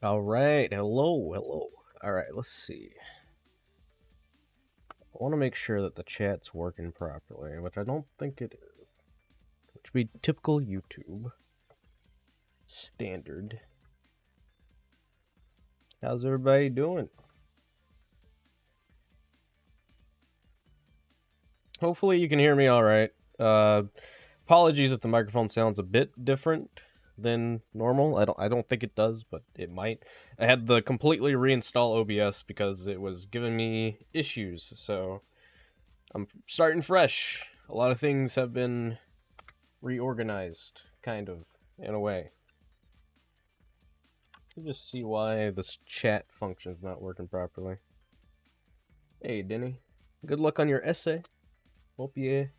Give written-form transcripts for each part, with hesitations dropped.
All right, hello, hello. All right, let's see. I want to make sure that the chat's working properly, which I don't think it is. Which would be typical YouTube. Standard. How's everybody doing? Hopefully you can hear me all right. Apologies if the microphone sounds a bit different than normal. I don't think it does, but it might. I had to completely reinstall OBS because it was giving me issues, so I'm starting fresh. A lot of things have been reorganized, kind of, in a way. You just see why this chat function is not working properly. Hey, Denny. Good luck on your essay. Hope you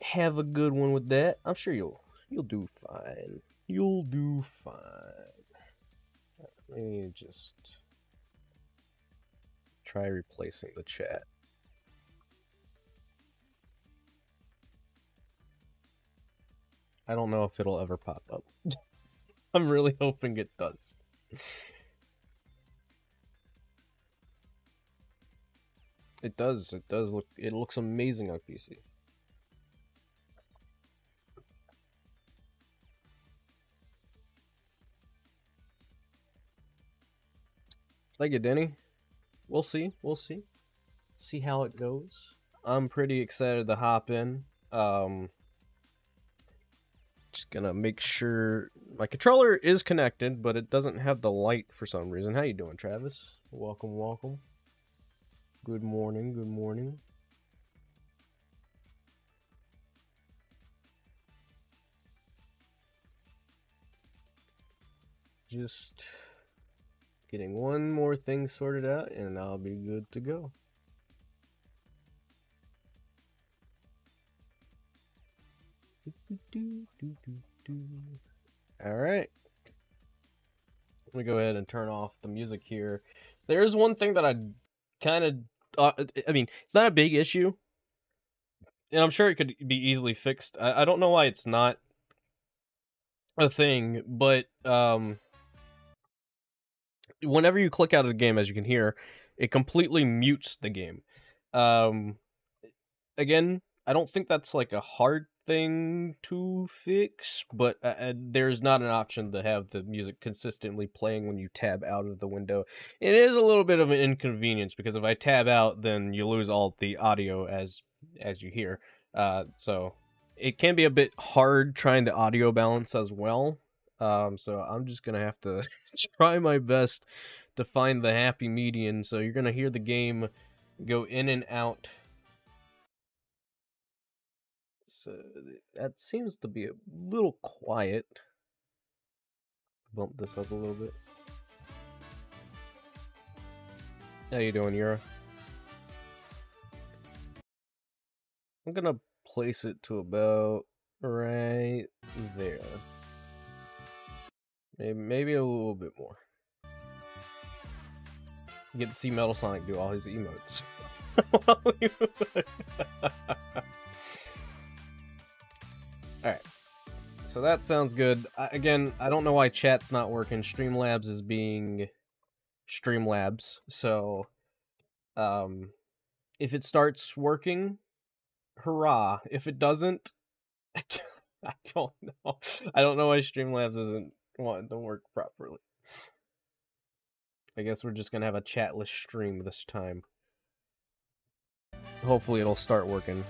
have a good one with that. I'm sure you'll do fine. You'll do fine. Let me just try replacing the chat. I don't know if it'll ever pop up. I'm really hoping it does. It does. It does look. It looks amazing on PC. Thank you, Denny. We'll see. We'll see. See how it goes. I'm pretty excited to hop in. Just gonna make sure my controller is connected, but it doesn't have the light for some reason. How you doing, Travis? Welcome, welcome. Good morning, good morning. Just getting one more thing sorted out, and I'll be good to go. Alright. Let me go ahead and turn off the music here. There's one thing that I kind of... I mean, it's not a big issue. And I'm sure it could be easily fixed. I don't know why it's not a thing, but whenever you click out of the game, as you can hear, it completely mutes the game. Again, I don't think that's like a hard thing to fix, but there's not an option to have the music consistently playing when you tab out of the window. It is a little bit of an inconvenience because if I tab out, then you lose all the audio as you hear. So it can be a bit hard trying to audio balance as well. So I'm just gonna have to try my best to find the happy median. So you're gonna hear the game go in and out. So that seems to be a little quiet. Bump this up a little bit. How you doing, Yura? I'm gonna place it to about right there. Maybe a little bit more. You get to see Metal Sonic do all his emotes. Alright. So that sounds good. Again, I don't know why chat's not working. Streamlabs is being Streamlabs. So, if it starts working, hurrah. If it doesn't, I don't know. I don't know why Streamlabs isn't wanting to work properly. I guess we're just gonna have a chatless stream this time. Hopefully it'll start working.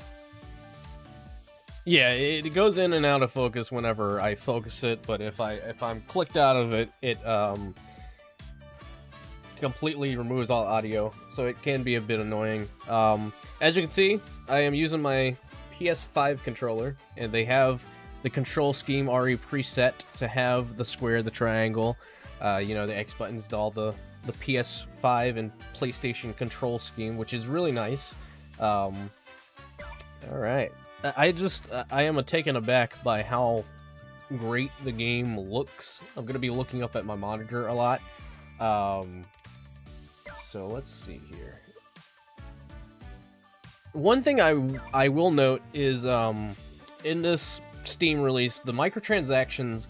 Yeah, it goes in and out of focus whenever I focus it, but if I'm clicked out of it, it completely removes all audio, so it can be a bit annoying. As you can see, I am using my PS5 controller, and they have the control scheme already preset to have the square, the triangle, you know, the X buttons, all the PS5 and PlayStation control scheme, which is really nice. Alright. I am taken aback by how great the game looks. I'm going to be looking up at my monitor a lot. So let's see here. One thing I will note is in this Steam release, the microtransactions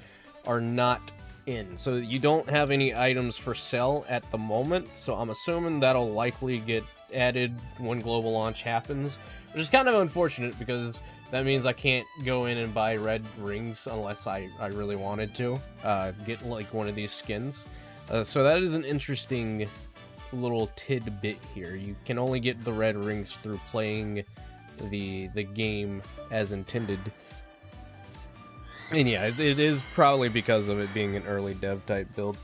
are not in. So you don't have any items for sale at the moment, so I'm assuming that'll likely get added when global launch happens, which is kind of unfortunate because that means I can't go in and buy red rings unless I really wanted to get like one of these skins. So that is an interesting little tidbit here. You can only get the red rings through playing the game as intended. And yeah, it is probably because of it being an early dev type build.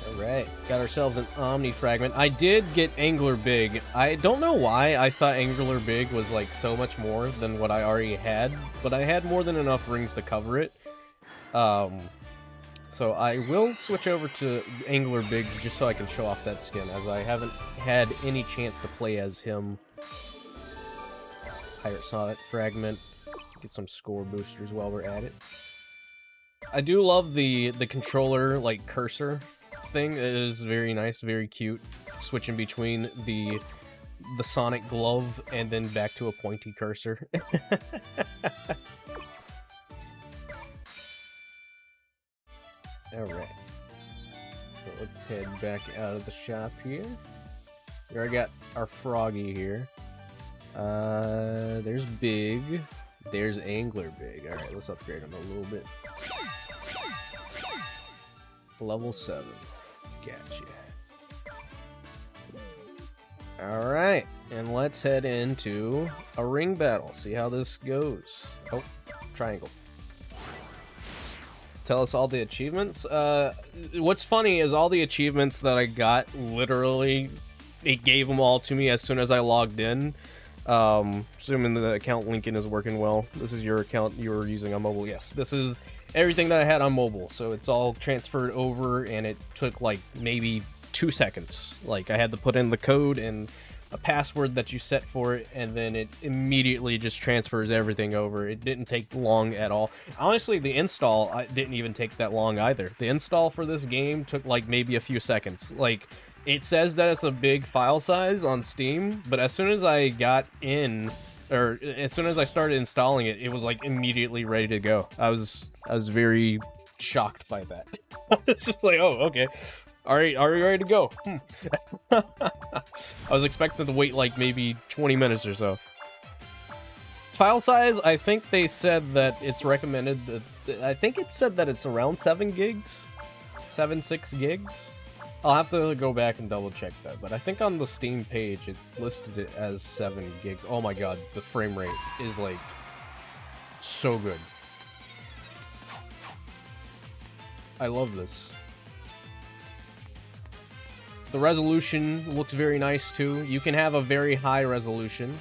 Alright, got ourselves an Omni Fragment. I did get Angler Big. I don't know why I thought Angler Big was like so much more than what I already had, but I had more than enough rings to cover it. So I will switch over to Angler Big just so I can show off that skin, as I haven't had any chance to play as him. Pirate Sonnet Fragment. Get some score boosters while we're at it. I do love the controller, like, cursor thing. It is very nice, very cute. Switching between the Sonic glove and then back to a pointy cursor. Alright. So let's head back out of the shop here. Here I got our Froggy here. There's Big. There's Angler Big. Alright, let's upgrade him a little bit. Level 7. Gotcha. Alright, and let's head into a ring battle. See how this goes. Oh, triangle. Tell us all the achievements. What's funny is all the achievements that I got, literally, it gave them all to me as soon as I logged in. Assuming the account linking is working well. This is your account you were using on mobile. Yes, this is everything that I had on mobile. So it's all transferred over, and it took like maybe 2 seconds. Like I had to put in the code and a password that you set for it, and then it immediately just transfers everything over. It didn't take long at all. Honestly, the install didn't even take that long either. The install for this game took like maybe a few seconds. Like, it says that it's a big file size on Steam, but as soon as I got in, or as soon as I started installing it, it was like immediately ready to go. I was very shocked by that. It's just like, oh, okay. Alright, are you ready to go? I was expecting to wait like maybe 20 minutes or so. File size, I think they said that it's recommended that, I think it said that it's around 7 gigs? 6 gigs? I'll have to go back and double check that, but I think on the Steam page it listed it as 7 gigs. Oh my god, the frame rate is like so good. I love this. The resolution looks very nice too. You can have a very high resolution.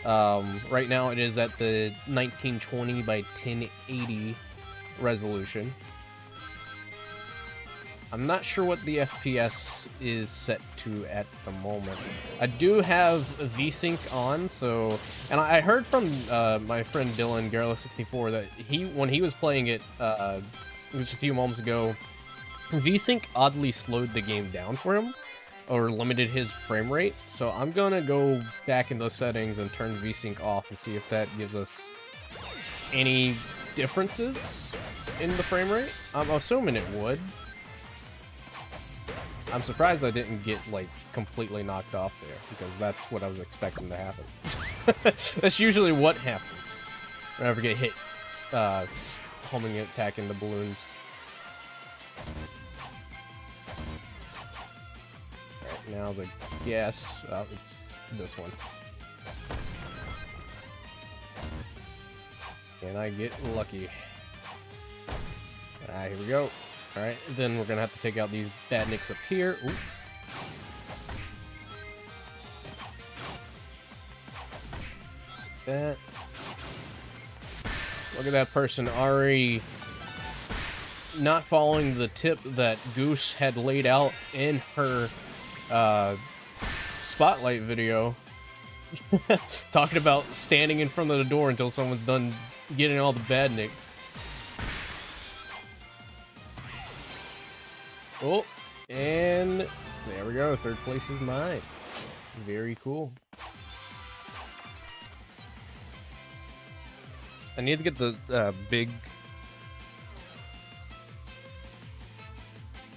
Right now it is at the 1920 by 1080 resolution. I'm not sure what the FPS is set to at the moment. I do have VSync on, so... And I heard from my friend Dylan, Garrel64, that when he was playing it just a few moments ago, VSync oddly slowed the game down for him, or limited his frame rate. So I'm gonna go back in those settings and turn VSync off and see if that gives us any differences in the frame rate. I'm assuming it would. I'm surprised I didn't get, like, completely knocked off there, because that's what I was expecting to happen. That's usually what happens whenever I get hit, homing and attacking the balloons. Alright, now the gas, it's this one. Can I get lucky? Here we go. Alright, then we're gonna have to take out these badniks up here. Ooh. That. Look at that person already not following the tip that Goose had laid out in her spotlight video. Talking about standing in front of the door until someone's done getting all the badniks. Oh, and there we go. 3rd place is mine. Very cool. I need to get the big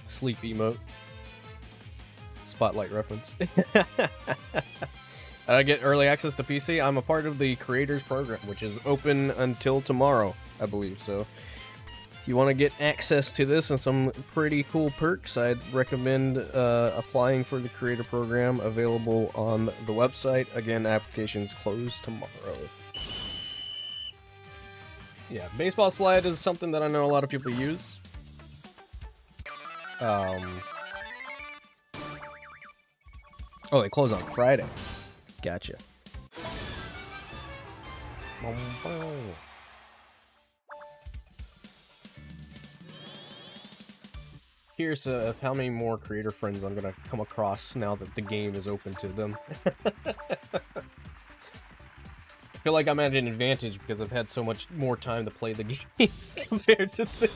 sleep emote. Spotlight reference. I get early access to PC. I'm a part of the creators program, which is open until tomorrow, I believe. So if you want to get access to this and some pretty cool perks, I'd recommend applying for the creator program, available on the website. Again, applications close tomorrow. Yeah, baseball slide is something that I know a lot of people use. Oh, they close on Friday. Gotcha. Here's of how many more creator friends I'm gonna come across now that the game is open to them. I feel like I'm at an advantage because I've had so much more time to play the game compared to them.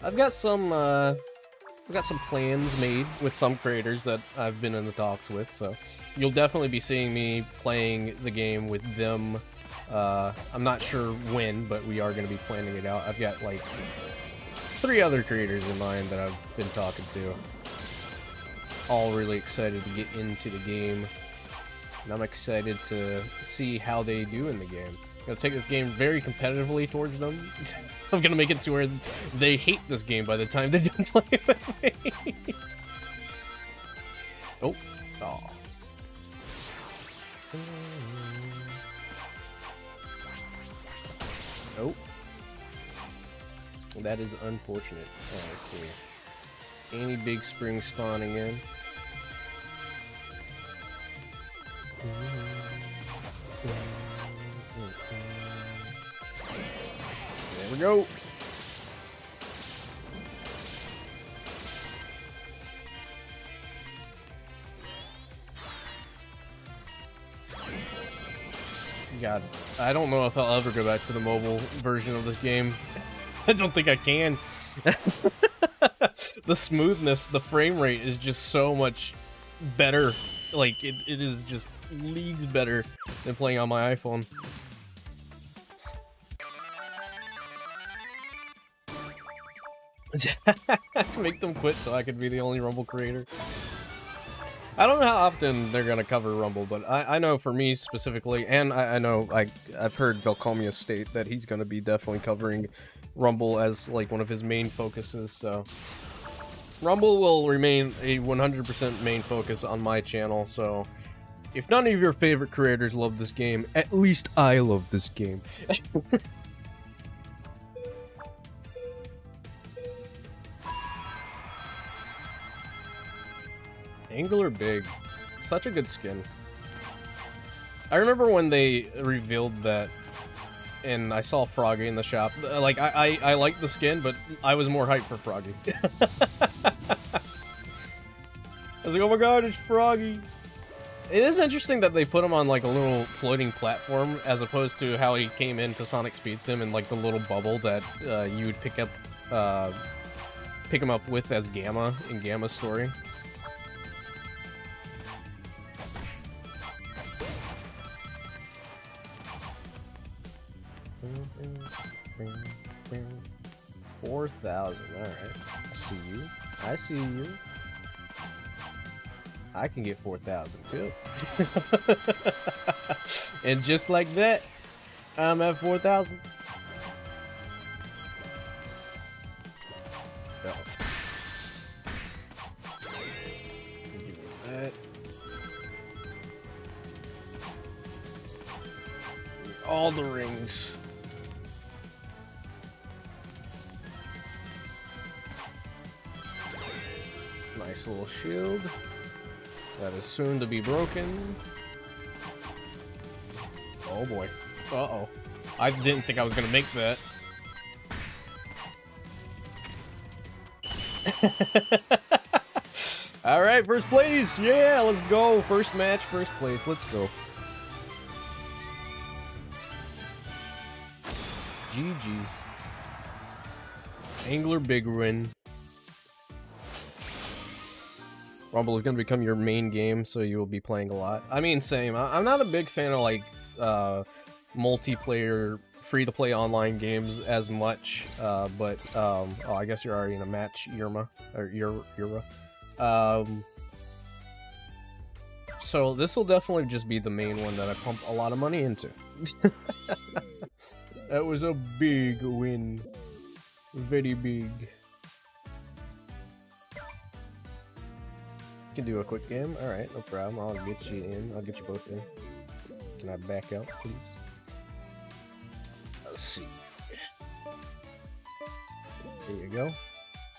I've got some plans made with some creators that I've been in the talks with, so you'll definitely be seeing me playing the game with them. I'm not sure when, but we are going to be planning it out. I've got like 3 other creators in mind that I've been talking to. All really excited to get into the game, and I'm excited to see how they do in the game. I'm gonna take this game very competitively towards them. I'm gonna make it to where they hate this game by the time they don't play with me. Oh. Aw. Oh. That is unfortunate. Oh, let's see. Any big spring spawning in? There we go. God, I don't know if I'll ever go back to the mobile version of this game. I don't think I can. The smoothness, the frame rate is just so much better. Like, it is just leagues better than playing on my iPhone. Make them quit so I could be the only Rumble creator. I don't know how often they're gonna cover Rumble, but I know for me specifically, and I know I've heard Velcomia state that he's gonna be definitely covering Rumble as like one of his main focuses, so Rumble will remain a 100% main focus on my channel, so if none of your favorite creators love this game, at least I love this game. Angular Big. Such a good skin. I remember when they revealed that and I saw Froggy in the shop. Like, I liked the skin, but I was more hyped for Froggy. I was like, oh my god, it's Froggy! It is interesting that they put him on, like, a little floating platform, as opposed to how he came into Sonic Speed Sim in, like, the little bubble that you would pick him up with as Gamma in Gamma's story. $4,000. Alright. I see you. I see you. I can get 4,000 too. And just like that, I'm at 4,000. Give me that. All the rings. Nice little shield. That is soon to be broken. Oh boy. Uh-oh. I didn't think I was gonna make that. Alright, first place! Yeah, let's go! First match, first place. Let's go. GG's. Angler Big Win. Rumble is going to become your main game, so you will be playing a lot. I mean, same. I'm not a big fan of, like, multiplayer, free-to-play online games as much, but, oh, I guess you're already in a match, Irma. So this will definitely just be the main one that I pump a lot of money into. That was a big win. Very big. Can do a quick game. Alright, no problem. I'll get you in. I'll get you both in. Can I back out, please? Let's see. There you go.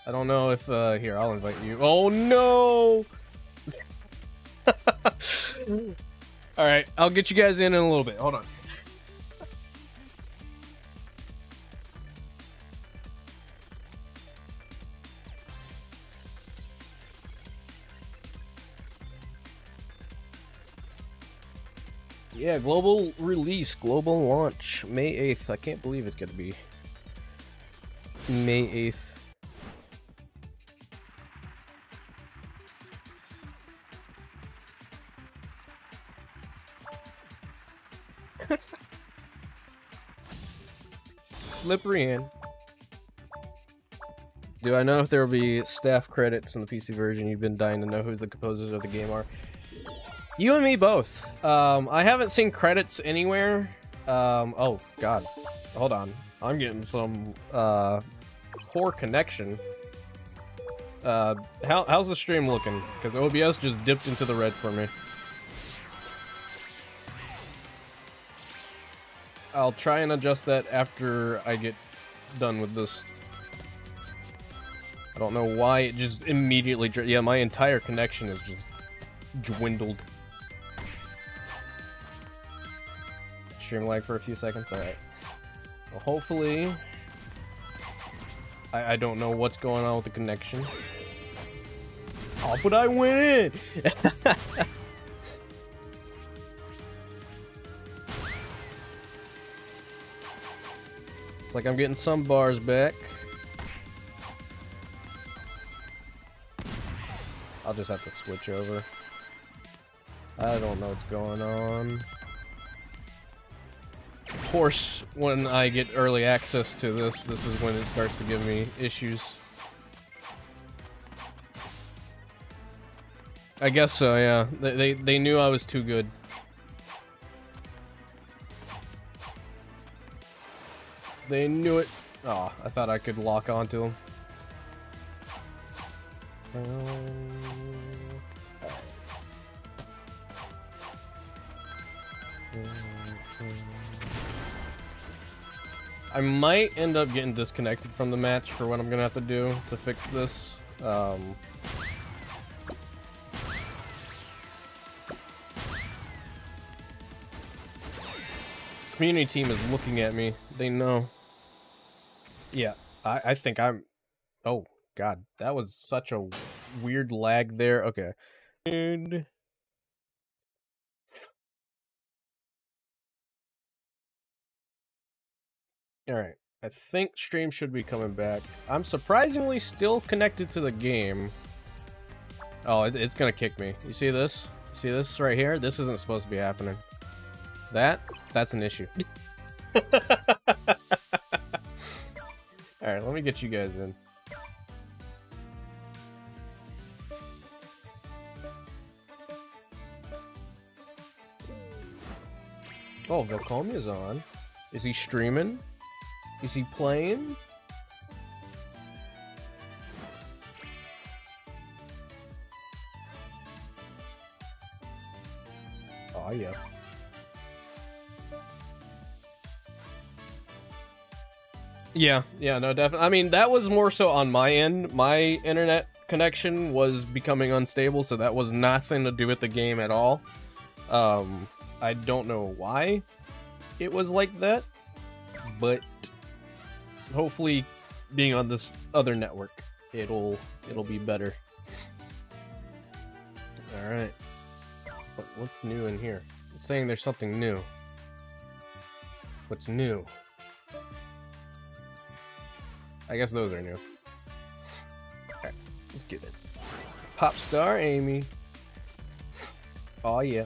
I don't know if, here, I'll invite you. Oh, no! Alright, I'll get you guys in a little bit. Hold on. Yeah, global release, global launch, May 8th. I can't believe it's gonna be May 8th. Slippery hand. Do I know if there will be staff credits in the PC version? You've been dying to know who the composers of the game are. You and me both. I haven't seen credits anywhere. Oh god. Hold on. I'm getting some poor connection. How's the stream looking? Because OBS just dipped into the red for me. I'll try and adjust that after I get done with this. I don't know why it just immediately... Yeah, my entire connection is just dwindled. Stream lag for a few seconds? Alright. Well, hopefully... I don't know what's going on with the connection. Oh, but I win! It's like I'm getting some bars back. I'll just have to switch over. I don't know what's going on. Of course, when I get early access to this, this is when it starts to give me issues. I guess so, yeah. They knew I was too good. They knew it. Oh, I thought I could lock onto him. I might end up getting disconnected from the match for what I'm gonna have to do to fix this. Community team is looking at me. They know. Yeah, I think I'm... Oh, God. That was such a weird lag there. Okay. Alright. I think stream should be coming back. I'm surprisingly still connected to the game. Oh, it's gonna kick me. You see this? See this right here? This isn't supposed to be happening. That's an issue. Alright, let me get you guys in. Oh, Velcomi is on. Is he streaming? Is he playing? Oh, yeah. Yeah, no, definitely. I mean, that was more so on my end. My internet connection was becoming unstable, so that was nothing to do with the game at all. I don't know why it was like that, but hopefully being on this other network, it'll be better. All right. What's new in here? It's saying there's something new. What's new? I guess those are new. Alright, let's get it. Pop star Amy. Oh yeah.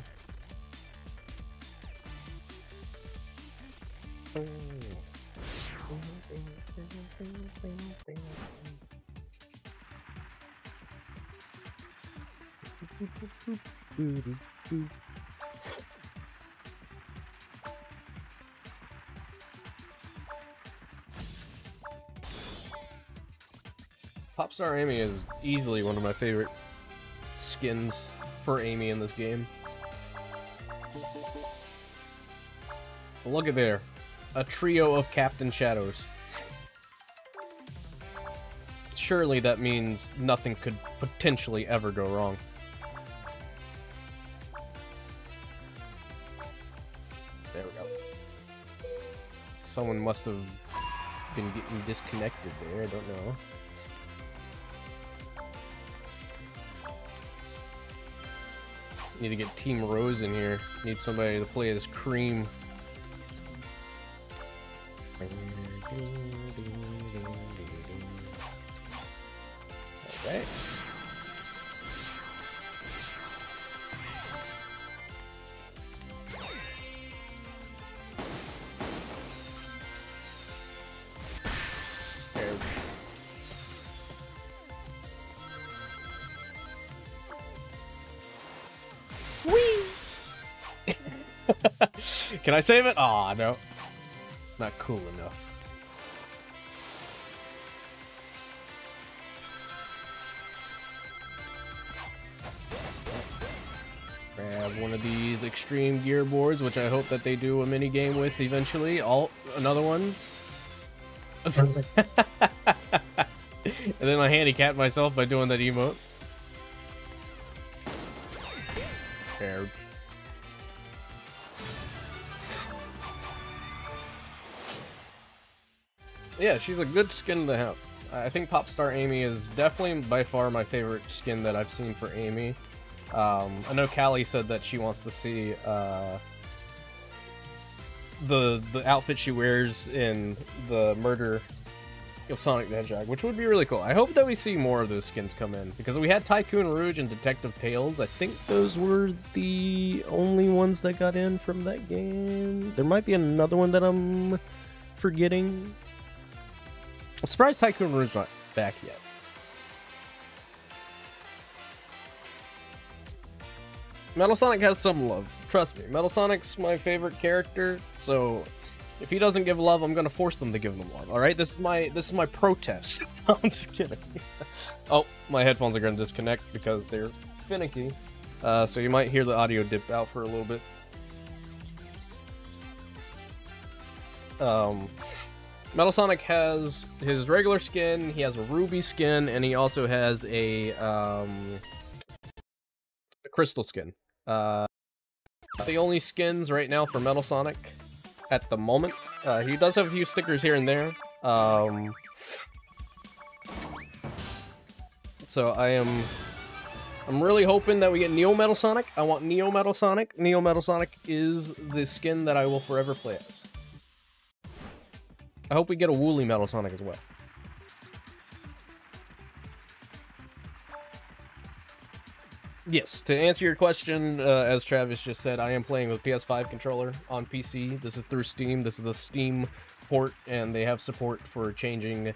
Popstar Amy is easily one of my favorite skins for Amy in this game. Look at there. A trio of Captain Shadows. Surely that means nothing could potentially ever go wrong. There we go. Someone must have been getting disconnected there, I don't know. Need to get Team Rose in here. Need somebody to play this cream. Alright. Can I save it? Aw, no. Not cool enough. Grab one of these extreme gear boards, which I hope that they do a mini game with eventually. Another one. And then I handicapped myself by doing that emote. There. Yeah, she's a good skin to have. I think Popstar Amy is definitely by far my favorite skin that I've seen for Amy. I know Callie said that she wants to see the outfit she wears in the murder of Sonic the Hedgehog, which would be really cool. I hope that we see more of those skins come in, because we had Tycoon Rouge and Detective Tails. I think those were the only ones that got in from that game. There might be another one that I'm forgetting. I'm surprised Tycoon Rouge's not back yet. Metal Sonic has some love. Trust me, Metal Sonic's my favorite character, so if he doesn't give love, I'm gonna force them to give him love. All right, this is my protest. I'm just kidding. Oh, my headphones are gonna disconnect because they're finicky, so you might hear the audio dip out for a little bit. Metal Sonic has his regular skin, he has a ruby skin, and he also has a crystal skin. The only skins right now for Metal Sonic at the moment. He does have a few stickers here and there. So I'm really hoping that we get Neo Metal Sonic. I want Neo Metal Sonic. Neo Metal Sonic is the skin that I will forever play as. I hope we get a Wooly Metal Sonic as well. Yes, to answer your question, as Travis just said, I am playing with PS5 controller on PC. This is through Steam. This is a Steam port, and they have support for changing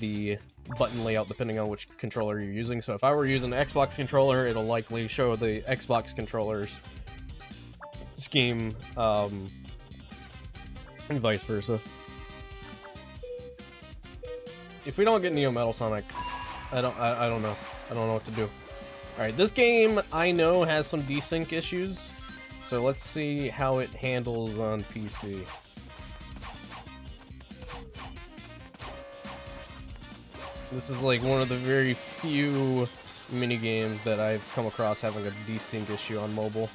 the button layout depending on which controller you're using. So if I were using an Xbox controller, it'll likely show the Xbox controller's scheme, and vice versa. If we don't get Neo Metal Sonic, I don't know. I don't know what to do. Alright, this game, I know, has some desync issues, so let's see how it handles on PC. This is like one of the very few minigames that I've come across having a desync issue on mobile.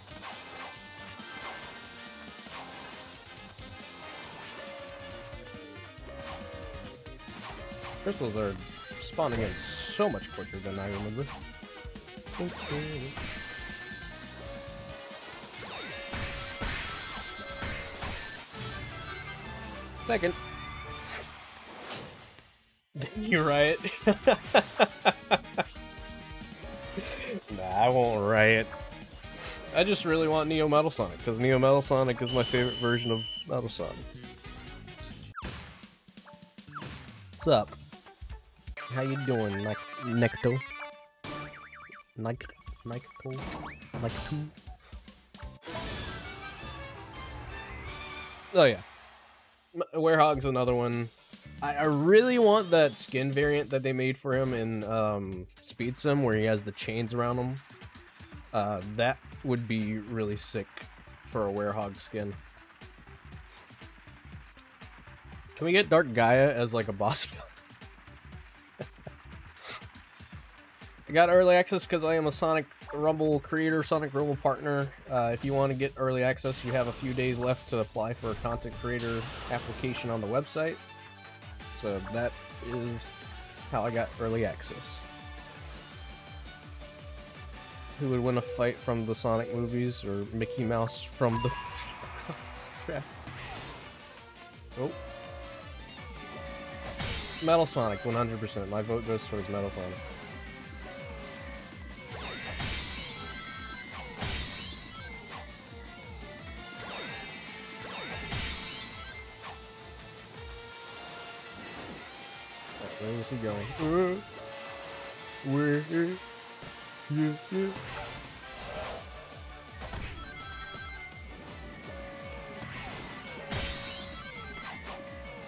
Crystals are spawning in so much quicker than I remember. Second. You riot? Nah, I won't riot. I just really want Neo Metal Sonic, because Neo Metal Sonic is my favorite version of Metal Sonic. What's up? How you doing, Necto? Necto? Oh yeah. Werehog's another one. I really want that skin variant that they made for him in Speed Sim, where he has the chains around him. That would be really sick for a Werehog skin. Can we get Dark Gaia as like a boss? I got early access because I am a Sonic Rumble creator, Sonic Rumble partner. If you want to get early access, you have a few days left to apply for a content creator application on the website. So that is how I got early access. Who would win a fight from the Sonic movies, or Mickey Mouse from the... Oh. Metal Sonic, 100%. My vote goes towards Metal Sonic. Where is he going? Where? Yeah.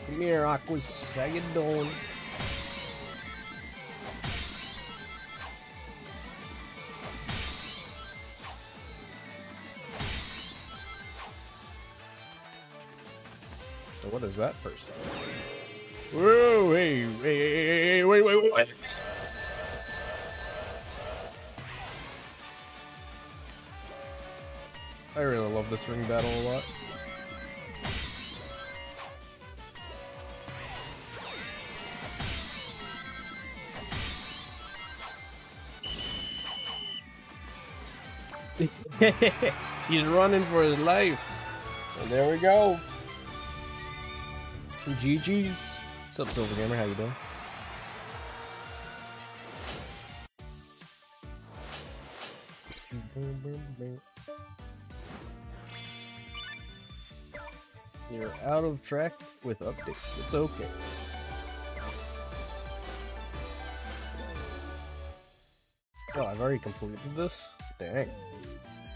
Come here, Aquas. How you doing? So what is that person? Whoa, hey, wait. I really love this ring battle a lot. He's running for his life. And there we go. GG's. What's up, Silver Gamer? How you doing? You're out of track with updates. It's okay. Oh, I've already completed this? Dang.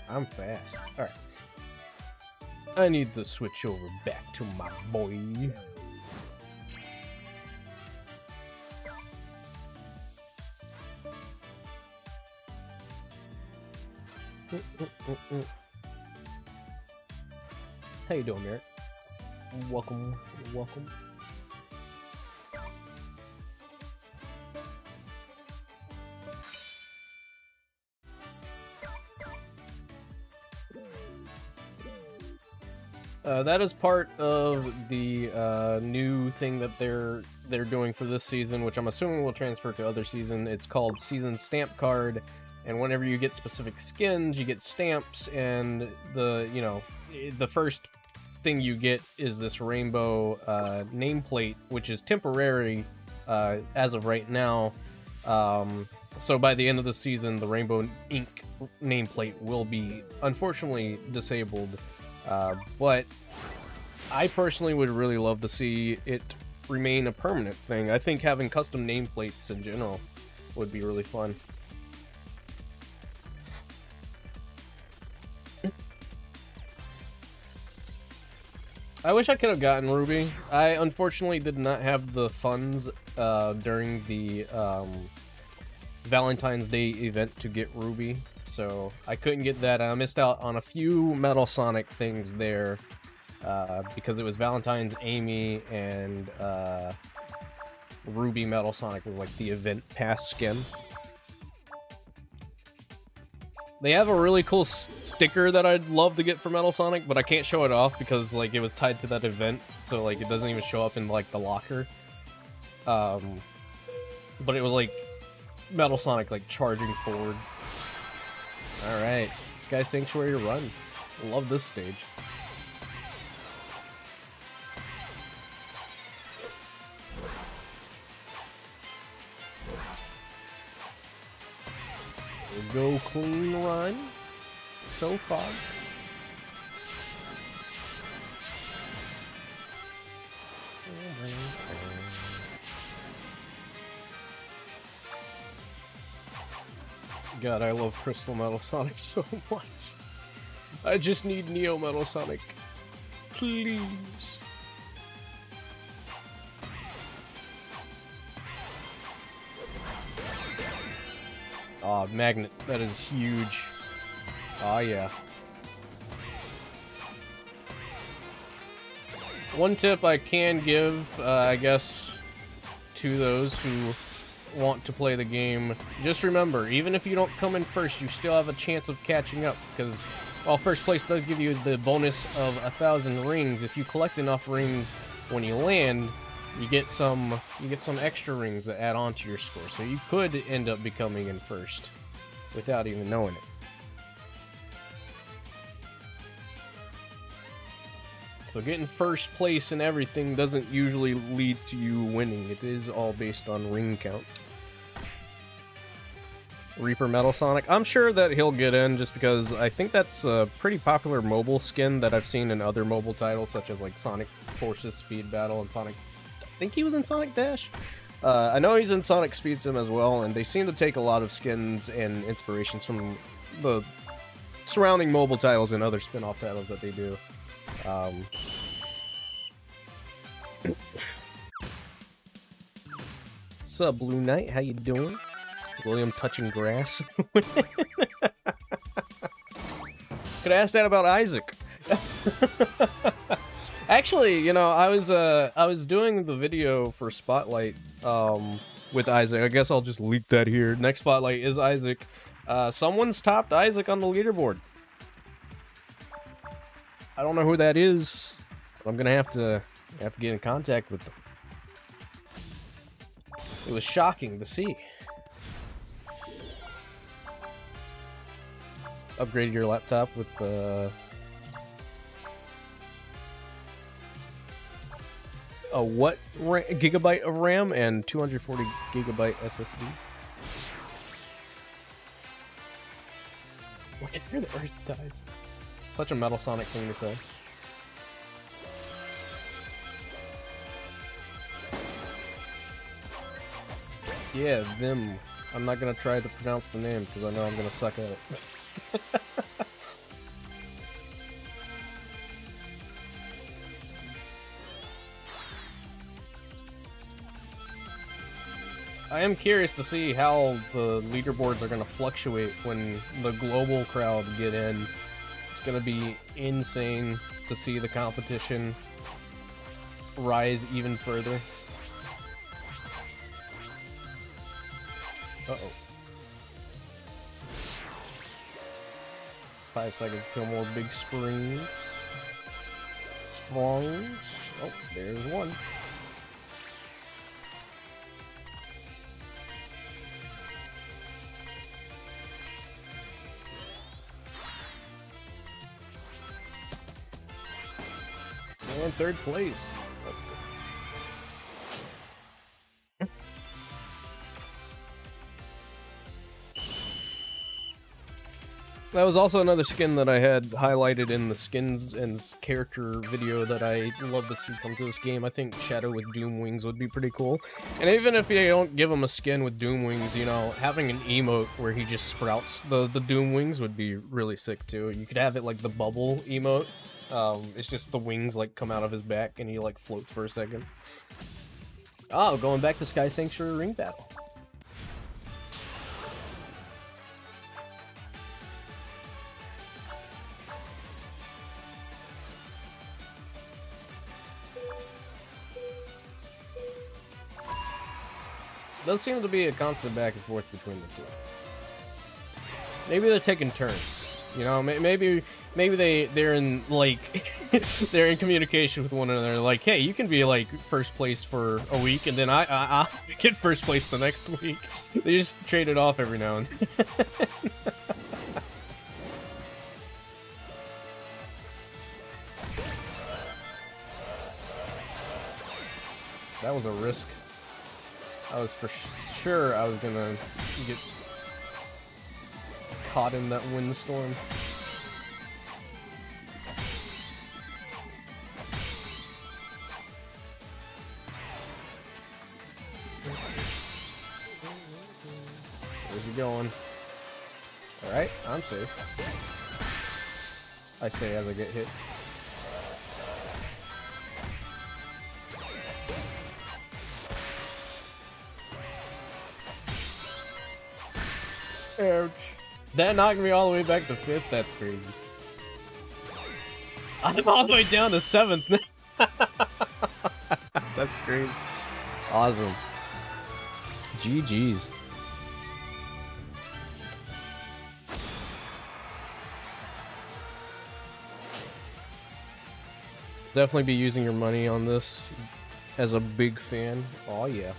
I'm fast. Alright. I need to switch over back to my boy. How you doing, Merrick? Welcome. That is part of the new thing that they're doing for this season, which I'm assuming will transfer to other season. It's called Season Stamp Card, and whenever you get specific skins, you get stamps, and the first thing you get is this rainbow nameplate, which is temporary as of right now. So by the end of the season, the Rainbow Ink nameplate will be unfortunately disabled. But I personally would really love to see it remain a permanent thing. I think having custom nameplates in general would be really fun. I wish I could have gotten Ruby. I unfortunately did not have the funds during the Valentine's Day event to get Ruby, so I couldn't get that. I missed out on a few Metal Sonic things there because it was Valentine's, Amy, and Ruby Metal Sonic was like the event pass skin. They have a really cool sticker that I'd love to get for Metal Sonic, but I can't show it off because like it was tied to that event, so like it doesn't even show up in like the locker. But it was like Metal Sonic like charging forward. All right, Sky Sanctuary run. Love this stage. There we go, clean run so far. God, I love Crystal Metal Sonic so much. I just need Neo Metal Sonic. Please. Aw, magnet. That is huge. Aw, yeah. One tip I can give, I guess, to those who want to play the game, just remember, even if you don't come in first, you still have a chance of catching up, because while first place does give you the bonus of 1,000 rings, if you collect enough rings when you land, you get some extra rings that add on to your score, so you could end up becoming in first without even knowing it. So getting first place in everything doesn't usually lead to you winning. It is all based on ring count. Reaper Metal Sonic. I'm sure that he'll get in just because I think that's a pretty popular mobile skin that I've seen in other mobile titles, such as like Sonic Forces Speed Battle and Sonic... I think he was in Sonic Dash? I know he's in Sonic Speed Sim as well, and they seem to take a lot of skins and inspirations from the surrounding mobile titles and other spin-off titles that they do. What's up, Blue Knight? How you doing? William touching grass. Could ask that about Isaac. Actually, you know, I was doing the video for Spotlight with Isaac. I guess I'll just leak that here. Next Spotlight is Isaac. Someone's topped Isaac on the leaderboard. I don't know who that is, but I'm gonna have to get in contact with them. It was shocking to see. Upgraded your laptop with a what gigabyte of RAM and 240 gigabyte SSD. Whenever the Earth dies. Such a Metal Sonic thing to say. Yeah, them. I'm not gonna try to pronounce the name because I know I'm gonna suck at it. I am curious to see how the leaderboards are gonna fluctuate when the global crowd get in. It's gonna be insane to see the competition rise even further. Uh-oh. 5 seconds till more big springs. Sprongs. Oh, there's one. And third place. That's good. That was also another skin that I had highlighted in the skins and character video that I love to see come to this game. I think Shadow with Doom Wings would be pretty cool. And even if you don't give him a skin with Doom Wings, you know, having an emote where he just sprouts the Doom Wings would be really sick too. You could have it like the bubble emote. It's just the wings like come out of his back and he like floats for a second. Oh, going back to Sky Sanctuary Ring Battle. Does seem to be a constant back and forth between the two. Maybe they're taking turns. You know, maybe they're in like they're in communication with one another. Like, hey, you can be like first place for a week, and then I get first place the next week. They just trade it off every now and then. That was a risk. I was for sure I was gonna get caught in that windstorm. Where's he going? Alright, I'm safe. I say as I get hit. Ouch. That knocked me all the way back to 5th? That's crazy. I'm all the way down to 7th. That's crazy. Awesome. GG's. Definitely be using your money on this as a big fan. Oh yeah.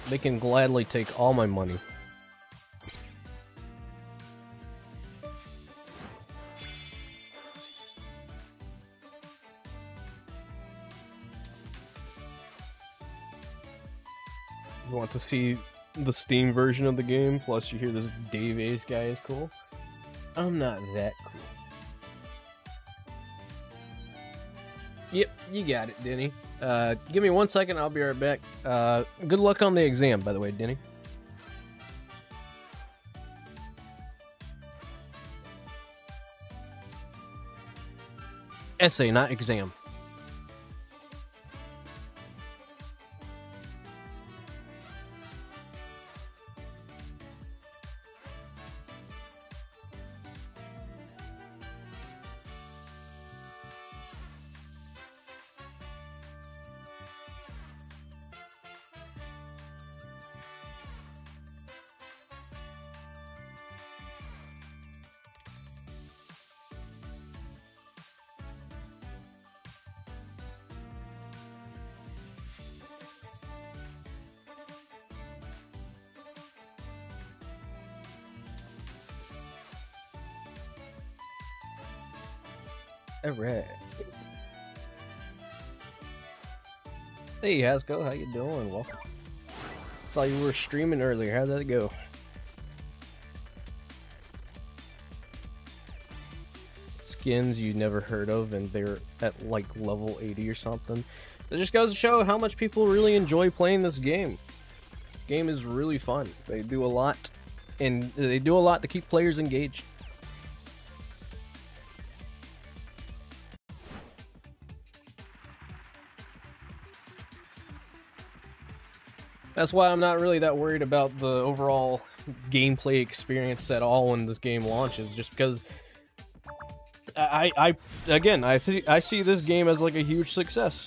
They can gladly take all my money. You want to see the Steam version of the game, plus you hear this DaveAce guy is cool? I'm not that cool. Yep, you got it, Denny. Give me 1 second, I'll be right back. Good luck on the exam, by the way, Denny. Essay, not exam. Alright. Hey Hasco, how you doing? Welcome. Saw you were streaming earlier, how'd that go? Skins you never heard of and they're at like level 80 or something. That just goes to show how much people really enjoy playing this game. This game is really fun. They do a lot, and they do a lot to keep players engaged. That's why I'm not really that worried about the overall gameplay experience at all when this game launches, just because I see this game as like a huge success.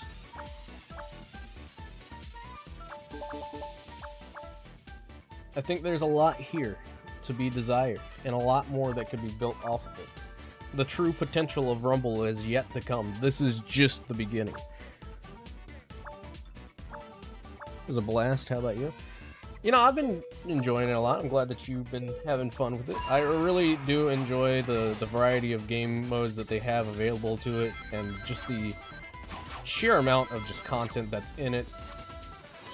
I think there's a lot here to be desired, and a lot more that could be built off of it. The true potential of Rumble is yet to come. This is just the beginning. It was a blast. How about you? You know, I've been enjoying it a lot. I'm glad that you've been having fun with it. I really do enjoy the variety of game modes that they have available to it, and just the sheer amount of just content that's in it.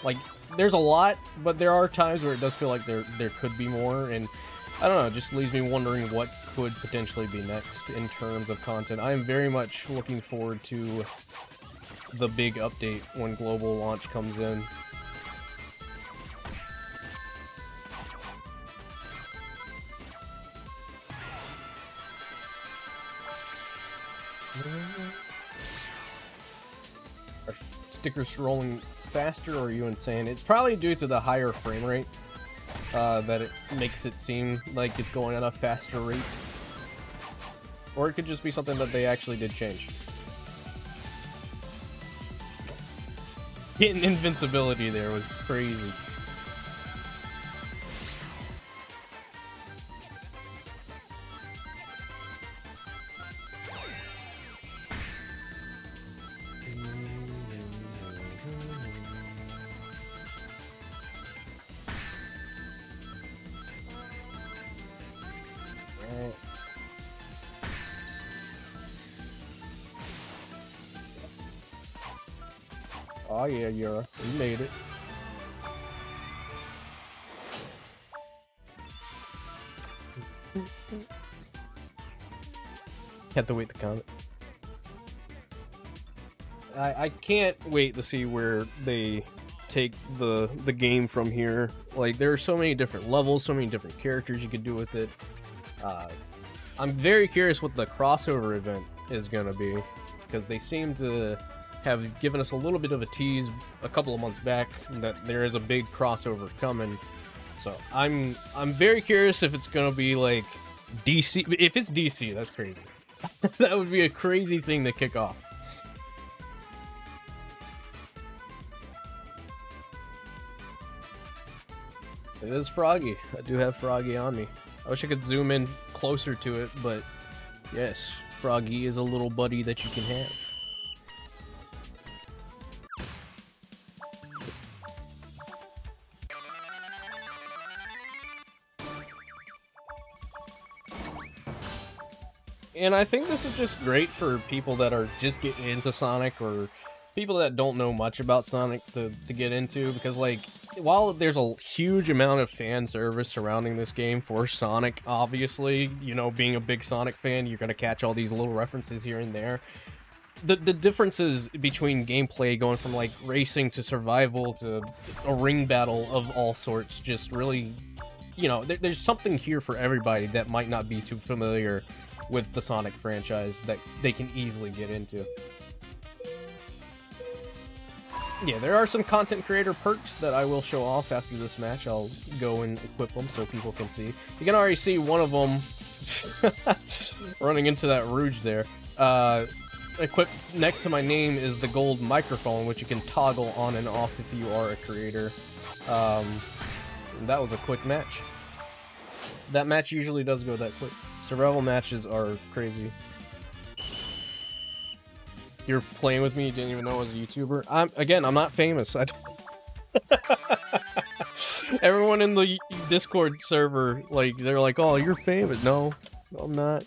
Like, there's a lot, but there are times where it does feel like there could be more, and I don't know, it just leaves me wondering what could potentially be next in terms of content. I am very much looking forward to the big update when global launch comes in. Are stickers rolling faster, or are you insane? It's probably due to the higher frame rate that it makes it seem like it's going at a faster rate. Or it could just be something that they actually did change. Getting invincibility there was crazy. Oh yeah, Yura, you made it. Have to wait to comment. I can't wait to see where they take the game from here. Like, there are so many different levels, so many different characters you could do with it. I'm very curious what the crossover event is gonna be, because they seem to have given us a little bit of a tease a couple of months back that there is a big crossover coming. So I'm very curious if it's gonna be like DC. If it's DC, that's crazy. That would be a crazy thing to kick off. It is Froggy. I do have Froggy on me. I wish I could zoom in closer to it, but yes, Froggy is a little buddy that you can have. And I think this is just great for people that are just getting into Sonic, or people that don't know much about Sonic to get into, because, like, while there's a huge amount of fan service surrounding this game for Sonic, obviously, you know, being a big Sonic fan, you're going to catch all these little references here and there. The differences between gameplay going from, like, racing to survival to a ring battle of all sorts just really, you know, there's something here for everybody that might not be too familiar with the Sonic franchise that they can easily get into. Yeah, there are some content creator perks that I will show off after this match. I'll go and equip them so people can see. You can already see one of them running into that Rouge there. Equipped next to my name is the gold microphone, which you can toggle on and off if you are a creator. That was a quick match. That match usually does go that quick. Survival matches are crazy. You're playing with me, you didn't even know I was a YouTuber. I'm not famous. Everyone in the Discord server, like, they're like, oh, you're famous. No, I'm not.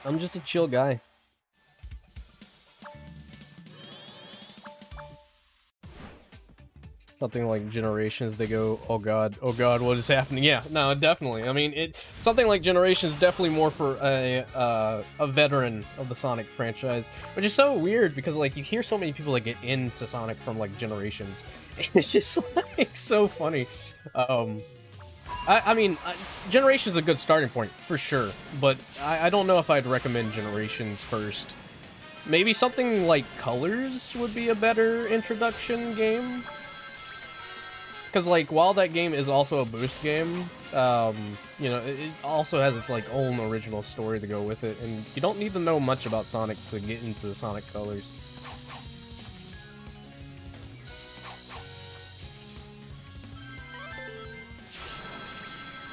I'm just a chill guy. Something like Generations, they go, oh god, what is happening? Yeah, no, definitely. I mean, something like Generations is definitely more for a veteran of the Sonic franchise, which is so weird because, like, you hear so many people that get into Sonic from, like, Generations. It's just, like, so funny. I mean, Generations is a good starting point, for sure, but I don't know if I'd recommend Generations first. Maybe something like Colors would be a better introduction game. Because, like, while that game is also a boost game, you know, it also has its, like, own original story to go with it, and you don't need to know much about Sonic to get into Sonic Colors.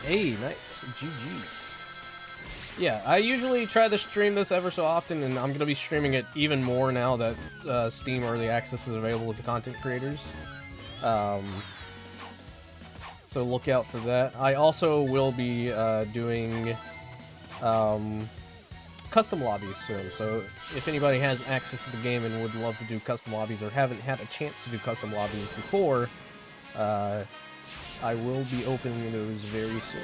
Hey, nice. GG's. Yeah, I usually try to stream this ever so often, and I'm going to be streaming it even more now that Steam Early Access is available to content creators. So look out for that. I also will be doing custom lobbies soon, so if anybody has access to the game and would love to do custom lobbies or haven't had a chance to do custom lobbies before, I will be opening those very soon.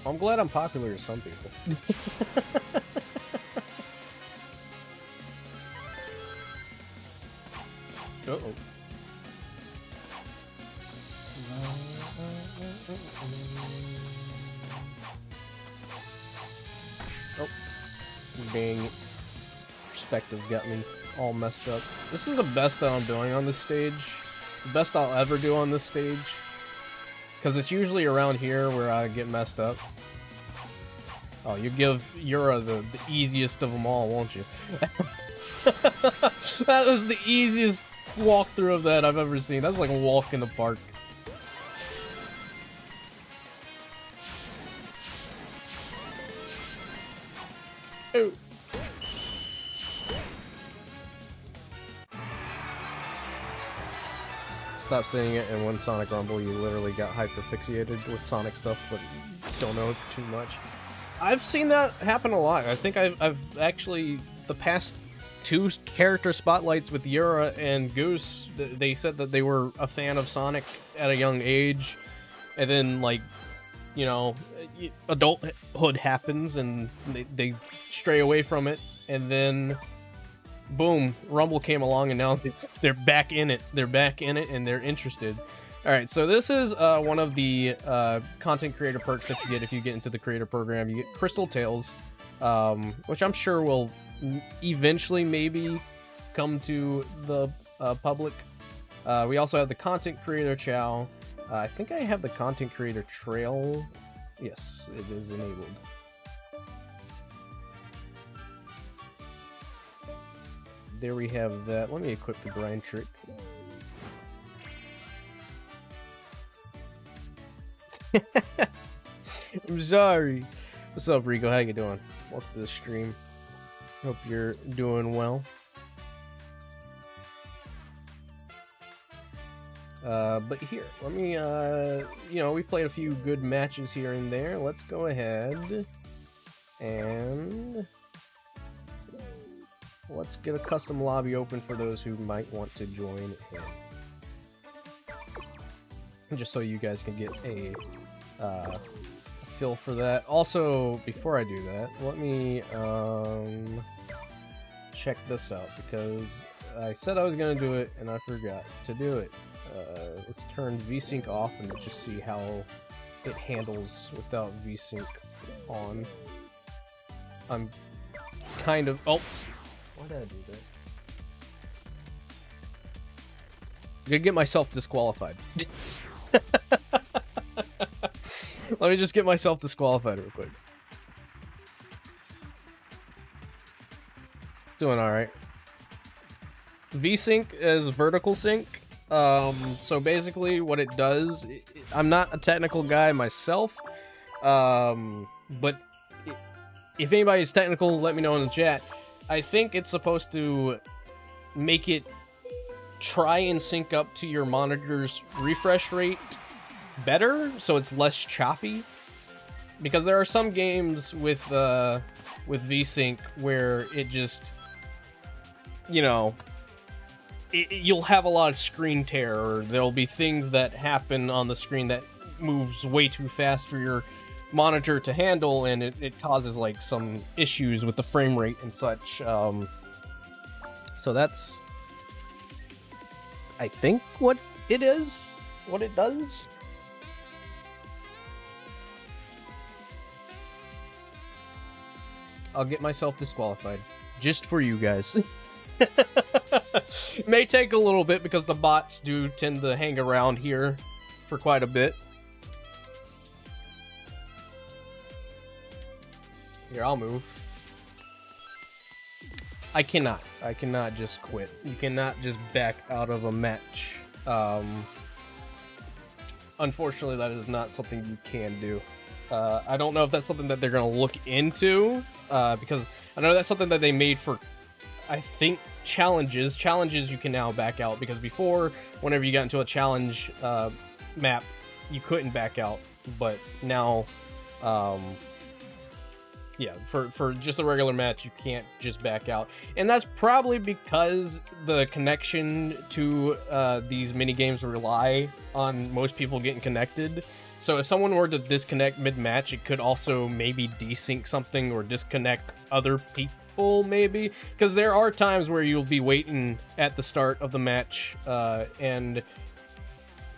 I'm glad I'm popular to some people. Uh-oh. Oh. Dang. Perspective got me all messed up. This is the best that I'm doing on this stage. The best I'll ever do on this stage. Because it's usually around here where I get messed up. Oh, you give Yura the easiest of them all, won't you? That was the easiest walkthrough of that I've ever seen. That's like a walk in the park. Oh. Stop saying it, and when Sonic Rumble, you literally got hyper-fixated with Sonic stuff, but don't know too much. I've seen that happen a lot. I think I've actually, the past 2 character spotlights with Yura and Goose, they said that they were a fan of Sonic at a young age, and then, like, you know, adulthood happens and they stray away from it, and then boom, Rumble came along, and now they're back in it. They're back in it, and they're interested. All right, so this is one of the content creator perks that you get if you get into the creator program. You get Crystal Tails, which I'm sure will eventually maybe come to the public. We also have the content creator chow. I think I have the content creator trail. Yes, it is enabled. There we have that. Let me equip the grind trick. I'm sorry. What's up, Rico? How you doing? Welcome to the stream. Hope you're doing well. But here, let me, you know, we played a few good matches here and there. Let's go ahead and let's get a custom lobby open for those who might want to join in. Just so you guys can get a feel for that. Also, before I do that, let me check this out, because I said I was going to do it and I forgot to do it. Let's turn VSync off and just see how it handles without VSync on. I'm kind of... Oh! Why did I do that? I'm gonna get myself disqualified. Let me just get myself disqualified real quick. Doing alright. VSync is vertical sync. So basically what it does, I'm not a technical guy myself, but if anybody's technical, let me know in the chat. I think it's supposed to make it try and sync up to your monitor's refresh rate better, so it's less choppy. Because there are some games with VSync where it just, you know, you'll have a lot of screen tear, or there'll be things that happen on the screen that moves way too fast for your monitor to handle, and it causes like some issues with the frame rate and such. So that's, I think, what it is, what it does. I'll get myself disqualified just for you guys. It may take a little bit because the bots do tend to hang around here for quite a bit. Here, I'll move. I cannot just quit. You cannot just back out of a match. Unfortunately, that is not something you can do. I don't know if that's something that they're going to look into, because I know that's something that they made for, I think, challenges. Challenges you can now back out, because before, whenever you got into a challenge map, you couldn't back out, but now, yeah, for just a regular match, you can't just back out. And that's probably because the connection to these mini-games rely on most people getting connected. So if someone were to disconnect mid-match, it could also maybe desync something or disconnect other people, maybe. Because there are times where you'll be waiting at the start of the match, and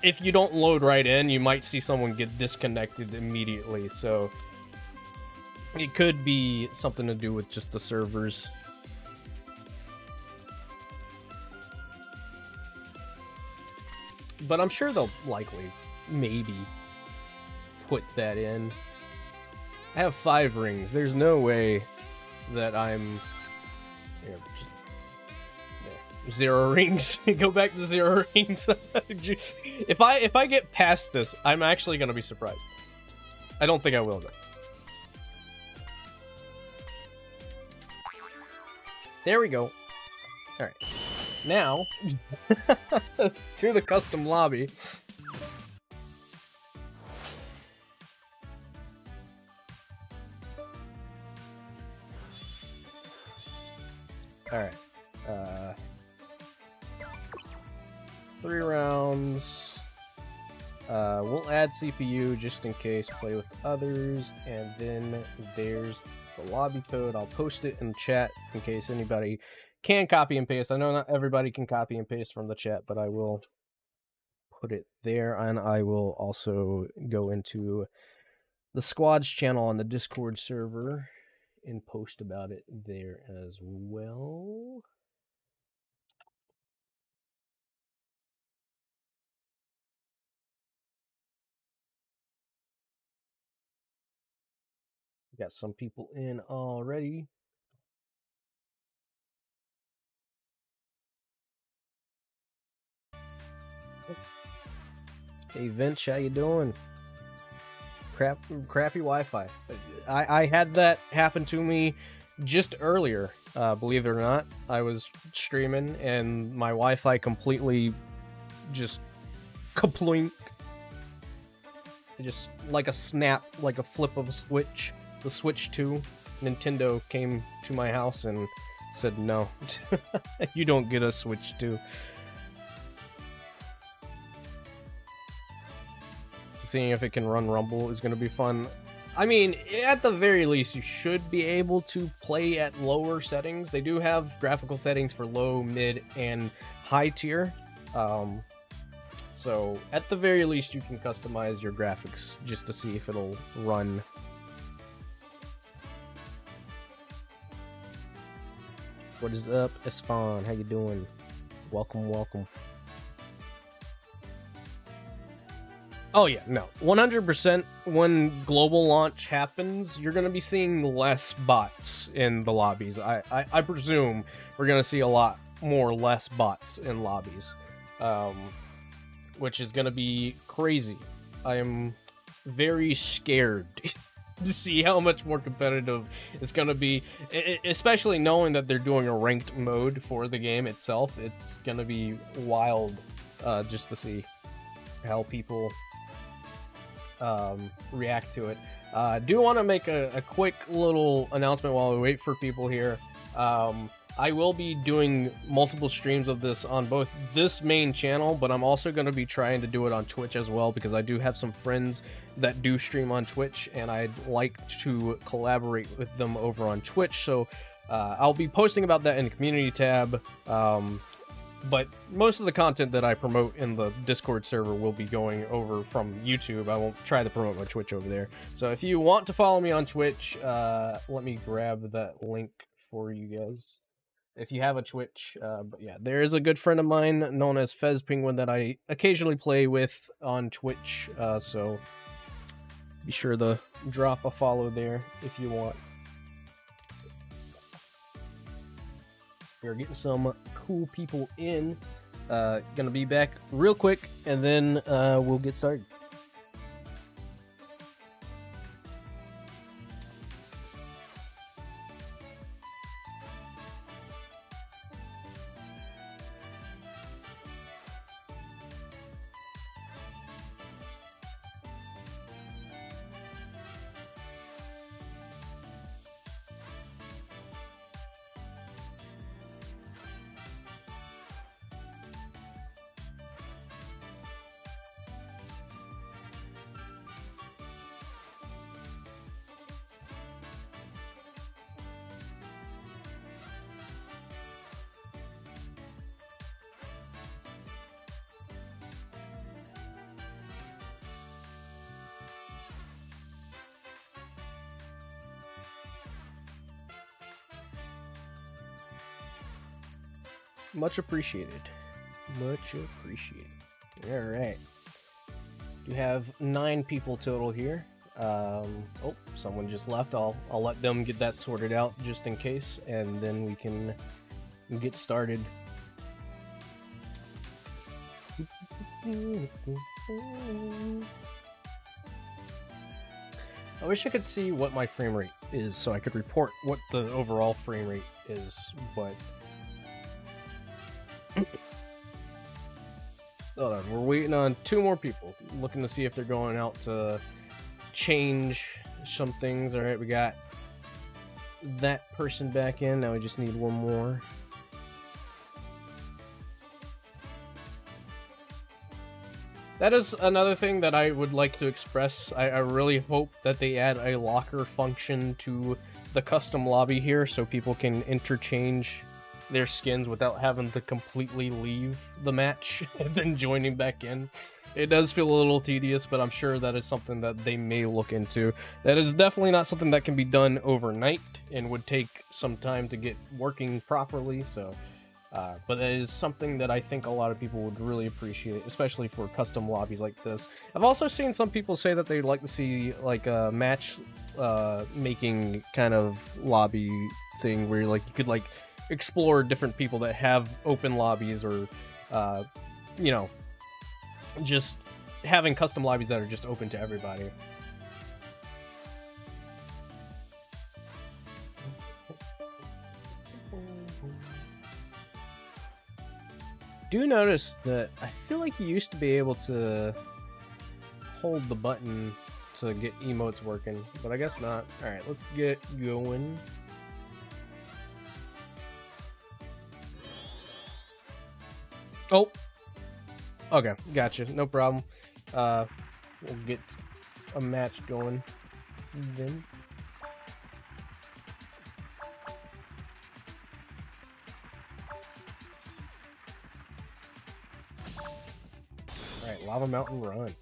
if you don't load right in, you might see someone get disconnected immediately. So it could be something to do with just the servers. But I'm sure they'll likely, maybe, put that in. I have 5 rings. There's no way that I'm... Yeah, just, yeah, 0 rings. Go back to 0 rings. If I get past this, I'm actually going to be surprised. I don't think I will, though. There we go. Alright. Now, to the custom lobby. Alright. 3 rounds. We'll add CPU just in case, play with others, and then there's the lobby code. I'll post it in chat in case anybody can copy and paste. I know not everybody can copy and paste from the chat, but I will put it there, and I will also go into the squad's channel on the Discord server and post about it there as well. Got some people in already. Hey Vince, how you doing? Crappy Wi-Fi. I had that happen to me just earlier. Believe it or not, I was streaming and my Wi-Fi completely just kaplink. Just like a snap, like a flip of a switch. The Switch 2, Nintendo came to my house and said, no, you don't get a Switch 2. So seeing if it can run Rumble is going to be fun. I mean, at the very least, you should be able to play at lower settings. They do have graphical settings for low, mid, and high tier. So at the very least, you can customize your graphics just to see if it'll run. What is up, Espan? How you doing? Welcome, welcome. Oh yeah, no. 100% when global launch happens, you're going to be seeing less bots in the lobbies. I presume we're going to see a lot more less bots in lobbies, which is going to be crazy. I am very scared to see how much more competitive it's going to be, especially knowing that they're doing a ranked mode for the game itself. It's going to be wild just to see how people react to it. Do want to make a quick little announcement while we wait for people here. I will be doing multiple streams of this on both this main channel, but I'm also going to be trying to do it on Twitch as well, because I do have some friends that do stream on Twitch, and I'd like to collaborate with them over on Twitch. So I'll be posting about that in the community tab, but most of the content that I promote in the Discord server will be going over from YouTube. I won't try to promote my Twitch over there. So if you want to follow me on Twitch, let me grab that link for you guys. If you have a Twitch, but yeah, there is a good friend of mine known as Fez Penguin that I occasionally play with on Twitch, so be sure to drop a follow there if you want. We're getting some cool people in. Gonna be back real quick, and then we'll get started. Much appreciated. Much appreciated. All right. You have 9 people total here. Oh, someone just left. I'll let them get that sorted out just in case, and then we can get started. I wish I could see what my frame rate is so I could report what the overall frame rate is, but hold on, we're waiting on 2 more people, looking to see if they're going out to change some things. All right, we got that person back in. Now we just need one more. That is another thing that I would like to express. I really hope that they add a locker function to the custom lobby here so people can interchange their skins without having to completely leave the match and then joining back in. It does feel a little tedious, but I'm sure that is something that they may look into. That is definitely not something that can be done overnight and would take some time to get working properly, so... but that is something that I think a lot of people would really appreciate, especially for custom lobbies like this. I've also seen some people say that they'd like to see like a match making kind of lobby thing where like you could like explore different people that have open lobbies, or you know, just having custom lobbies that are just open to everybody. Do notice that I feel like you used to be able to hold the button to get emotes working, but I guess not. Alright, let's get going. Oh! Okay, gotcha. No problem. We'll get a match going then. Alright, Lava Mountain Run.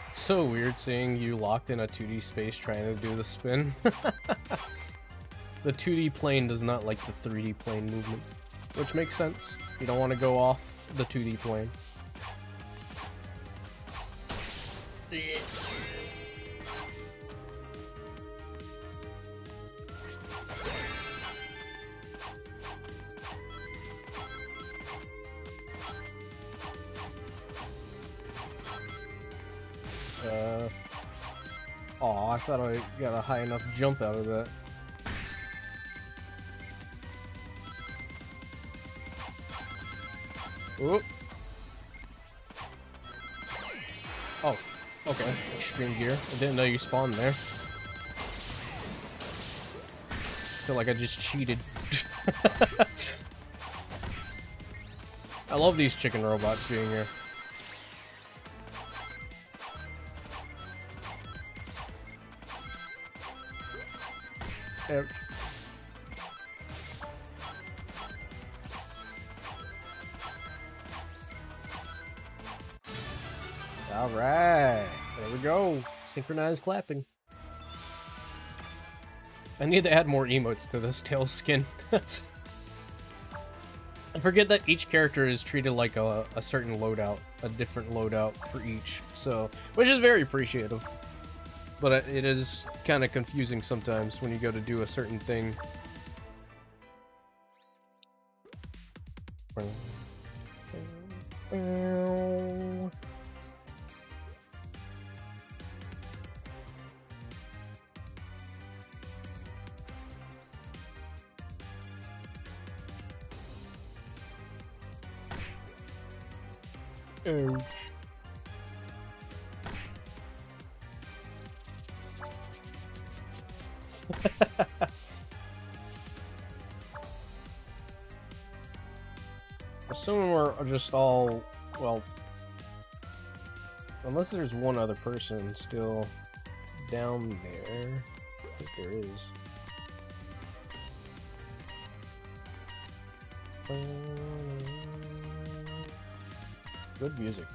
It's so weird seeing you locked in a 2D space trying to do the spin. The 2D plane does not like the 3D plane movement, which makes sense. You don't want to go off the 2D plane. Aw, I thought I got a high enough jump out of that. Oop. Oh, okay. Extreme gear. I didn't know you spawned there. Feel like I just cheated. I love these chicken robots being here. Yep. All right, there we go. Synchronized clapping. I need to add more emotes to this tail skin. I forget that each character is treated like a certain loadout, a different loadout for each, so which is very appreciative. But it is kind of confusing sometimes when you go to do a certain thing. Oh. Assuming we're just all, well, unless there's one other person still down there. I think there is. Good music.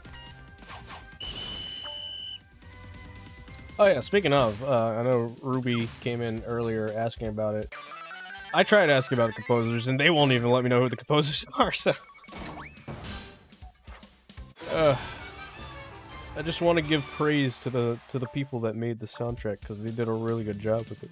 Oh yeah, speaking of, I know Ruby came in earlier asking about it. I tried asking about the composers, and they won't even let me know who the composers are, so... I just want to give praise to the people that made the soundtrack, because they did a really good job with it.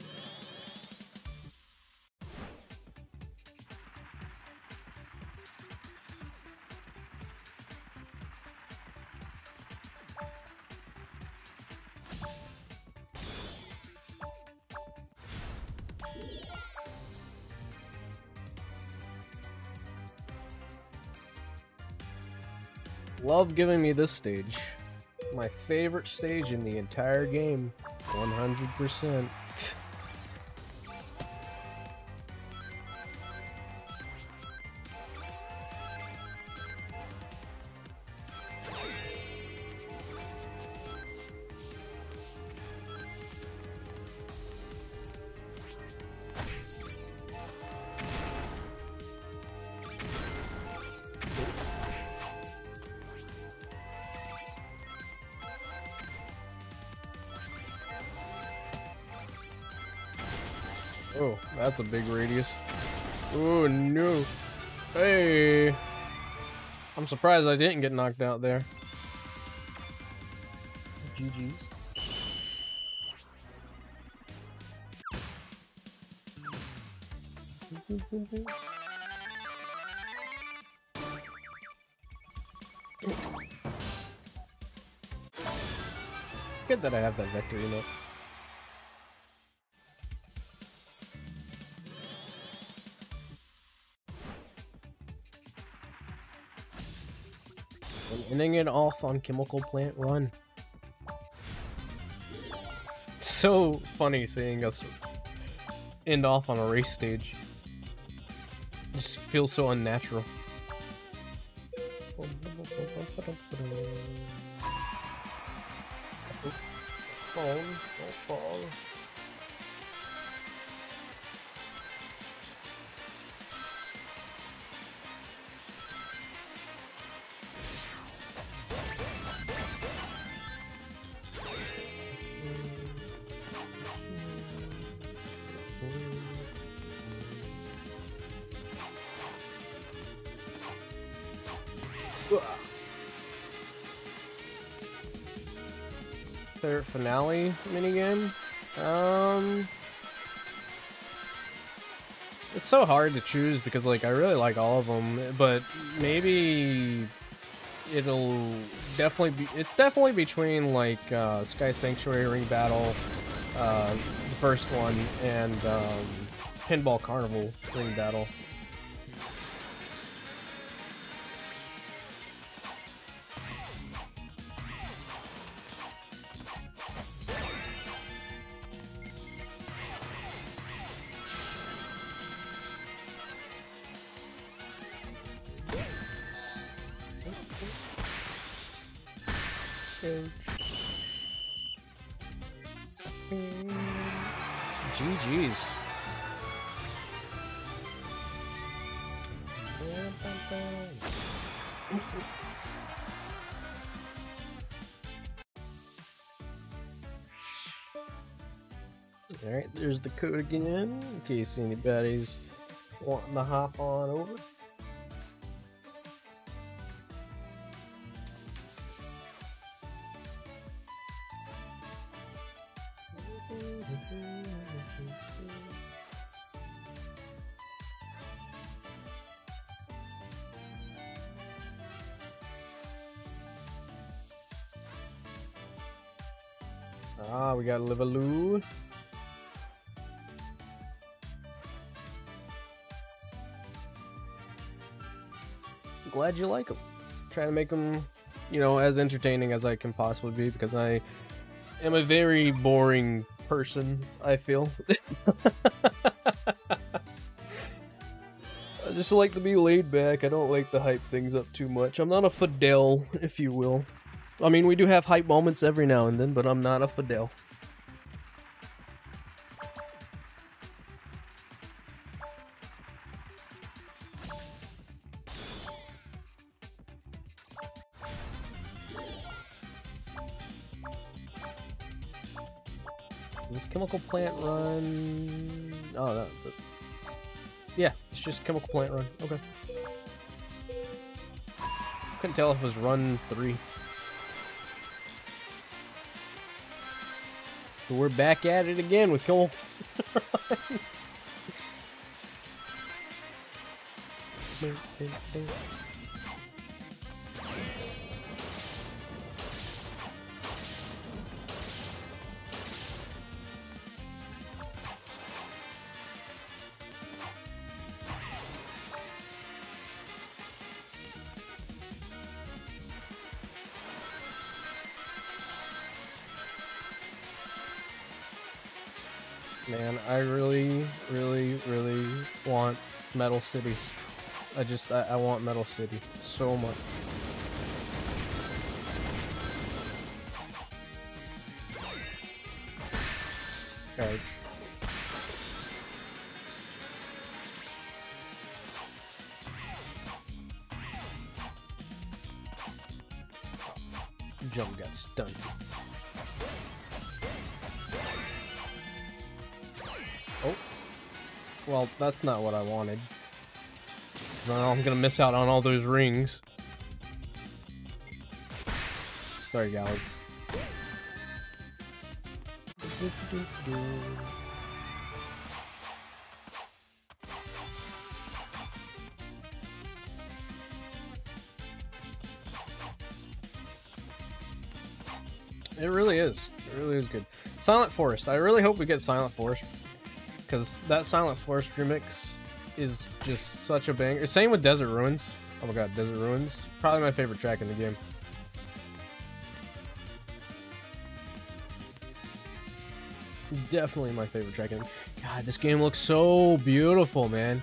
Love giving me this stage. My favorite stage in the entire game. 100%. Oh, that's a big radius. Oh no. Hey. I'm surprised I didn't get knocked out there. GG. Good that I have that vector emote. And ending it off on Chemical Plant Run. It's so funny seeing us end off on a race stage. It just feels so unnatural. Don't fall. Their finale minigame? It's so hard to choose because, like, I really like all of them, but maybe it's definitely between, like, Sky Sanctuary Ring Battle, the first one, and, Pinball Carnival Ring Battle. GG's. Alright, there's the code again, in case anybody's wanting to hop on over. Ah, we got Livaloo. Glad you like them. Trying to make them, you know, as entertaining as I can possibly be, because I am a very boring person, I feel. I just like to be laid back. I don't like to hype things up too much. I'm not a Fidel, if you will. I mean, we do have hype moments every now and then, but I'm not a Fidel. This Chemical Plant Run... Oh, no. Yeah, it's just Chemical Plant Run. Okay. Couldn't tell if it was Run 3. So we're back at it again with Chemical Run. Man, I really, really, really want Metal City. I want Metal City so much. Okay. Jump got stunned. Oh. Well, that's not what I wanted. Now I'm gonna miss out on all those rings. Sorry, Galley. It really is. It really is good. Silent Forest. I really hope we get Silent Forest, because that Silent Forest remix is just such a banger. Same with Desert Ruins. Oh my god, Desert Ruins. Probably my favorite track in the game. Definitely my favorite track in the game. God, this game looks so beautiful, man.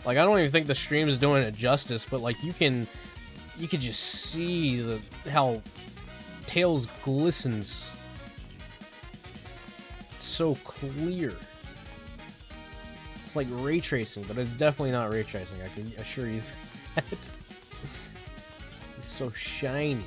Like, I don't even think the stream is doing it justice, but like you can just see how Tails glistens. It's so clear. It's like ray tracing, but it's definitely not ray tracing, I can assure you that. It's so shiny.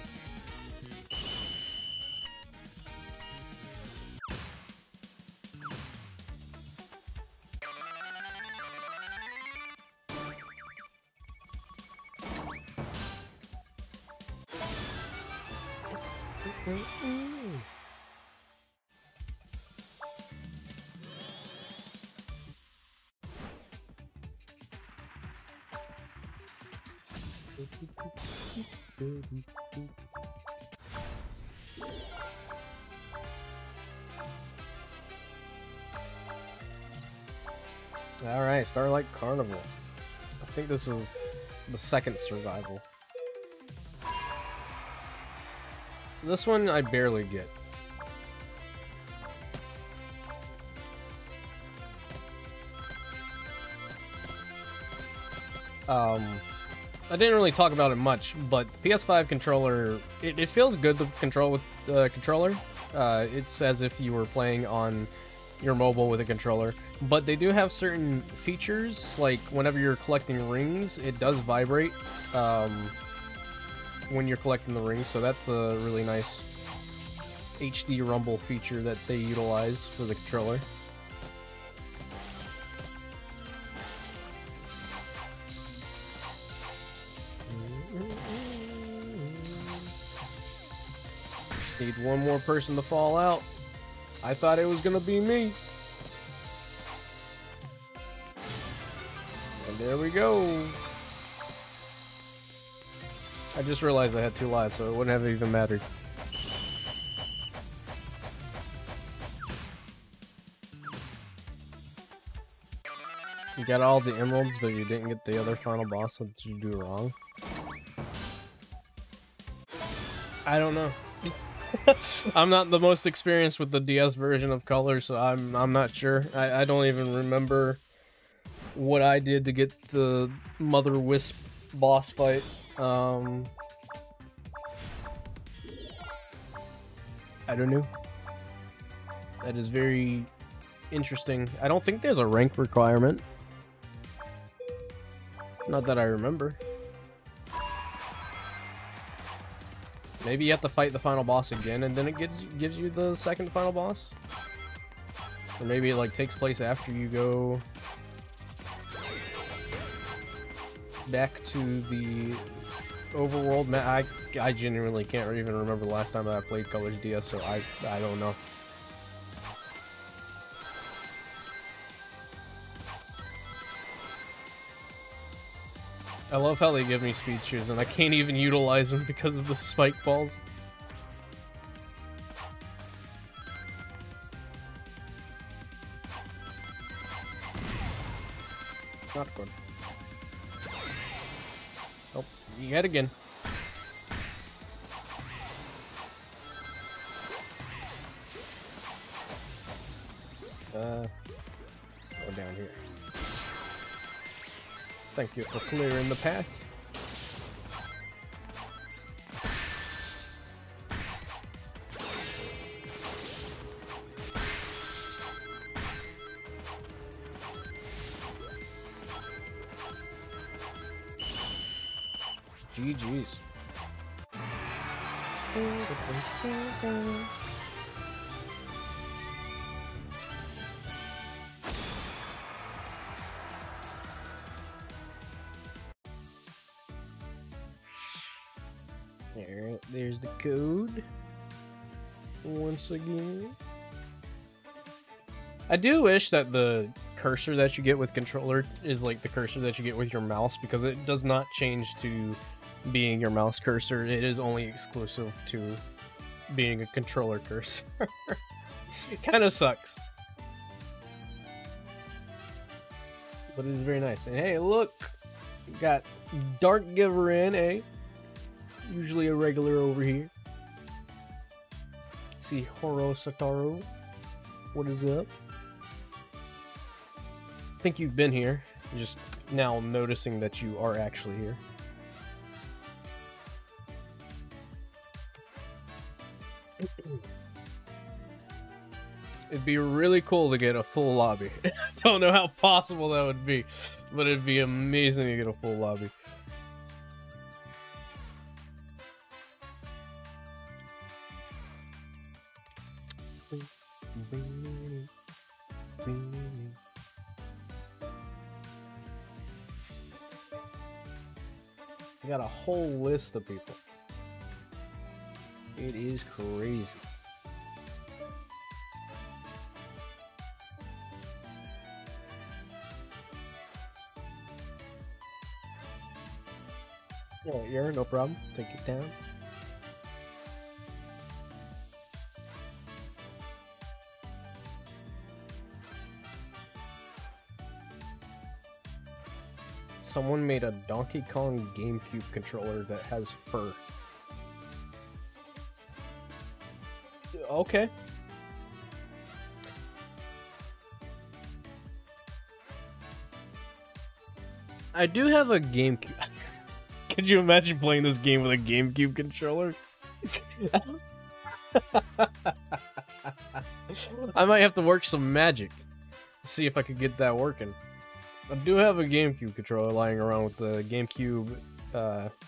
Alright, Starlight Carnival. I think this is the second survival. This one I barely get. I didn't really talk about it much, but PS5 controller, it feels good to control with the controller. It's as if you were playing on your mobile with a controller, but they do have certain features, like whenever you're collecting rings, it does vibrate when you're collecting the rings, so that's a really nice HD rumble feature that they utilize for the controller. Just need one more person to fall out. I thought it was gonna be me. And there we go. I just realized I had 2 lives, so it wouldn't have even mattered. You got all the emeralds, but you didn't get the other final boss. What did you do wrong? I don't know. I'm not the most experienced with the DS version of Color, so I'm not sure. I don't even remember what I did to get the Mother Wisp boss fight. I don't know. That is very interesting. I don't think there's a rank requirement. Not that I remember. Maybe you have to fight the final boss again, and then it gives you the second final boss? Or maybe it like takes place after you go back to the overworld map. I genuinely can't even remember the last time that I played Colors DS, so I don't know. I love how they give me speed shoes and I can't even utilize them because of the spike balls. Not good. Oh, yet again. down here. Thank you for clearing the path. GG's. Alright, there's the code. Once again. I do wish that the cursor that you get with controller is like the cursor that you get with your mouse, because it does not change to being your mouse cursor. It is only exclusive to being a controller cursor. It kind of sucks. But it is very nice. And hey, look! We got Dark Giver in, eh? Usually a regular over here. See Horo Satoru. What is up? I think you've been here. You're just now noticing that you are actually here. It'd be really cool to get a full lobby. I don't know how possible that would be, but it'd be amazing to get a full lobby. I got a whole list of people. It is crazy. Yeah, no problem. Take your time. Someone made a Donkey Kong GameCube controller that has fur. Okay. I do have a GameCube. Could you imagine playing this game with a GameCube controller? I might have to work some magic. See if I could get that working. I do have a GameCube controller lying around with the GameCube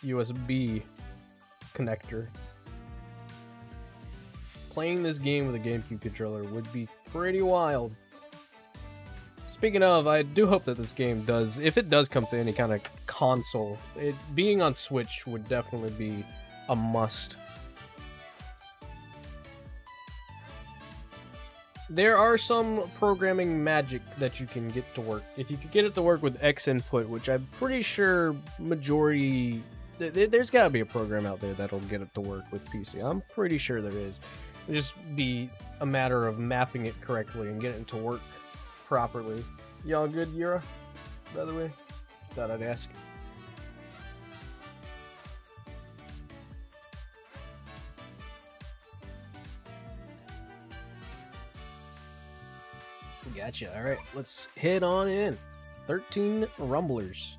USB connector. Playing this game with a GameCube controller would be pretty wild. Speaking of, I do hope that this game does, if it does come to any kind of console, it being on Switch would definitely be a must. There are some programming magic that you can get to work. If you could get it to work with X input, which I'm pretty sure majority... There's gotta be a program out there that'll get it to work with PC. I'm pretty sure there is. It'll just be a matter of mapping it correctly and getting it to work properly. Y'all good, Yura? By the way? Thought I'd ask. Gotcha. Alright, let's head on in. 13 Rumblers.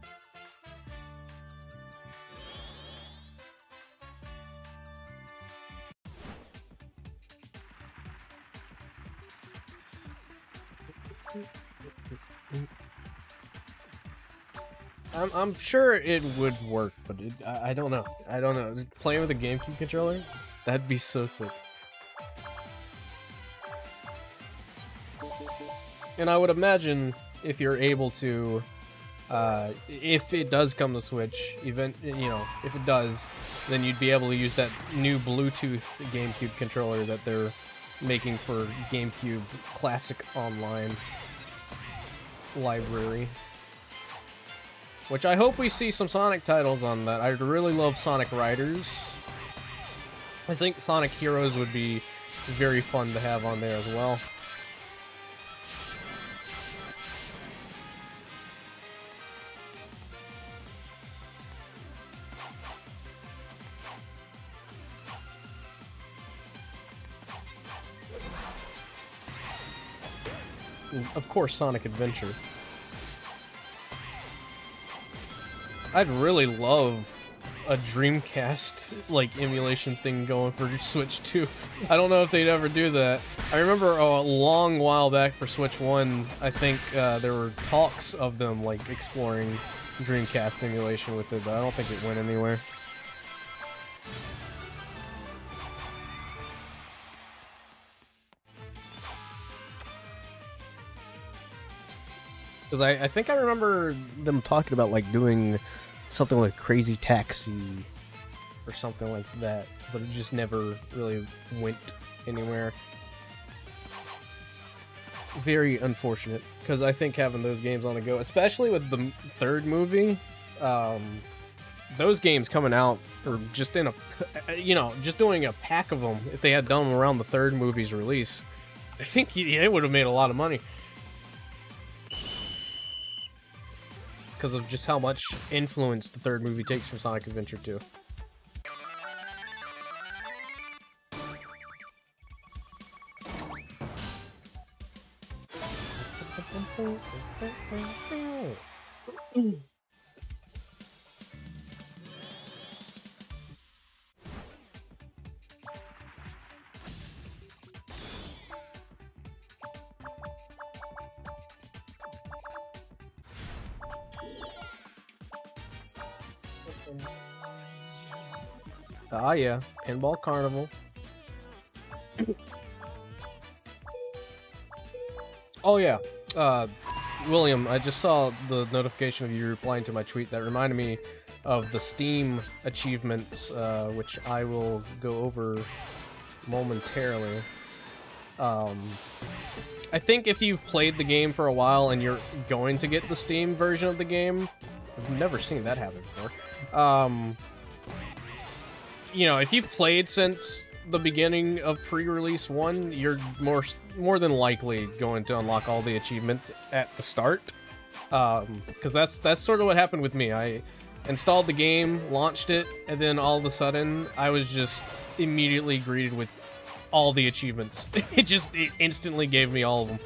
I'm sure it would work, but I don't know. I don't know. Playing with a GameCube controller? That'd be so sick. And I would imagine if you're able to, if it does come to Switch, if it does, then you'd be able to use that new Bluetooth GameCube controller that they're making for GameCube Classic Online library. Which I hope we see some Sonic titles on that. I really love Sonic Riders. I think Sonic Heroes would be very fun to have on there as well. of course, Sonic Adventure. I'd really love a Dreamcast like emulation thing going for Switch 2. I don't know if they'd ever do that. I remember a long while back for Switch 1, I think there were talks of them like exploring Dreamcast emulation with it, but I don't think it went anywhere. Because I think I remember them talking about like doing something like Crazy Taxi or something like that, but it just never really went anywhere. Very unfortunate, because I think having those games on the go, especially with the third movie, those games coming out, or just in a, just doing a pack of them, if they had done them around the third movie's release, I think it would have made a lot of money. Because of just how much influence the third movie takes from Sonic Adventure 2. Ah, yeah, Pinball Carnival. Oh, yeah. William, I just saw the notification of you replying to my tweet that reminded me of the Steam achievements, which I will go over momentarily. I think if you've played the game for a while and you're going to get the Steam version of the game, I've never seen that happen before. If you've played since the beginning of pre-release 1, you're more than likely going to unlock all the achievements at the start. Because that's sort of what happened with me. I installed the game, launched it, and then all of a sudden, I was just immediately greeted with all the achievements. It instantly gave me all of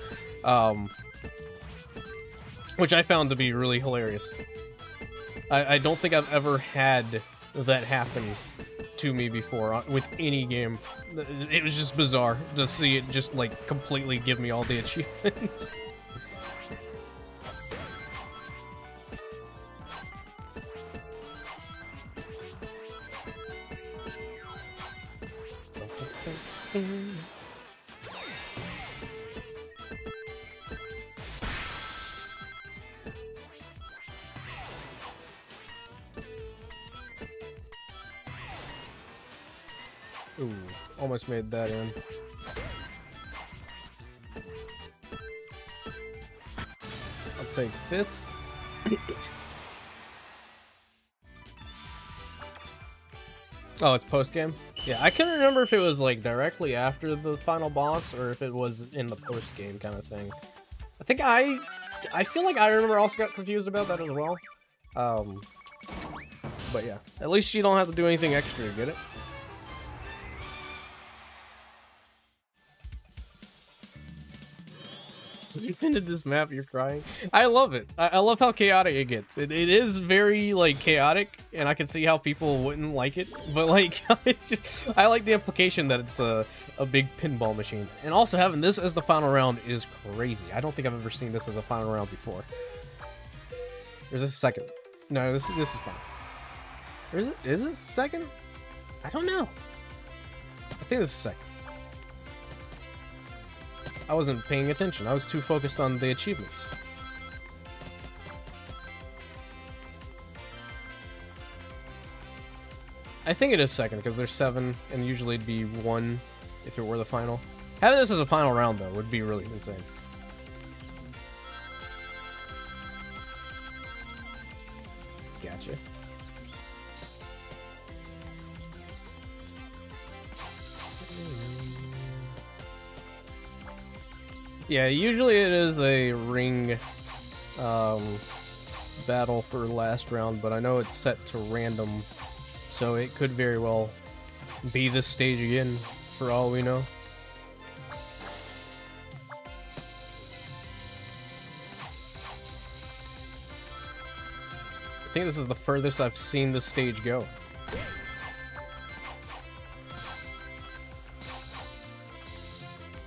them. Which I found to be really hilarious. I don't think I've ever had that happen to me before with any game. It was just bizarre to see it just like completely give me all the achievements. Ooh, almost made that in. I'll take 5th. Oh, it's post-game? Yeah, I couldn't remember if it was like directly after the final boss or if it was in the post-game kind of thing. I think I feel like I remember also got confused about that as well. But yeah, at least you don't have to do anything extra to get it. You invented this map, you're crying. I love it. I love how chaotic it gets. It is very, like, chaotic, and I can see how people wouldn't like it. But, like, it's just, I like the implication that it's a big pinball machine. And also having this as the final round is crazy. I don't think I've ever seen this as a final round before. Or is this second? No, this is fine. Or is it second? I don't know. I think this is second. I wasn't paying attention. I was too focused on the achievements. I think it is second, because there's 7, and usually it'd be 1 if it were the final. Having this as a final round, though, would be really insane. Gotcha. Yeah, usually it is a ring battle for last round, but I know it's set to random, so it could very well be this stage again, for all we know. I think this is the furthest I've seen this stage go.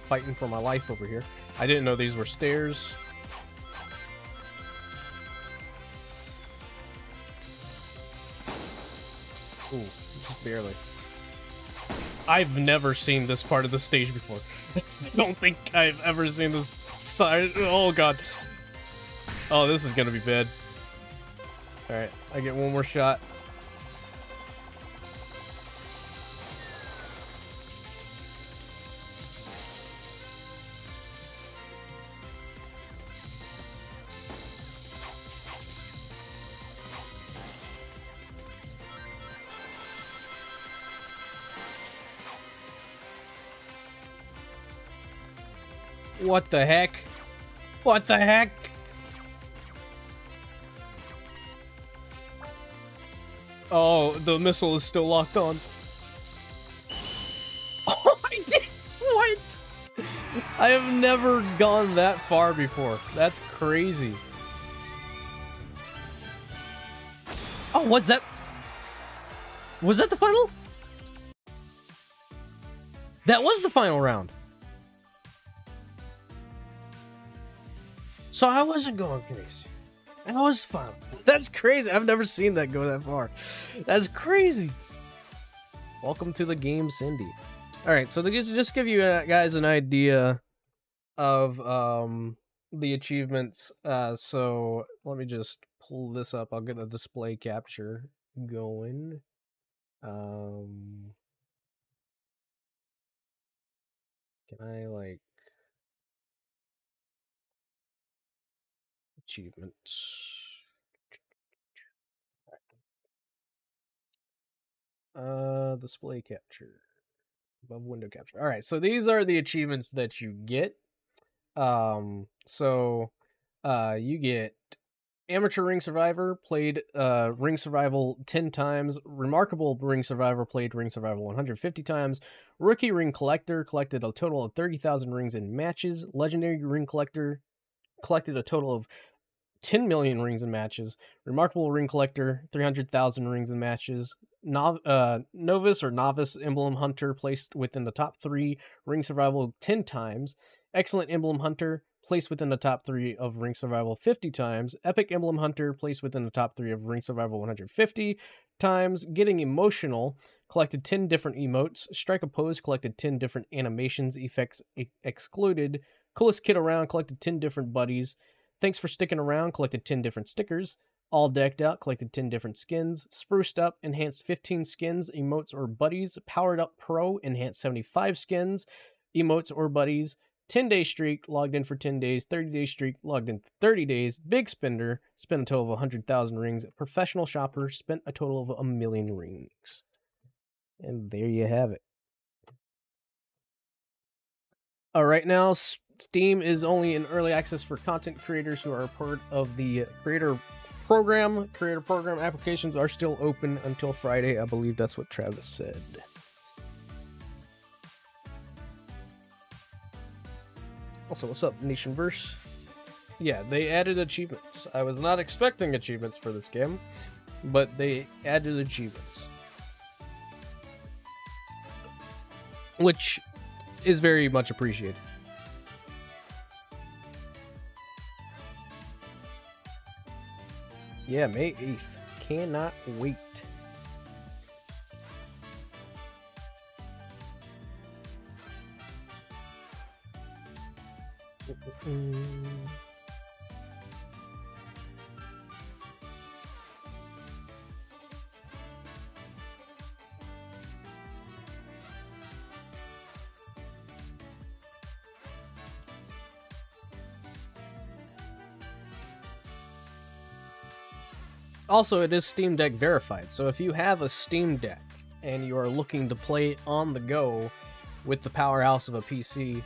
Fighting for my life over here. I didn't know these were stairs. Ooh, just barely. I've never seen this part of the stage before. I don't think I've ever seen this side. Oh god. Oh, this is gonna be bad. Alright, I get one more shot. What the heck? What the heck? Oh, the missile is still locked on. Oh, I did. What? I have never gone that far before. That's crazy. Oh, what's that? Was that the final? That was the final round. So I wasn't going crazy. That was fun. That's crazy. I've never seen that go that far. That's crazy. Welcome to the game, Cindy. All right, so to just give you guys an idea of the achievements. So let me just pull this up. I'll get a display capture going. Can I like achievements? Display capture. Above window capture. All right, so these are the achievements that you get. You get Amateur Ring Survivor, played Ring Survival 10 times. Remarkable Ring Survivor, played Ring Survival 150 times. Rookie Ring Collector, collected a total of 30,000 rings in matches. Legendary Ring Collector, collected a total of 10 million rings in matches. Remarkable Ring Collector, 300,000 rings in matches. Novice or Novice Emblem Hunter, placed within the top 3 Ring Survival 10 times. Excellent Emblem Hunter, placed within the top 3 of Ring Survival 50 times. Epic Emblem Hunter, placed within the top 3 of Ring Survival 150 times. Getting Emotional, collected 10 different emotes. Strike a Pose, collected 10 different animations, effects excluded. Coolest Kid Around, collected 10 different buddies. Thanks for Sticking Around, collected 10 different stickers. All Decked Out, collected 10 different skins. Spruced Up, enhanced 15 skins, emotes, or buddies. Powered Up Pro, enhanced 75 skins, emotes, or buddies. 10-day streak, logged in for 10 days. 30-day streak, logged in for 30 days. Big Spender, spent a total of 100,000 rings. Professional Shopper, spent a total of 1,000,000 rings. And there you have it. Right now, Steam is only in early access for content creators who are a part of the creator program. Creator program applications are still open until Friday. I believe that's what Travis said. Also, what's up, Nationverse? Yeah, they added achievements. I was not expecting achievements for this game, but they added achievements, which is very much appreciated. Yeah, May 8th. Cannot wait. Also, it is Steam Deck verified, so if you have a Steam Deck and you are looking to play on the go with the powerhouse of a PC,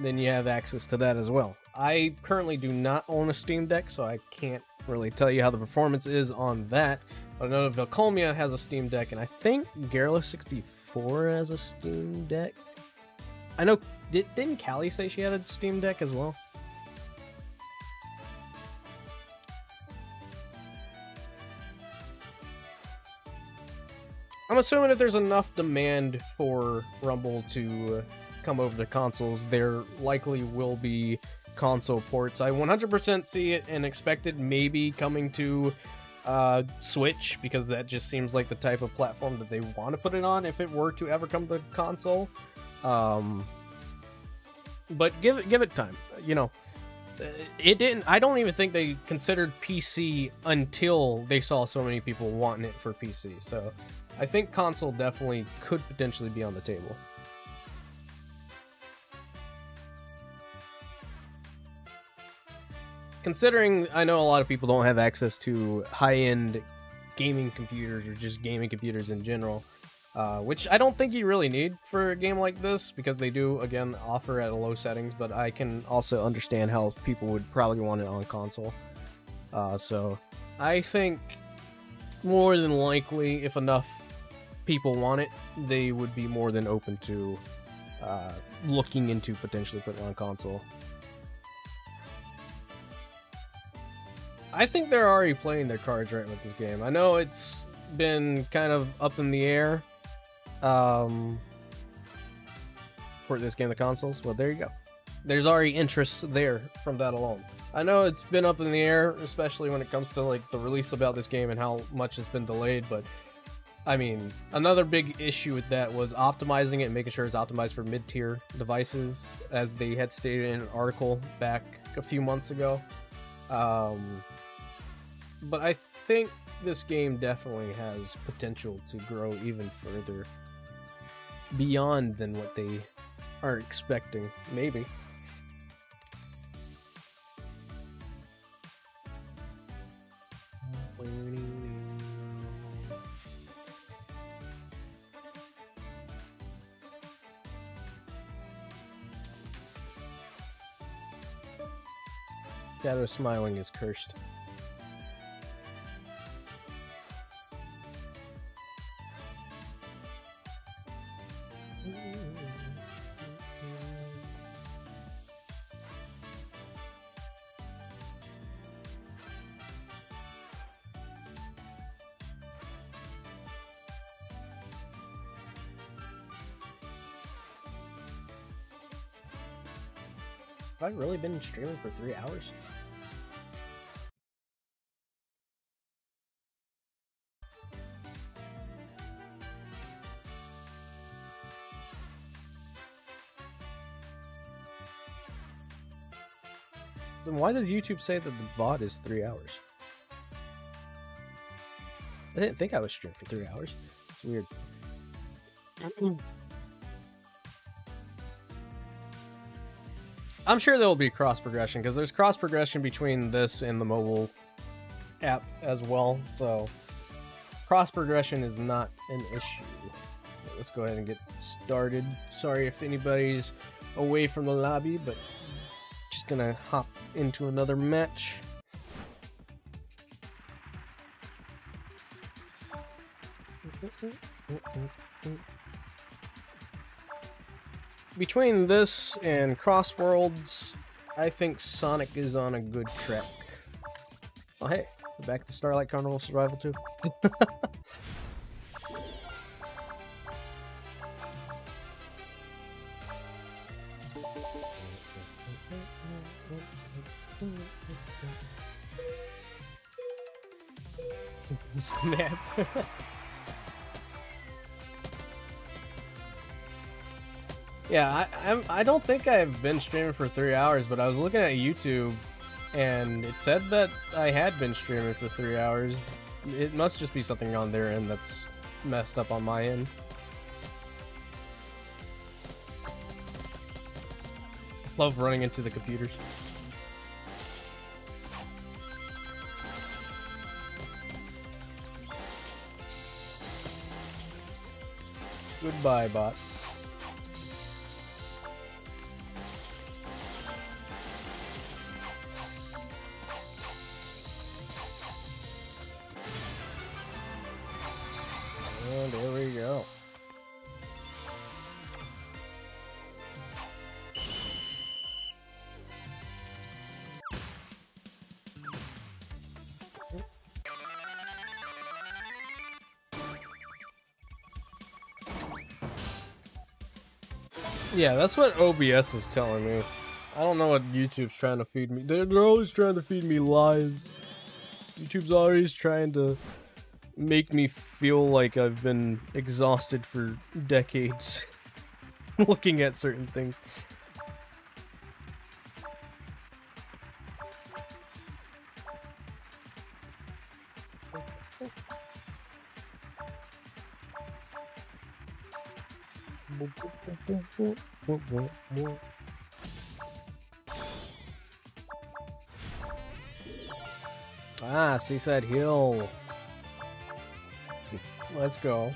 then you have access to that as well. I currently do not own a Steam Deck, so I can't really tell you how the performance is on that. But I know Vilcomia has a Steam Deck, and I think Garrula64 has a Steam Deck. I know, didn't Callie say she had a Steam Deck as well? I'm assuming if there's enough demand for Rumble to come over to consoles, there likely will be console ports. I 100% see it and expect it maybe coming to Switch, because that just seems like the type of platform that they want to put it on if it were to ever come to console. But give it time. You know, it didn't. I don't even think they considered PC until they saw so many people wanting it for PC. So I think console definitely could potentially be on the table. Considering I know a lot of people don't have access to high-end gaming computers or just gaming computers in general, which I don't think you really need for a game like this, because they do, again, offer at low settings, but I can also understand how people would probably want it on console. So I think more than likely, if enough people want it, they would be more than open to looking into potentially putting it on console. I think they're already playing their cards right with this game. I know it's been kind of up in the air for this game, the consoles. Well, there you go. There's already interest there from that alone. I know it's been up in the air, especially when it comes to like the release about this game and how much it's been delayed, but I mean, another big issue with that was optimizing it and making sure it's optimized for mid-tier devices, as they had stated in an article back a few months ago. But I think this game definitely has potential to grow even further beyond than what they are expecting, maybe. Shadow smiling is cursed. Have I really been streaming for 3 hours? Then why does YouTube say that the VOD is 3 hours? I didn't think I was streaming for 3 hours. It's weird. I'm sure there will be cross progression, because there's cross progression between this and the mobile app as well. So cross progression is not an issue. Let's go ahead and get started. Sorry if anybody's away from the lobby, but just gonna hop into another match. Between this and Cross Worlds, I think Sonic is on a good track. Oh hey, we're back to Starlight Carnival Survival 2. Snap. Yeah, I don't think I've been streaming for 3 hours, but I was looking at YouTube and it said that I had been streaming for 3 hours. It must just be something on their end that's messed up on my end. Love running into the computers. Goodbye, bots. And there we go. Yeah, that's what OBS is telling me. I don't know what YouTube's trying to feed me. They're always trying to feed me lies. YouTube's always trying to make me feel like I've been exhausted for decades looking at certain things. Ah, Seaside Hill. Let's go.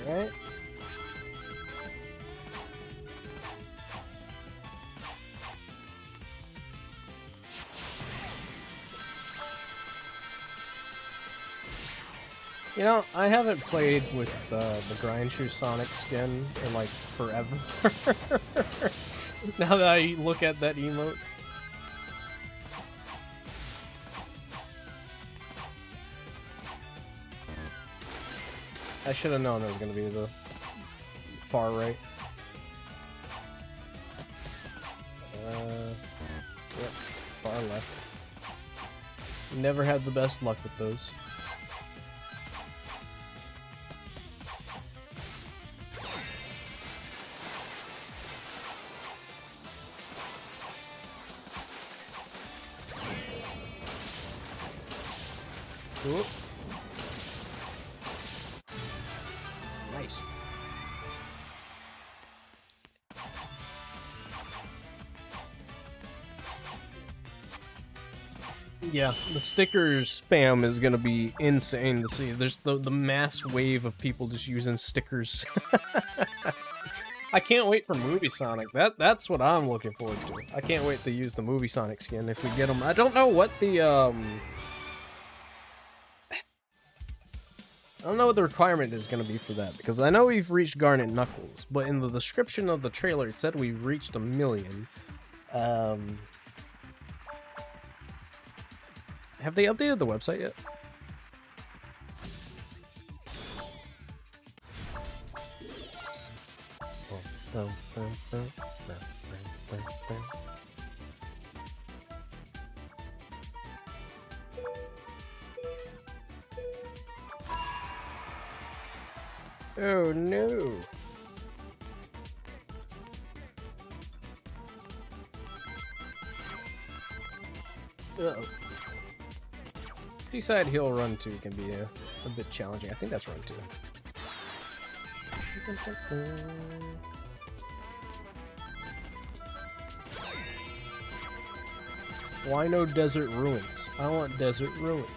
Alright. You know, I haven't played with the Grind Shoe Sonic skin in like forever. Now that I look at that emote. I should have known it was going to be the far right. Yep, far left. Never had the best luck with those. Ooh. Nice. Yeah, the sticker spam is gonna be insane to see. There's the mass wave of people just using stickers. I can't wait for Movie Sonic. That's what I'm looking forward to. I can't wait to use the Movie Sonic skin if we get them. I don't know what the I don't know what the requirement is going to be for that, because I know we've reached Garnet Knuckles, but in the description of the trailer it said we reached 1 million. Have they updated the website yet? Oh no! Uh-oh. Seaside Hill Run 2 can be a bit challenging. I think that's Run 2. Why no Desert Ruins? I want Desert Ruins.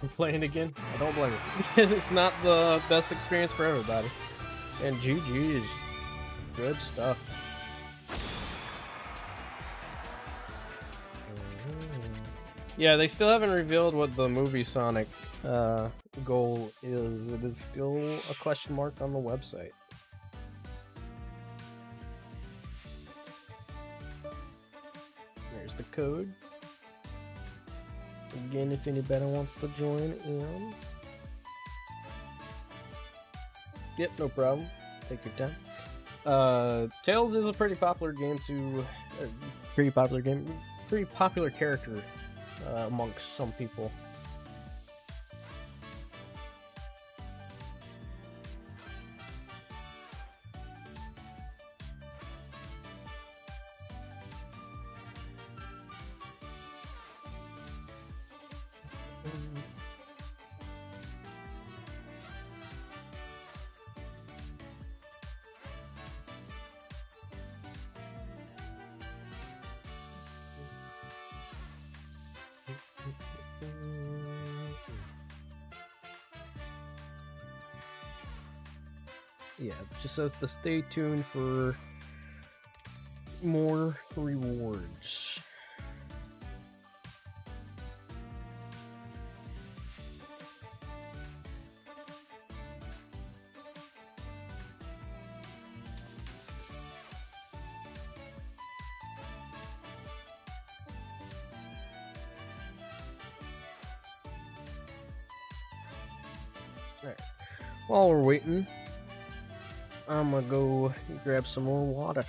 I'm playing again? I don't blame it. It's not the best experience for everybody. And GG's. Good stuff. Yeah, they still haven't revealed what the Movie Sonic goal is. It is still a question mark on the website. There's the code. Again, if anybody wants to join in. Yep, no problem. Take your time. Tails is a pretty popular game too. Pretty popular character amongst some people. Yeah, it just says to stay tuned for more rewards. Alright, while we're waiting, I'm gonna go grab some more water.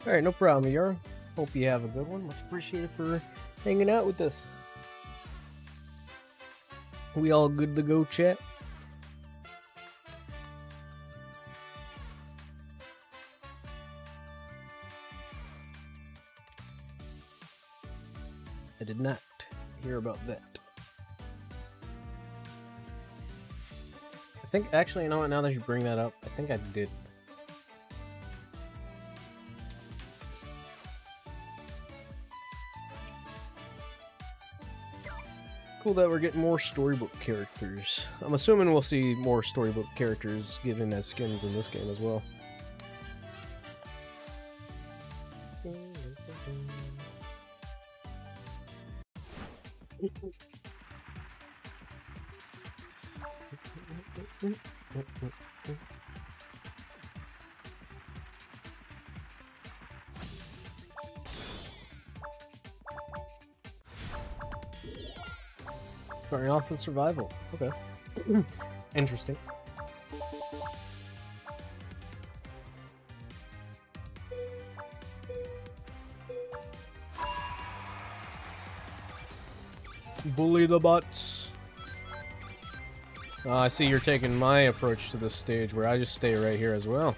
Alright, no problem, Yara. Hope you have a good one. Much appreciated for hanging out with us. We all good to go, chat? I did not hear about that. I think, actually, you know what, now that you bring that up, I think I did. Cool that we're getting more storybook characters. I'm assuming we'll see more storybook characters given as skins in this game as well. Starting off with survival. Okay. Interesting. Bully the butts. I see you're taking my approach to this stage where I just stay right here as well.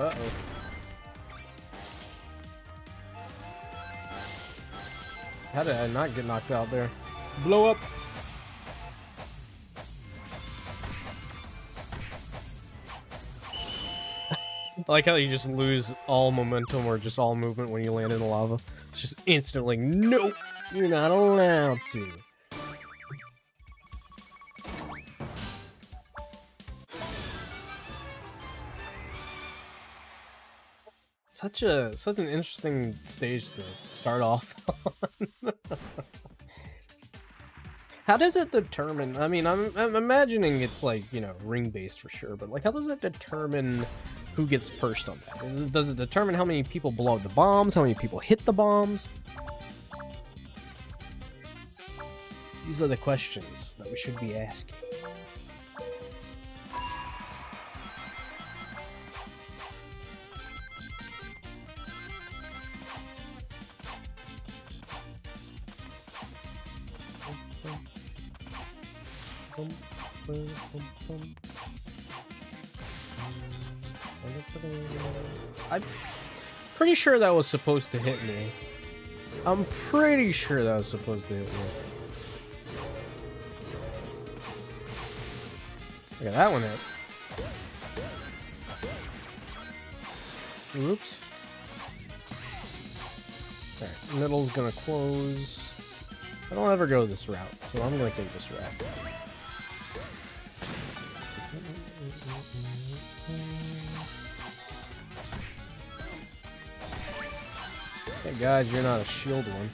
Uh-oh. How did I not get knocked out there? Blow up! I like how you just lose all momentum or just all movement when you land in the lava. It's just instantly, nope! You're not allowed to. Such an interesting stage to start off on. How does it determine? I mean, I'm imagining it's like, you know, ring based for sure, but like, how does it determine who gets first on that? Does it determine how many people blow up the bombs? How many people hit the bombs? These are the questions that we should be asking. I'm pretty sure that was supposed to hit me. I'm pretty sure that was supposed to hit me. Look at that one hit. Oops. Alright, middle's gonna close. I don't ever go this route, so I'm gonna take this route. Hey guys, you're not a shield one.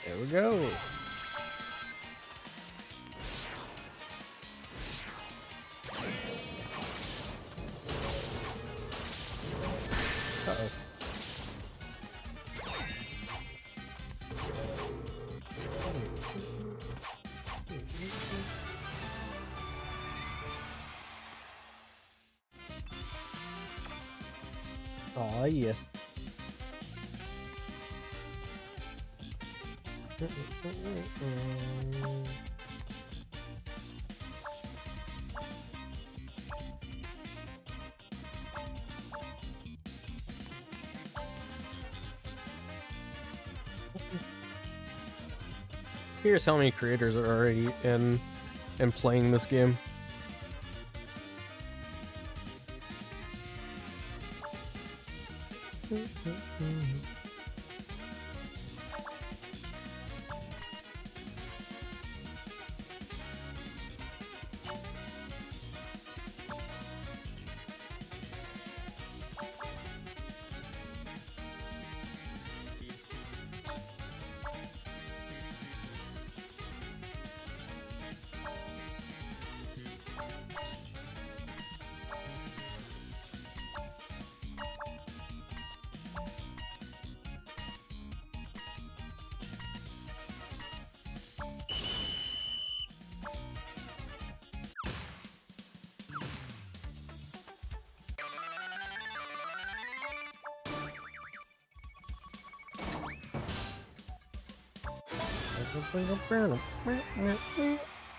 There we go. Uh-oh. Oh yeah. Here's how many creators are already in and playing this game.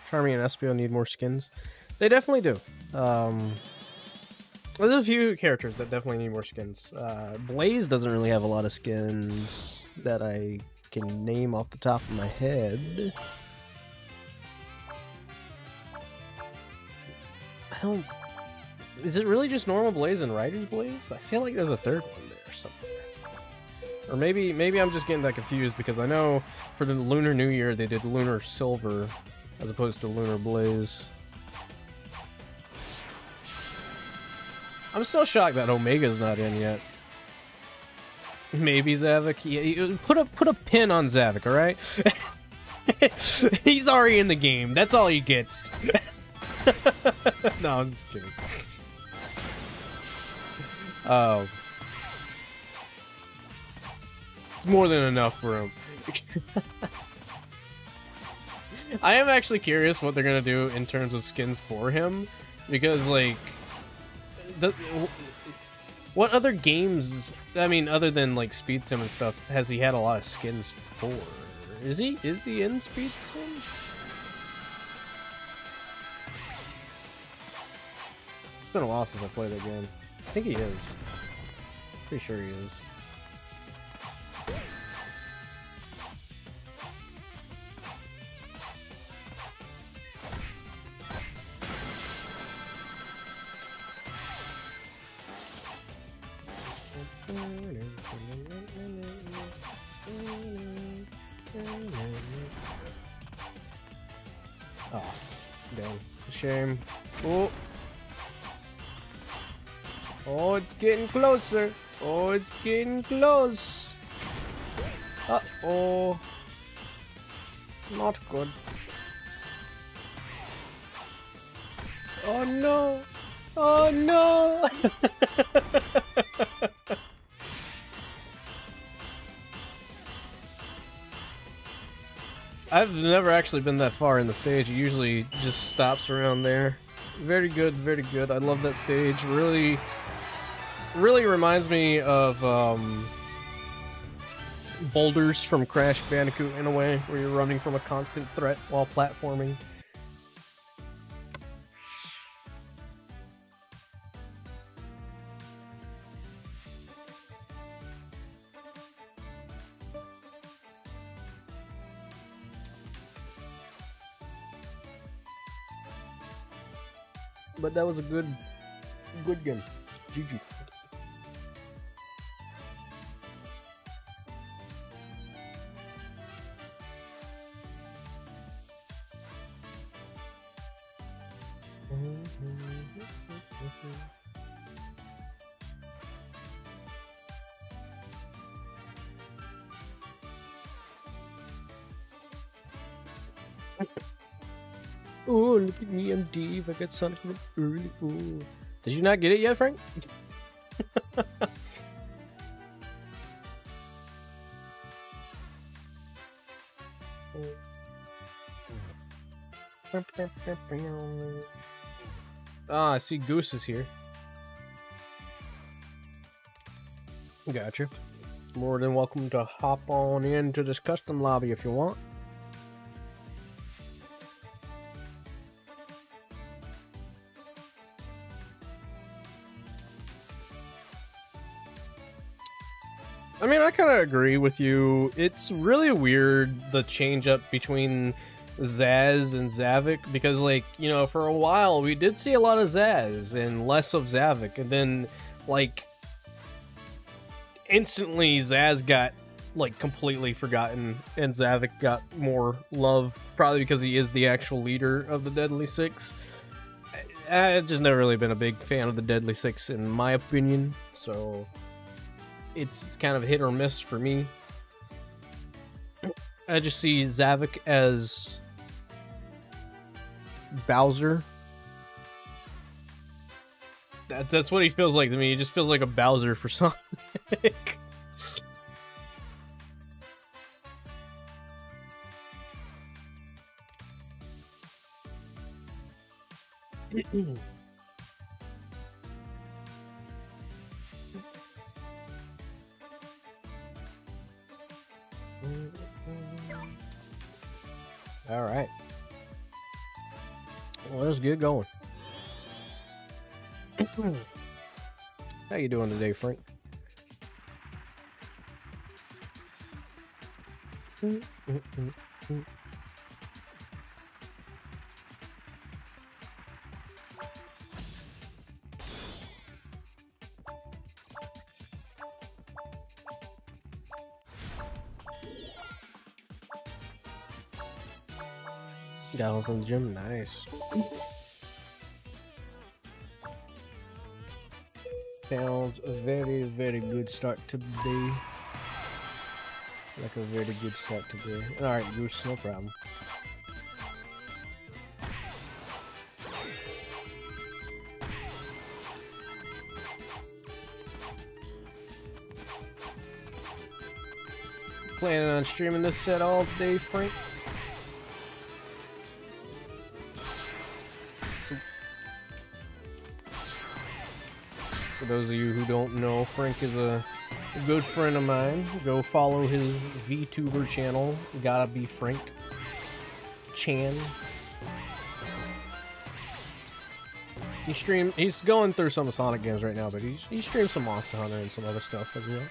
Charmy and Espio need more skins. They definitely do. There's a few characters that definitely need more skins. Blaze doesn't really have a lot of skins that I can name off the top of my head. I don't... Is it really just normal Blaze and Rider's Blaze? I feel like there's a third one there or something. Or maybe I'm just getting that confused because I know for the Lunar New Year they did Lunar Silver as opposed to Lunar Blaze. I'm still shocked that Omega's not in yet. Maybe Zavik. Yeah, put a pin on Zavik, all right? He's already in the game. That's all he gets. No, I'm just kidding. Oh. More than enough for him. I am actually curious what they're gonna do in terms of skins for him, because like, what other games? I mean, other than like Speed Sim and stuff, has he had a lot of skins for? Is he in Speed Sim? been a while since I played that game. I think he is. Pretty sure he is. Oh, dang. It's a shame. Oh. Oh, it's getting closer. Oh, it's getting close. Uh-oh. Not good. Oh no. Oh no. I've never actually been that far in the stage. It usually just stops around there. Very good, very good. I love that stage. Really reminds me of boulders from Crash Bandicoot in a way, where you're running from a constant threat while platforming. But that was a good game. GG. Oh, look at me, I'm Dave. I got Sonic from early. Oh. Did you not get it yet, Frank? Ah, I see Goose is here. Gotcha. More than welcome to hop on into this custom lobby if you want. I mean, I kind of agree with you. It's really weird, the change up between Zaz and Zavik, because, like, you know, for a while we did see a lot of Zaz and less of Zavik, and then, like, instantly Zaz got, like, completely forgotten and Zavik got more love, probably because he is the actual leader of the Deadly Six. I've just never really been a big fan of the Deadly Six, in my opinion, so it's kind of hit or miss for me. I just see Zavik as Bowser. That's what he feels like to me. He just feels like a Bowser for Sonic. All right. Well, let's get going. How you doing today, Frank? Got home from the gym, nice. Sounds a very, very good start to the day. Like a very good start to the day. Alright, Goose, no problem. Planning on streaming this set all day, Frank? For those of you who don't know, Frank is a good friend of mine. Go follow his VTuber channel, Gotta Be Frank He's going through some Sonic games right now, but he streams some Monster Hunter and some other stuff as well.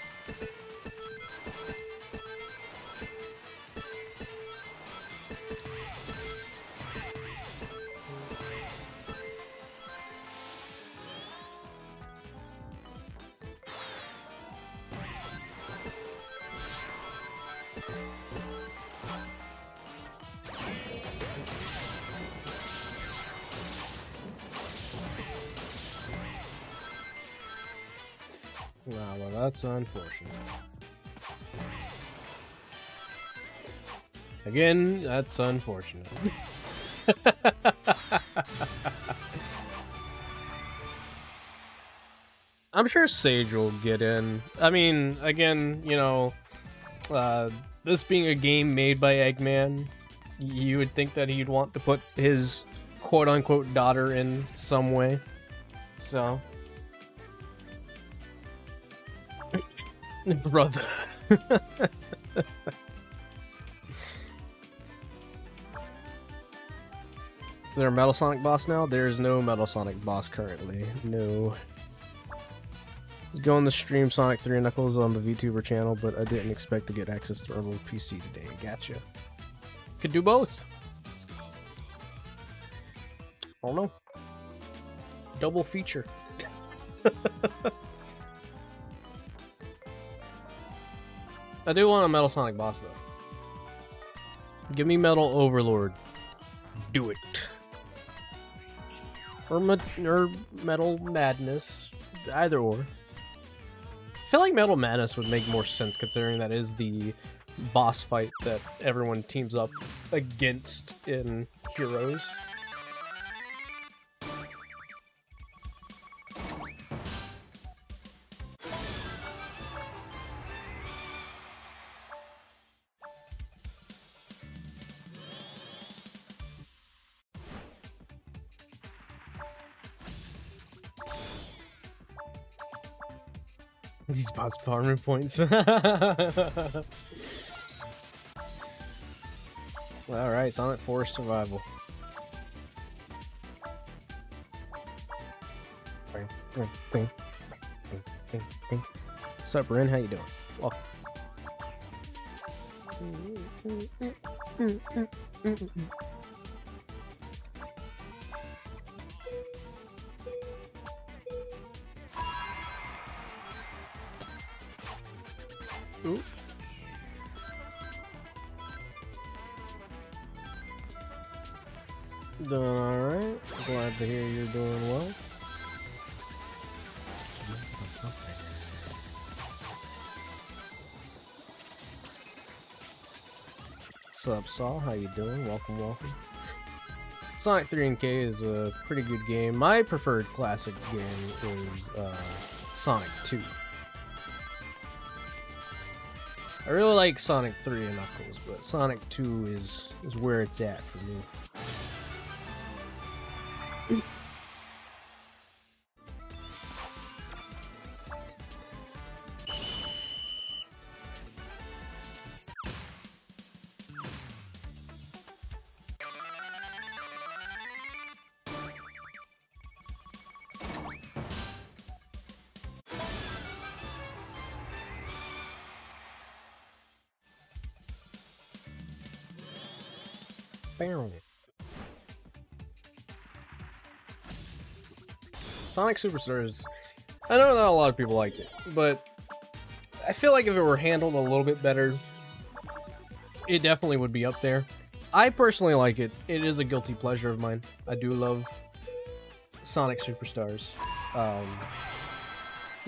Nah, well, that's unfortunate. Again, that's unfortunate. I'm sure Sage will get in. I mean, again, you know, this being a game made by Eggman, you would think that he'd want to put his quote-unquote daughter in some way. So... Brother. Is there a Metal Sonic boss now? There's no Metal Sonic boss currently. No. Going to stream Sonic 3 Knuckles on the VTuber channel, but I didn't expect to get access to our little PC today. Gotcha. Could do both. I don't know. Double feature. I do want a Metal Sonic boss, though. Give me Metal Overlord. Do it. Or Metal Madness. Either or. I feel like Metal Madness would make more sense, considering that is the boss fight that everyone teams up against in Heroes. These bots farming points. Alright, Sonic Forest Survival. What's up, Ren? How you doing? Welcome. Ooh. Doing alright. Glad to hear you're doing well. What's up, Saul? How you doing? Welcome, welcome. Sonic 3 and K is a pretty good game. My preferred classic game is Sonic 2. I really like Sonic 3 and Knuckles, but Sonic 2 is where it's at for me. Sonic Superstars, I know not a lot of people like it, but I feel like if it were handled a little bit better, it definitely would be up there. I personally like it. It is a guilty pleasure of mine. I do love Sonic Superstars.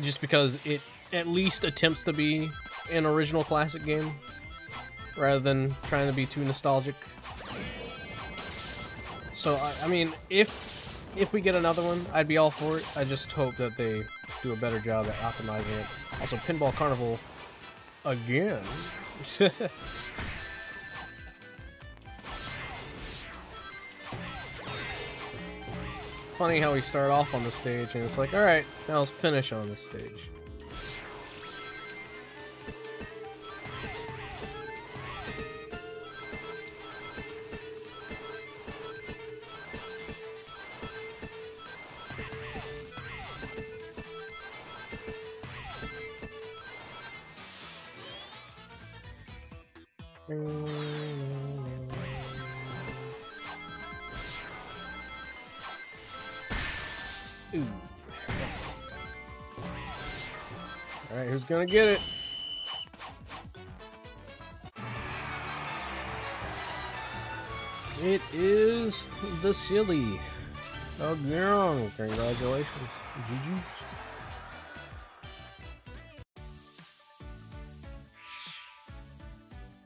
Just because it at least attempts to be an original classic game, rather than trying to be too nostalgic. So, I mean, if we get another one, I'd be all for it. I just hope that they do a better job at optimizing it. Also, Pinball Carnival again. Funny how we start off on the stage and it's like, alright, now let's finish on the stage. Ooh. Alright, who's gonna get it? It is the silly. Oh, girl. Congratulations. GG.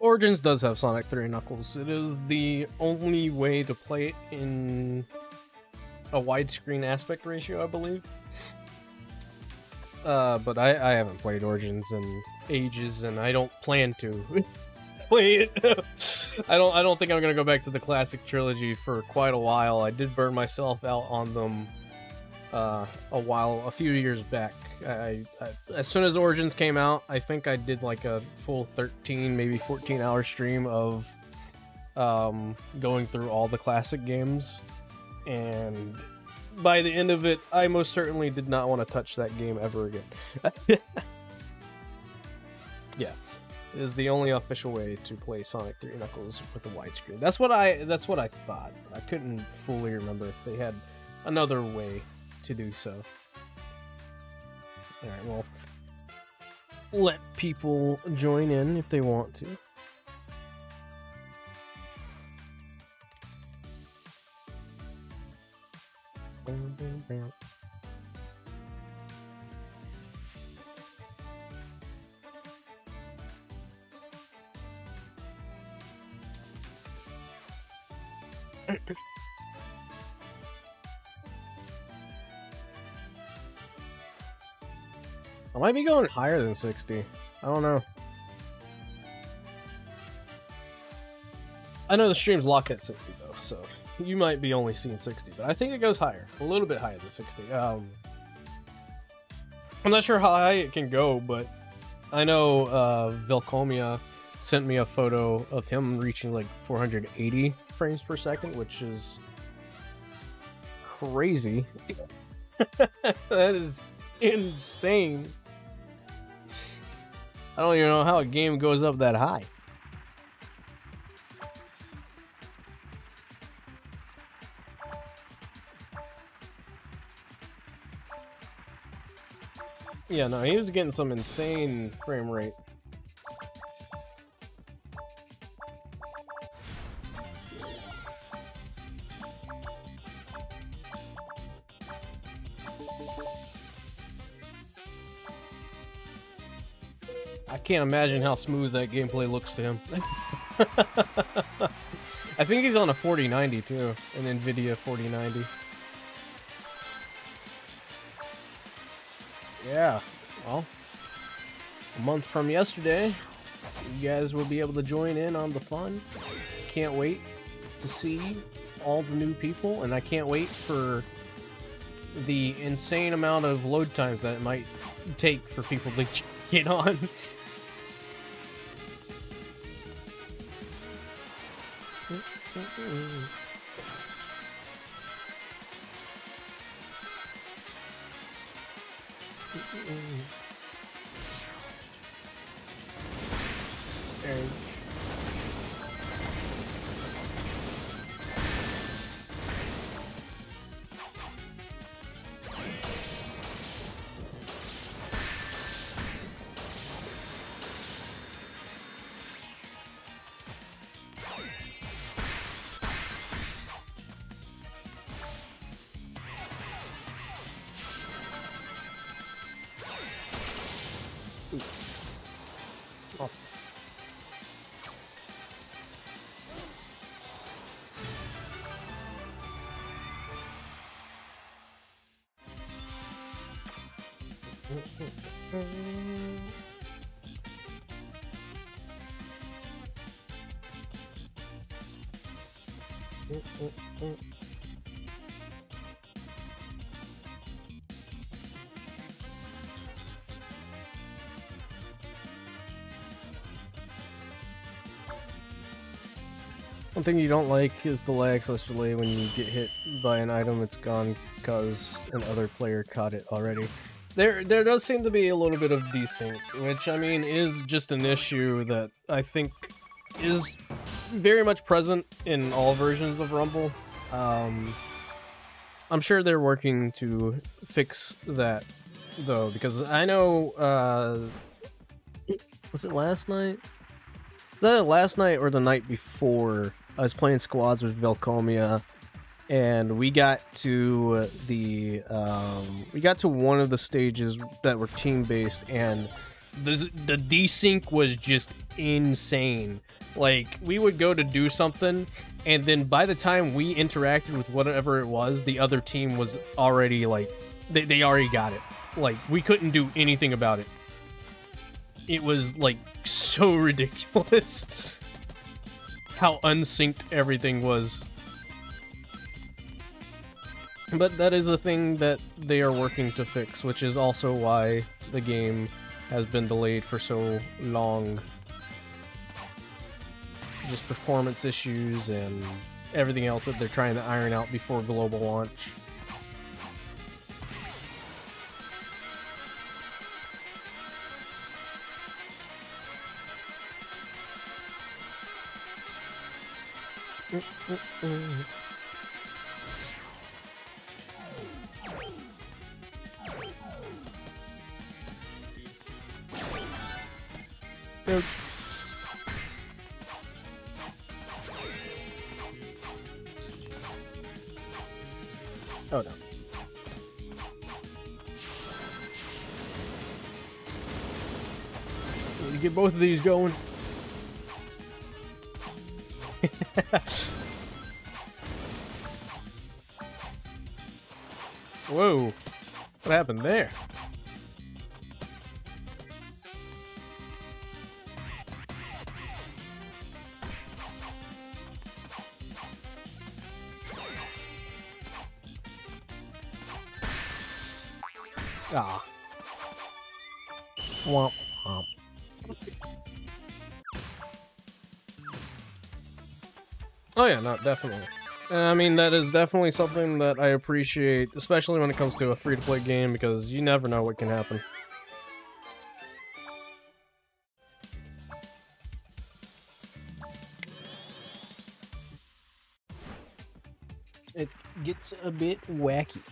Origins does have Sonic 3 Knuckles. It is the only way to play it in a widescreen aspect ratio, I believe. But I haven't played Origins in ages, and I don't plan to play it. I don't think I'm gonna go back to the classic trilogy for quite a while. I did burn myself out on them a few years back. I as soon as Origins came out, I think I did like a full 13, maybe 14-hour stream of going through all the classic games, and by the end of it, I most certainly did not want to touch that game ever again. Yeah, it is the only official way to play Sonic 3 Knuckles with a widescreen. That's what I thought. I couldn't fully remember if they had another way to do so. Alright, well, let people join in if they want to. I might be going higher than 60. I don't know. I know the stream's locked at 60 though, so you might be only seeing 60, but I think it goes higher. A little bit higher than 60. I'm not sure how high it can go, but I know Velcomia sent me a photo of him reaching like 480 frames per second, which is crazy. That is insane. I don't even know how a game goes up that high. Yeah, no, he was getting some insane frame rate. I can't imagine how smooth that gameplay looks to him. I think he's on a 4090 too, an NVIDIA 4090. Yeah, well, a month from yesterday, you guys will be able to join in on the fun. Can't wait to see all the new people, and I can't wait for the insane amount of load times that it might take for people to get on. One thing you don't like is the lag/delay when you get hit by an item that's gone because another player caught it already. There does seem to be a little bit of desync, which, I mean, is just an issue that I think is very much present in all versions of Rumble. I'm sure they're working to fix that, though, because I know, was it last night? Was that last night or the night before? I was playing squads with Velcomia, and we got to one of the stages that were team-based, and the desync was just insane. Like, we would go to do something, and then by the time we interacted with whatever it was, the other team was already, like, they already got it. Like, we couldn't do anything about it. It was, like, so ridiculous how unsynced everything was. But that is a thing that they are working to fix, which is also why the game has been delayed for so long. Just performance issues and everything else that they're trying to iron out before global launch. Nope. Oh no. Let me get both of these going. Whoa. What happened there? Ah. Womp womp. Oh yeah, no, definitely. And I mean, that is definitely something that I appreciate, especially when it comes to a free-to-play game, because you never know what can happen. It gets a bit wacky.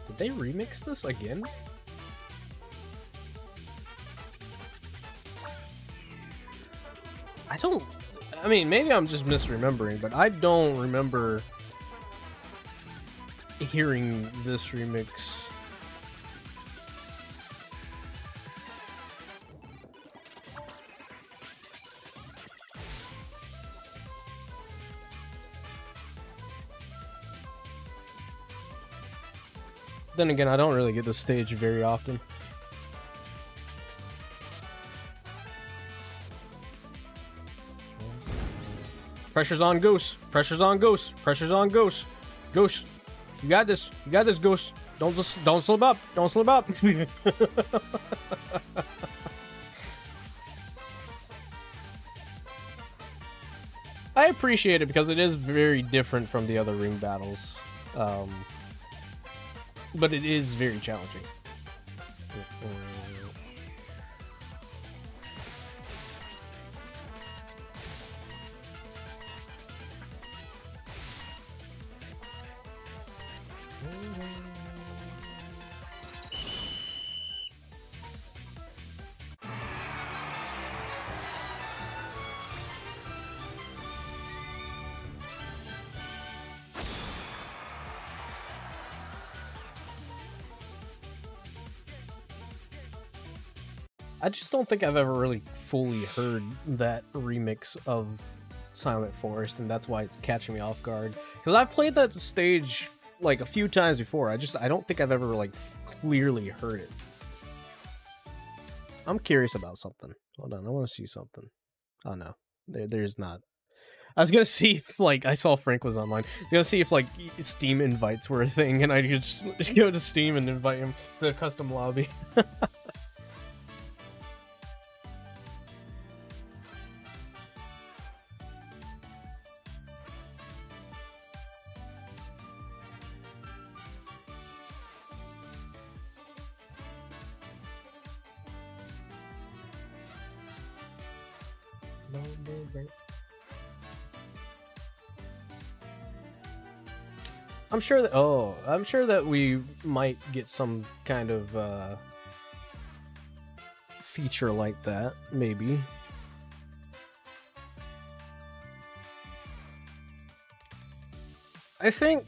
Did they remix this again? I mean, maybe I'm just misremembering, but I don't remember hearing this remix. Then again, I don't really get this stage very often. Pressure's on Ghost. Pressure's on Ghost. Pressure's on Ghost. Ghost, you got this. You got this, Ghost. Don't slip up. Don't slip up. I appreciate it because it is very different from the other ring battles. But it is very challenging. I just don't think I've ever really fully heard that remix of Silent Forest, and that's why it's catching me off guard. Because I've played that stage like a few times before. I don't think I've ever like clearly heard it. I'm curious about something. Hold on, I want to see something. Oh no, there's not. I was gonna see if, like, I saw Frank was online. I was gonna see if, like, Steam invites were a thing, and I could just go to Steam and invite him to the custom lobby. I'm sure that I'm sure that we might get some kind of feature like that, maybe. I think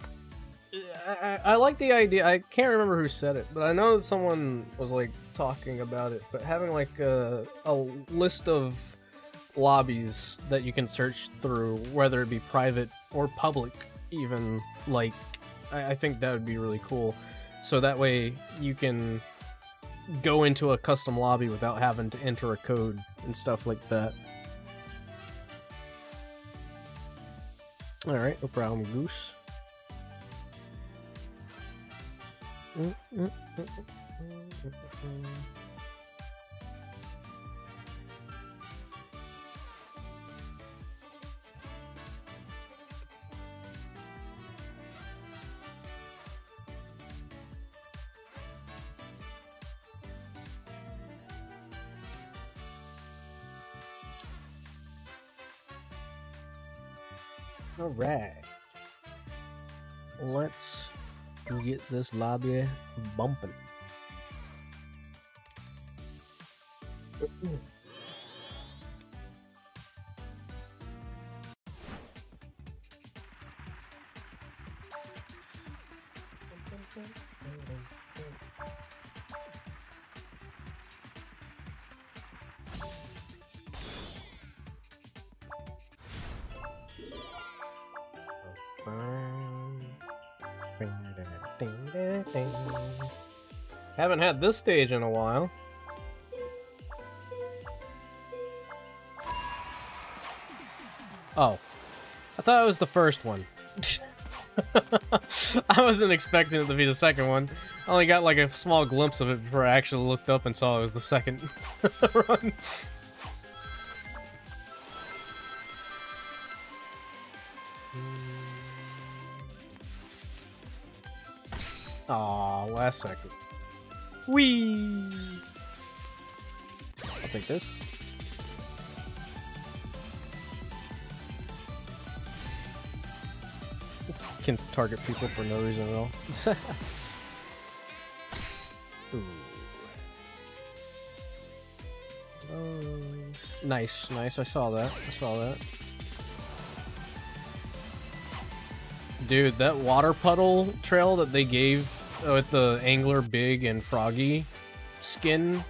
I like the idea. I can't remember who said it, but I know someone was like talking about it, but having like a list of lobbies that you can search through, whether it be private or public even, like, I think that would be really cool. So that way you can go into a custom lobby without having to enter a code and stuff like that. Alright, no problem, Goose. Alright. Let's get this lobby bumping. Haven't had this stage in a while. Oh, I thought it was the first one. I wasn't expecting it to be the second one. I only got like a small glimpse of it before I actually looked up and saw it was the second run. Aw, last second. Whee! I'll take this. Can target people for no reason at all. Ooh. Oh, nice, nice. I saw that. I saw that. Dude, that water puddle trail that they gave with the Angler Big and Froggy skin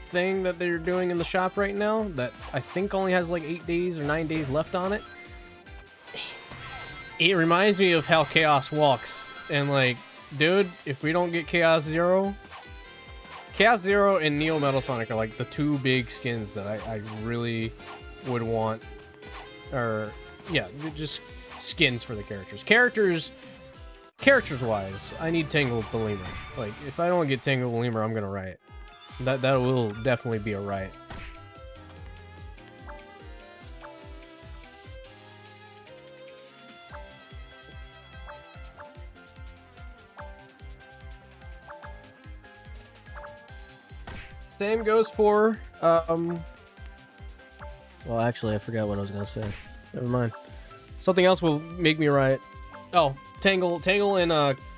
thing that they're doing in the shop right now, that I think only has like 8 days or 9 days left on it. It reminds me of how Chaos walks. And like, dude, if we don't get Chaos Zero and Neo Metal Sonic are like the two big skins that I really would want. Or, yeah, just skins for the characters. Characters wise, I need Tangled the Lemur. Like, if I don't get Tangled the Lemur, I'm gonna riot. That will definitely be a riot. Same goes for well, actually I forgot what I was gonna say. Never mind. Something else will make me riot. Oh, Tangle and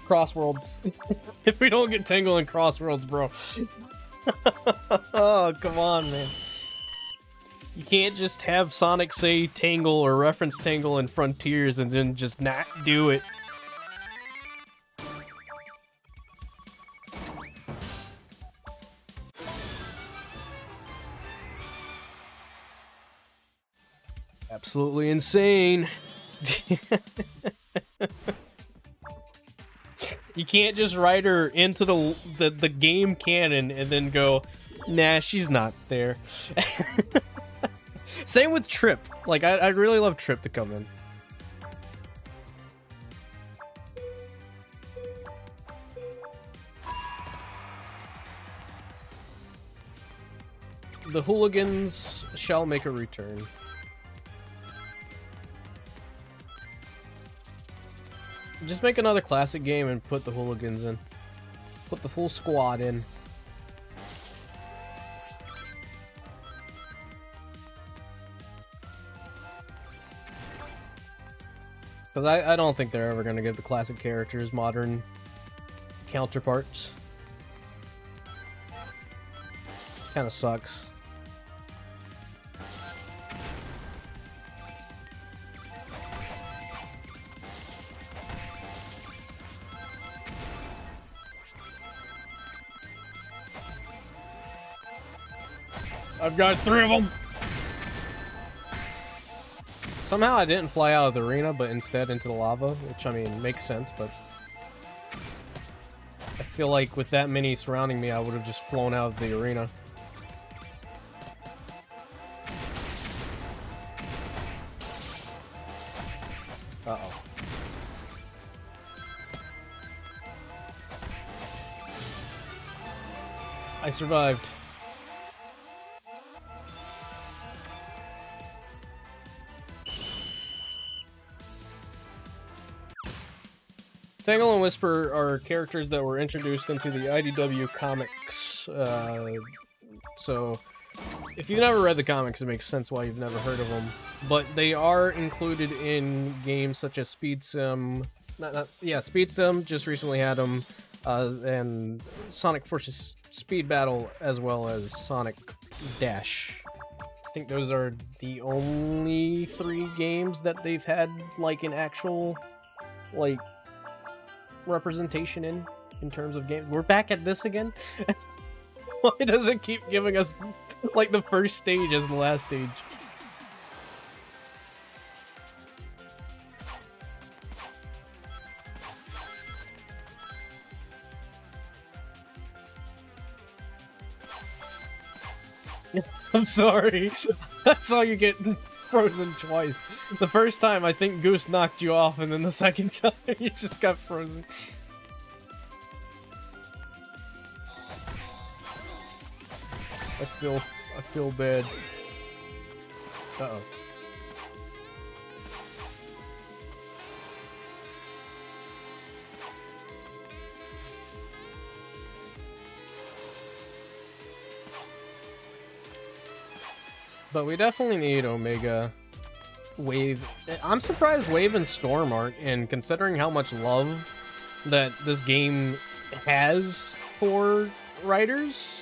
Crossworlds. If we don't get Tangle and Crossworlds, bro. Oh, come on, man. You can't just have Sonic say Tangle or reference Tangle in Frontiers and then just not do it. Absolutely insane. You can't just write her into the game canon and then go, Nah, she's not there. Same with Trip. Like, I'd really love Trip to come in. The hooligans shall make a return. Just make another classic game and put the hooligans in. Put the full squad in. Because I don't think they're ever going to give the classic characters modern counterparts. Kind of sucks. I've got 3 of them! Somehow I didn't fly out of the arena, but instead into the lava, which, I mean, makes sense, but... I feel like with that many surrounding me, I would have just flown out of the arena. Uh-oh. I survived. Tangle and Whisper are characters that were introduced into the IDW comics, so if you've never read the comics, it makes sense why you've never heard of them. But they are included in games such as Speed Sim, Speed Sim just recently had them, and Sonic Forces Speed Battle, as well as Sonic Dash. I think those are the only 3 games that they've had, like, an actual, like, representation in terms of games. We're back at this again? Why does it keep giving us, like, the first stage as the last stage? I'm sorry. That's all you get frozen twice. The first time, I think Goose knocked you off, and then the second time, you just got frozen. I feel bad. Uh-oh. But we definitely need Omega, Wave. I'm surprised Wave and Storm aren't, and considering how much love that this game has for writers,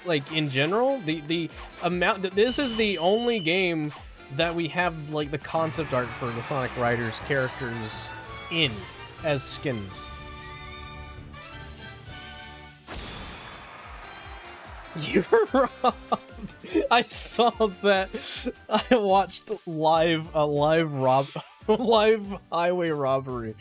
like, in general, the amount that this is the only game that we have, like, the concept art for the Sonic Riders characters in as skins. You're robbed. I saw that. I watched a live highway robbery.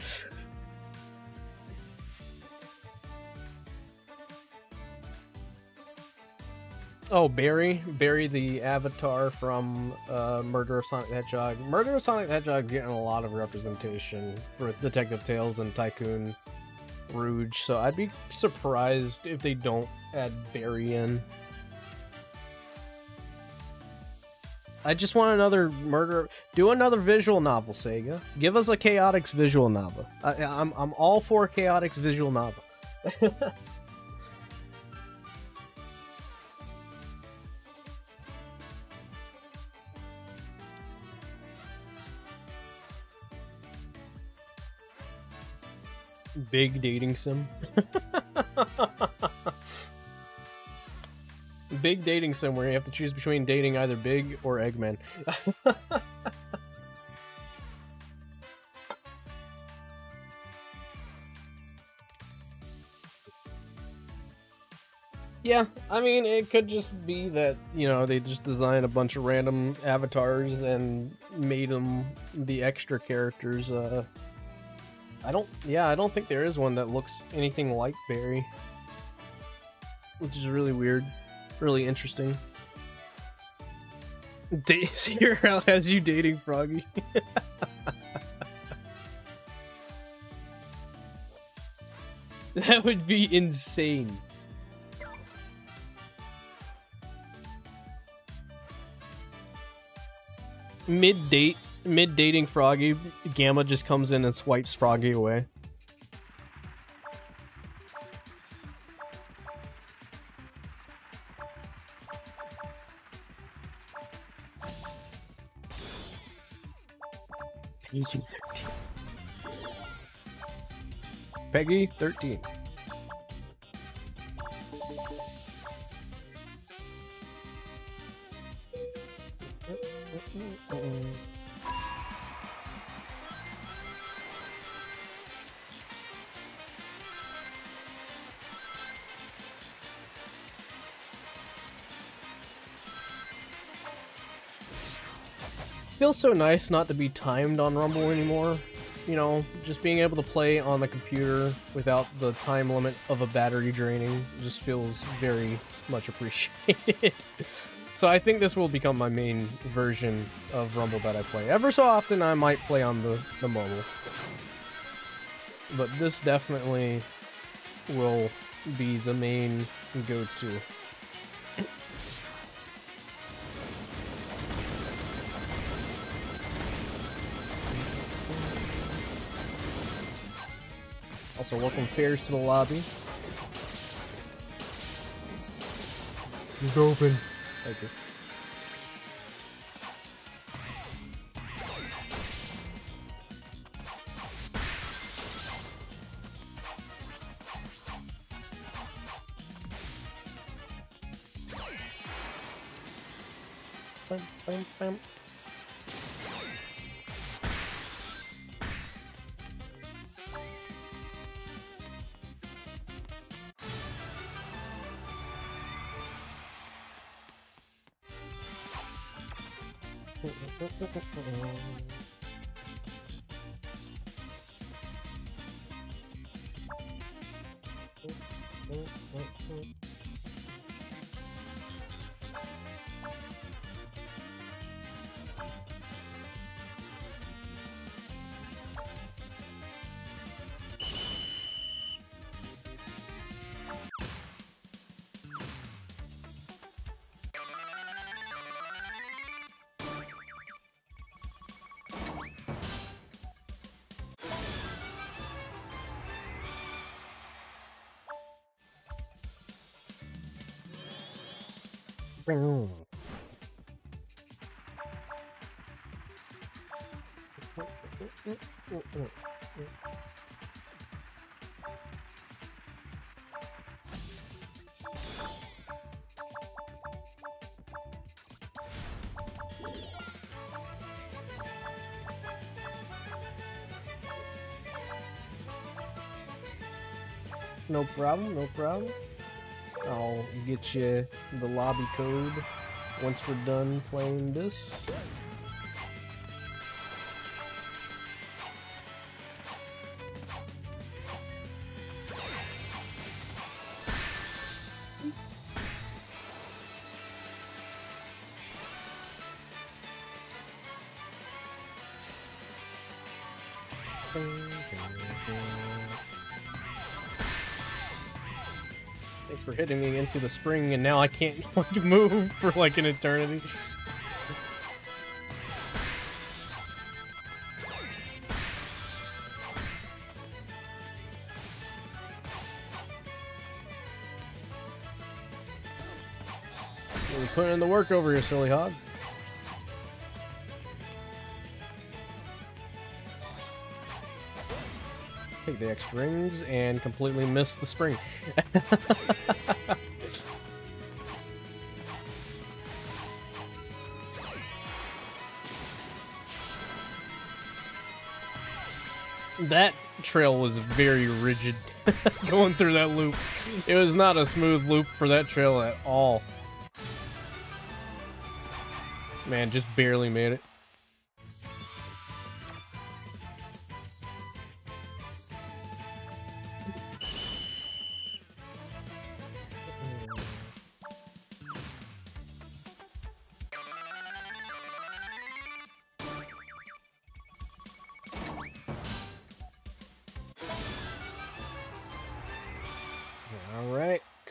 Oh, Barry the avatar from Murder of Sonic the Hedgehog. Murder of Sonic the Hedgehog getting a lot of representation for Detective Tales and Tycoon Rouge, so I'd be surprised if they don't add Barry in. I just want another murder. Do another visual novel, Sega. Give us a Chaotix visual novel. I'm all for Chaotix visual novel. Big dating sim. Big dating sim where you have to choose between dating either Big or Eggman. Yeah, I mean, it could just be that, you know, they just designed a bunch of random avatars and made them the extra characters. I don't think there is one that looks anything like Barry, which is really weird. really interesting. Zero out has you dating Froggy. That would be insane. Mid-dating Froggy, Gamma just comes in and swipes Froggy away. Using 13. Peggy, 13. Feels so nice not to be timed on Rumble anymore. You know, just being able to play on the computer without the time limit of a battery draining just feels very much appreciated. So I think this will become my main version of Rumble that I play. Ever so often I might play on the mobile. But this definitely will be the main go-to. Also, welcome Fairs to the lobby. It's open. Okay. Bam, bam, bam. No problem, no problem. I'll get you the lobby code once we're done playing this. Thanks for hitting me into the spring, and now I can't move for like an eternity. Really putting in the work over here, silly hog. Take the extra rings and completely miss the spring. That trail was very rigid going through that loop. It was not a smooth loop for that trail at all. Man, just barely made it.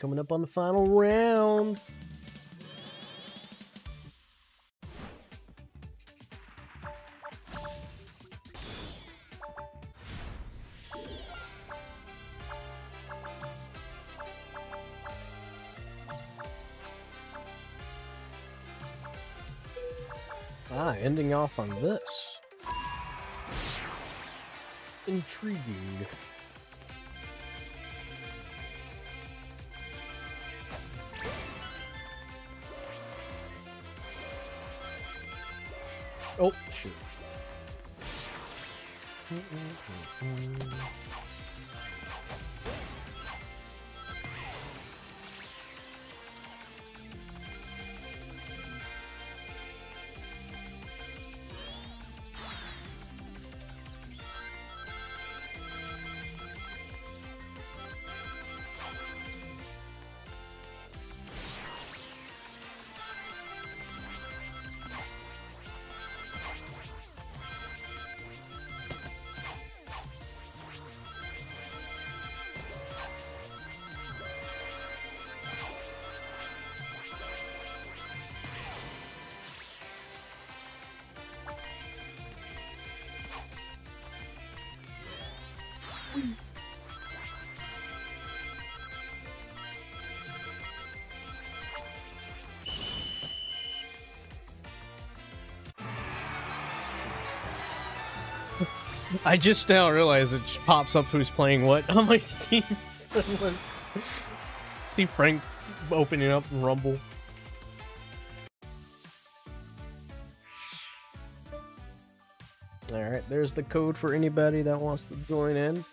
coming up on the final round. Ending off on this. Intriguing. Oh, shoot. I just now realized it pops up who's playing what on my Steam list. See Frank opening up Rumble. Alright, there's the code for anybody that wants to join in.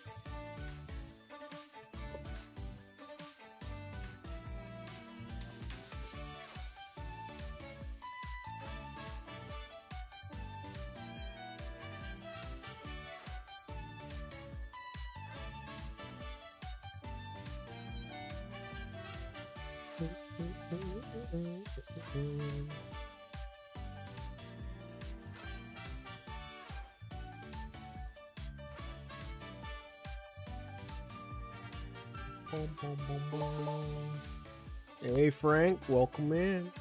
Hey Frank, welcome in.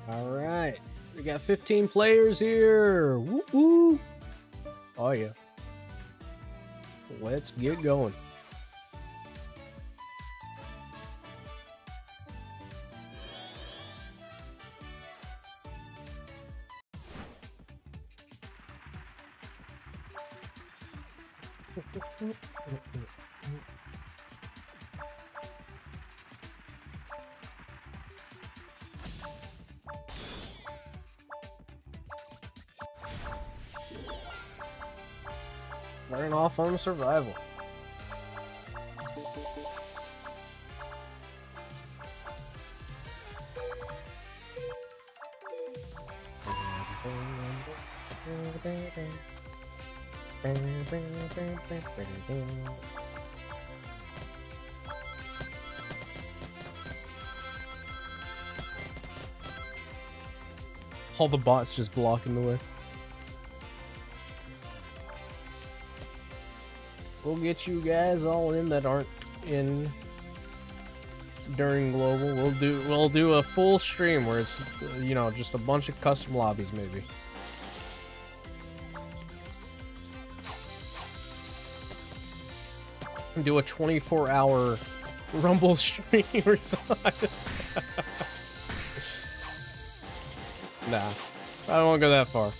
Alright, we got 15 players here. Woo-hoo. Oh yeah. Let's get going. Starting off on survival. All the bots just blocking the way. We'll get you guys all in that aren't in during global. We'll do a full stream where it's, you know, just a bunch of custom lobbies maybe. Do a 24-hour Rumble stream or something. Nah, I don't want to go that far.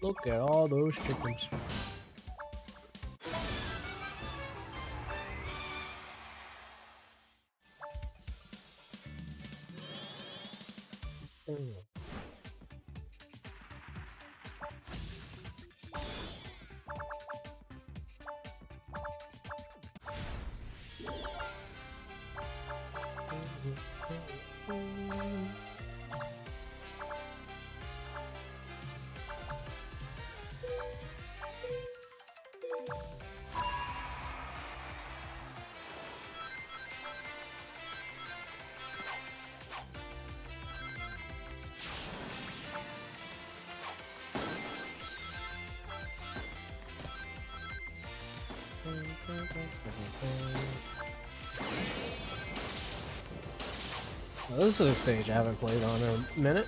Look at all those chickens. Well, this is a stage I haven't played on in a minute.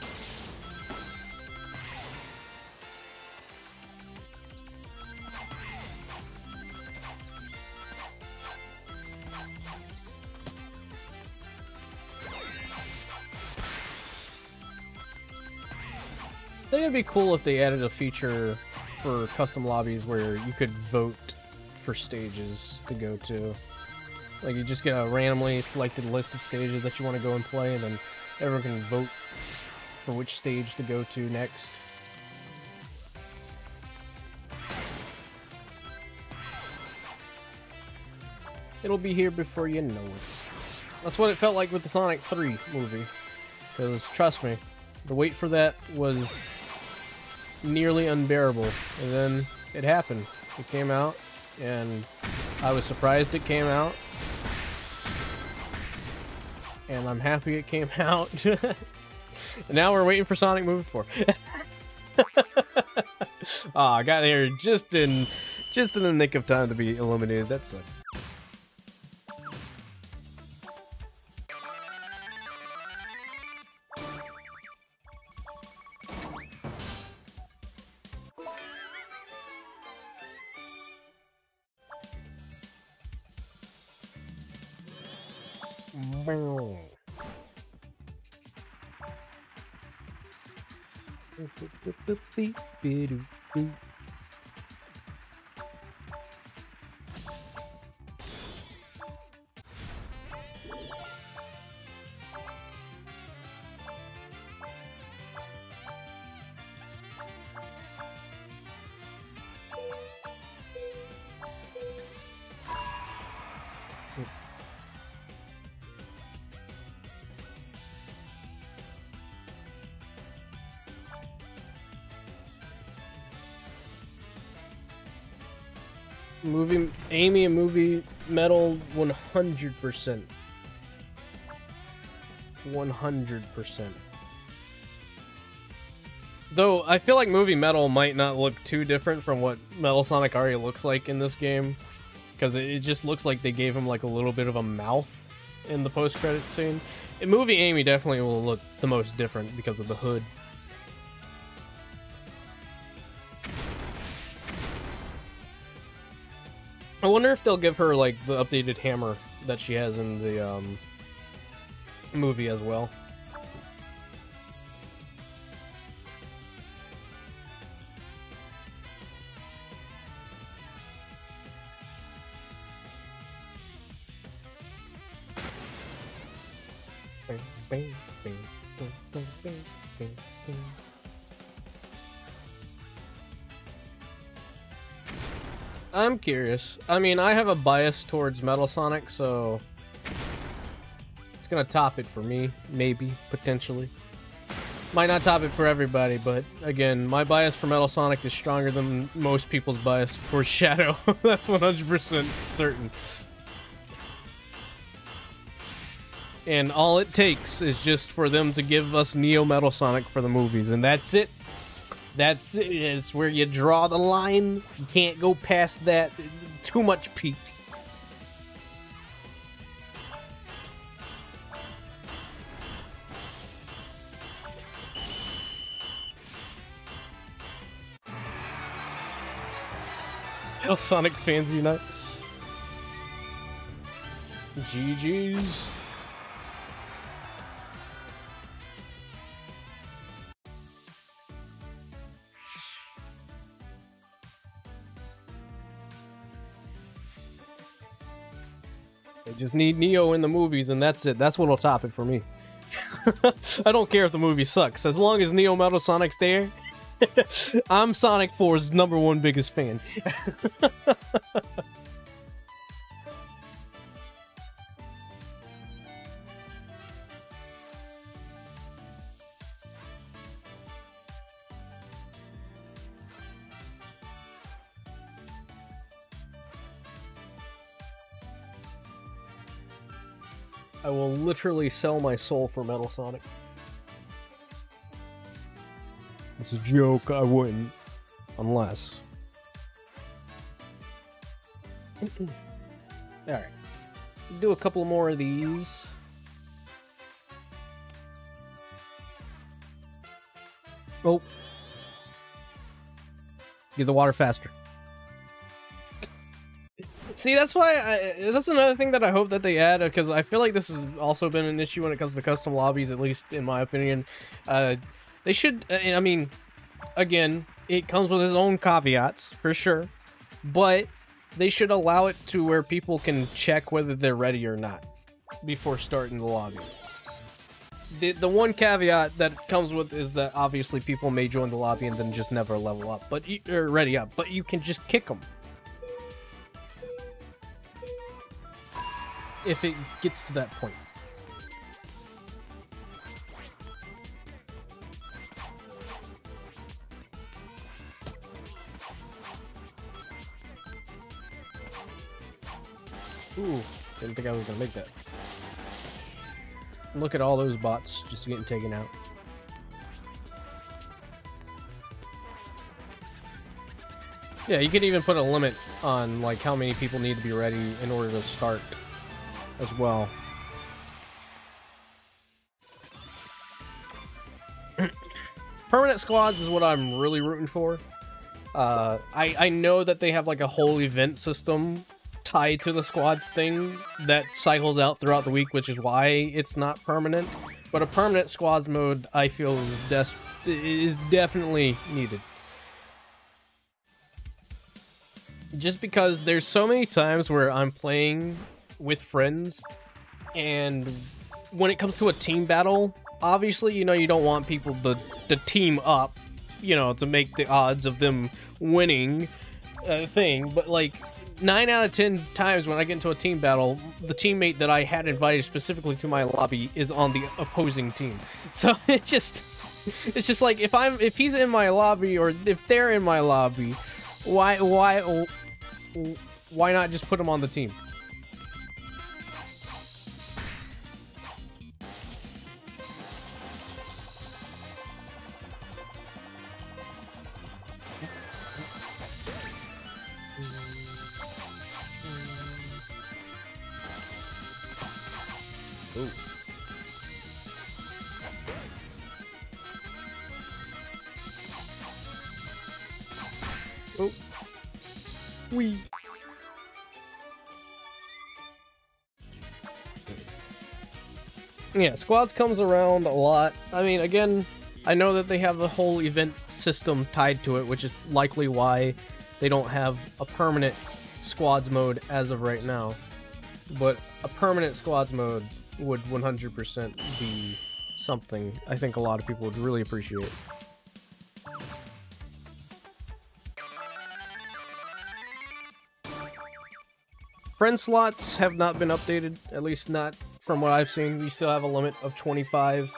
I think it'd be cool if they added a feature for custom lobbies where you could vote for stages to go to. Like, you just get a randomly selected list of stages that you want to go and play, and then everyone can vote for which stage to go to next. It'll be here before you know it. That's what it felt like with the Sonic 3 movie. Because, trust me, the wait for that was nearly unbearable. And then it happened. It came out, and I was surprised it came out. And I'm happy it came out. And now we're waiting for Sonic Movie 4. I got here just in the nick of time to be eliminated. That sucks. Movie Amy and Movie Metal 100%. 100%. Though I feel like Movie Metal might not look too different from what Metal Sonic already looks like in this game, because it just looks like they gave him like a little bit of a mouth in the post-credit scene. In Movie Amy definitely will look the most different because of the hood. I wonder if they'll give her, like, the updated hammer that she has in the, movie as well. I'm curious. I mean, I have a bias towards Metal Sonic, so it's gonna top it for me, maybe, potentially. Might not top it for everybody, but again, my bias for Metal Sonic is stronger than most people's bias for Shadow. That's 100% certain. And all it takes is just for them to give us Neo Metal Sonic for the movies, and that's it. That's it. It's where you draw the line. You can't go past that. Too much peak. Metal Sonic fans unite. GG's. They just need Neo in the movies, and that's it. That's what'll top it for me. I don't care if the movie sucks. As long as Neo Metal Sonic's there, I'm Sonic 4's #1 biggest fan. I will literally sell my soul for Metal Sonic. It's a joke, I wouldn't. Unless. Alright. Do a couple more of these. Oh. Get the water faster. See, that's why that's another thing that I hope that they add, because I feel like this has also been an issue when it comes to custom lobbies, at least in my opinion. They should, I mean, again, it comes with its own caveats, for sure, but they should allow it to where people can check whether they're ready or not before starting the lobby. The one caveat that comes with is that obviously people may join the lobby and then just never level up, or ready up, but you can just kick them if it gets to that point. Ooh, didn't think I was gonna make that. Look at all those bots just getting taken out. Yeah, you can even put a limit on like how many people need to be ready in order to start as well. Permanent squads is what I'm really rooting for. I know that they have like a whole event system tied to the squads thing that cycles out throughout the week, which is why it's not permanent. But a permanent squads mode, I feel, is definitely needed. Just because there's so many times where I'm playing with friends, and when it comes to a team battle, obviously, you know, you don't want people to team up, you know, to make the odds of them winning thing, but like 9 out of 10 times when I get into a team battle, the teammate that I had invited specifically to my lobby is on the opposing team. So it's just like if he's in my lobby, or if they're in my lobby, why not just put him on the team? Ooh. Oh. Wee. Yeah, squads comes around a lot. I mean, again, I know that they have a whole event system tied to it, which is likely why they don't have a permanent squads mode as of right now. But a permanent squads mode would 100% be something I think a lot of people would really appreciate. Friend slots have not been updated, at least not from what I've seen. We still have a limit of 25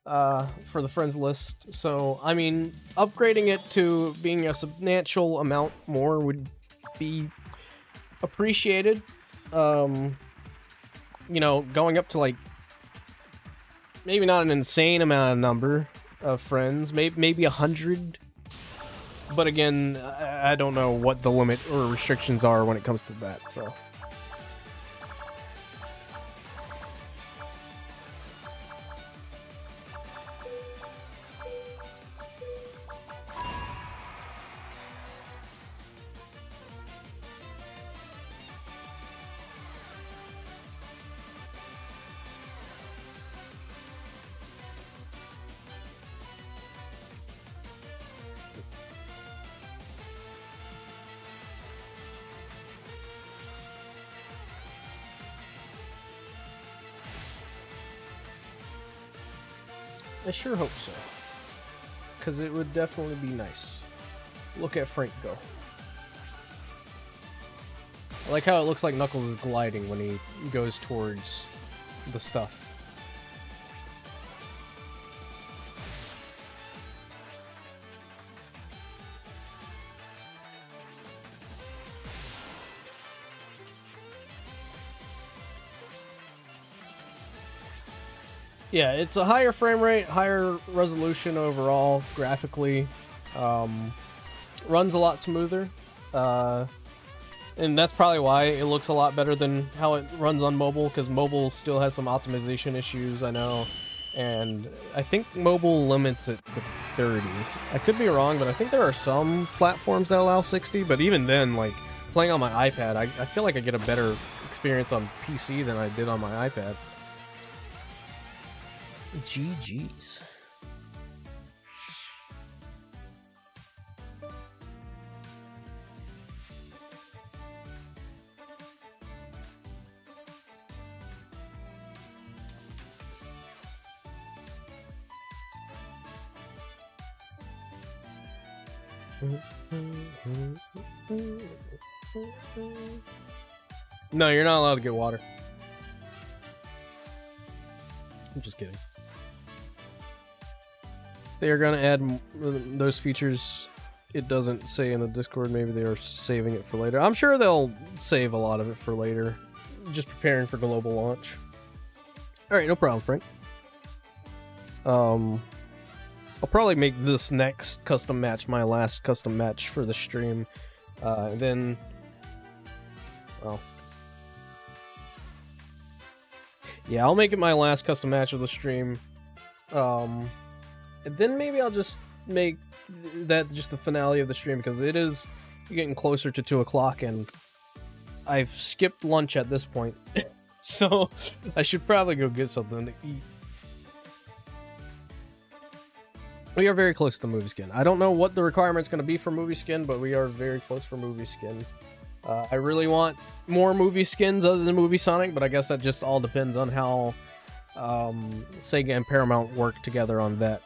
for the friends list. So, I mean, upgrading it to being a substantial amount more would be appreciated. You know, going up to like maybe not an insane amount of number of friends, maybe 100. But again, I don't know what the limit or restrictions are when it comes to that, so. I sure hope so. Because it would definitely be nice. Look at Frank go. I like how it looks like Knuckles is gliding when he goes towards the stuff. Yeah, it's a higher frame rate, higher resolution overall, graphically. Runs a lot smoother. And that's probably why it looks a lot better than how it runs on mobile, because mobile still has some optimization issues, I know. And I think mobile limits it to 30. I could be wrong, but I think there are some platforms that allow 60, but even then, like, playing on my iPad, I feel like I get a better experience on PC than I did on my iPad. GG's. No, you're not allowed to get water. I'm just kidding. They are going to add those features. It doesn't say in the Discord. Maybe they are saving it for later. I'm sure they'll save a lot of it for later. Just preparing for global launch. Alright, no problem, Frank. I'll probably make this next custom match my last custom match for the stream. And then... well... yeah, I'll make it my last custom match of the stream. And then maybe I'll just make that just the finale of the stream, because it is getting closer to 2 o'clock and I've skipped lunch at this point. So I should probably go get something to eat. We are very close to movie skin. I don't know what the requirement's going to be for movie skin, but we are very close for movie skin. I really want more movie skins other than Movie Sonic, but I guess that just all depends on how Sega and Paramount work together on that.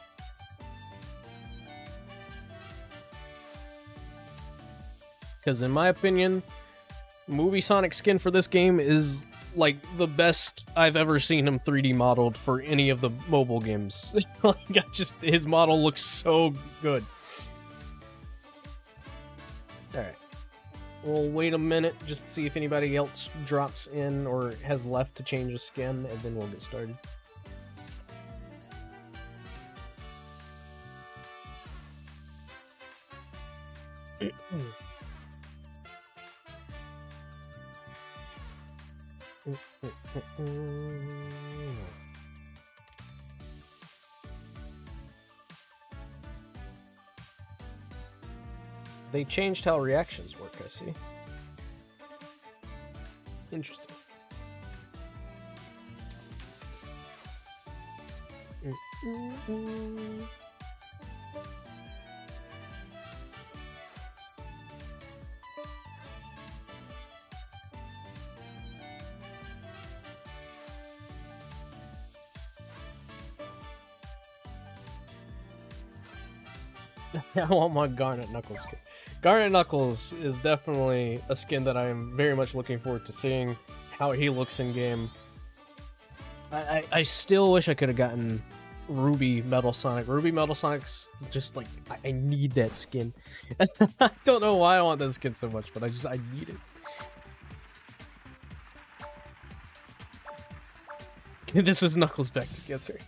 Because in my opinion, Movie Sonic skin for this game is like the best I've ever seen him 3D modeled for any of the mobile games. Like, his model looks so good. Alright. We'll wait a minute just to see if anybody else drops in or has left to change the skin, and then we'll get started. They changed how reactions work, I see. Interesting. I want my Garnet Knuckles skin. Garnet Knuckles is definitely a skin that I am very much looking forward to seeing how he looks in game. I still wish I could have gotten Ruby Metal Sonic. Ruby Metal Sonic's just like, I need that skin. I don't know why I want that skin so much, but I need it. This is Knuckles back together.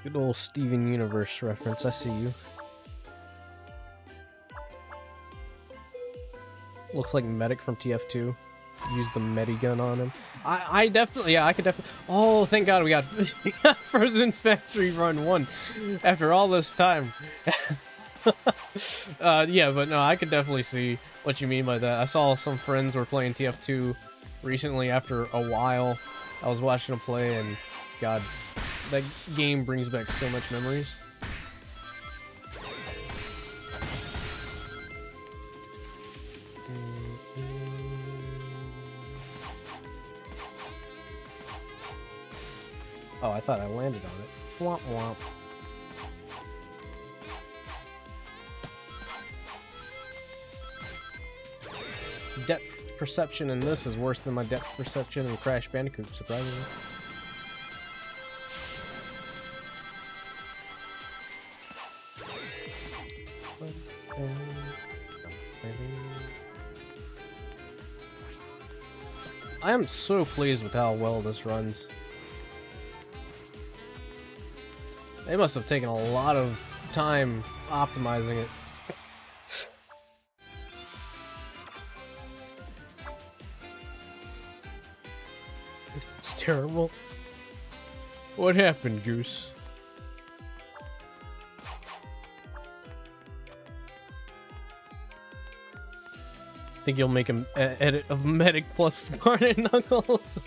Good old Steven Universe reference, I see you. Looks like Medic from TF2. Use the Medigun on him. I definitely, yeah, I could definitely... oh, thank God we got Frozen Factory Run 1 after all this time. Yeah, but no, I could definitely see what you mean by that. I saw some friends were playing TF2 recently after a while. I was watching them play, and God... that game brings back so much memories. Oh, I thought I landed on it. Womp womp. Depth perception in this is worse than my depth perception in Crash Bandicoot, surprisingly. I am so pleased with how well this runs. They must have taken a lot of time optimizing it. It's terrible. What happened, Goose? Think you'll make an edit of Medic plus Smarty Knuckles?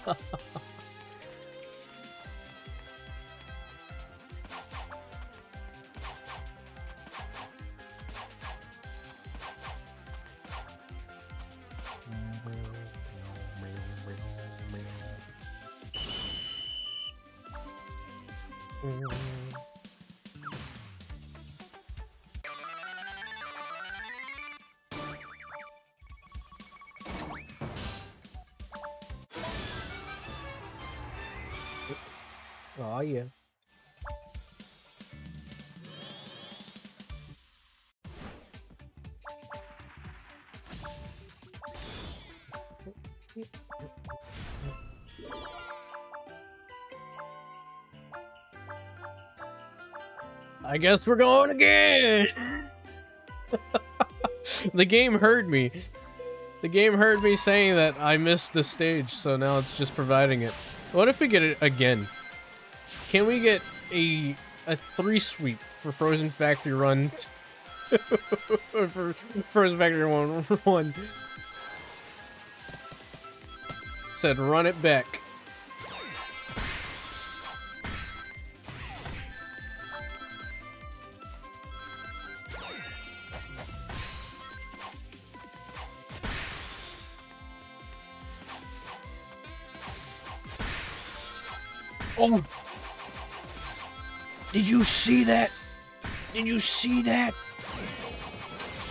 Oh yeah. I guess we're going again. The game heard me. The game heard me saying that I missed the stage, so now it's just providing it. What if we get it again? Can we get a 3-sweep for Frozen Factory Run 2? For Frozen Factory Run 1. Said run it back. Oh! Did you see that? Did you see that?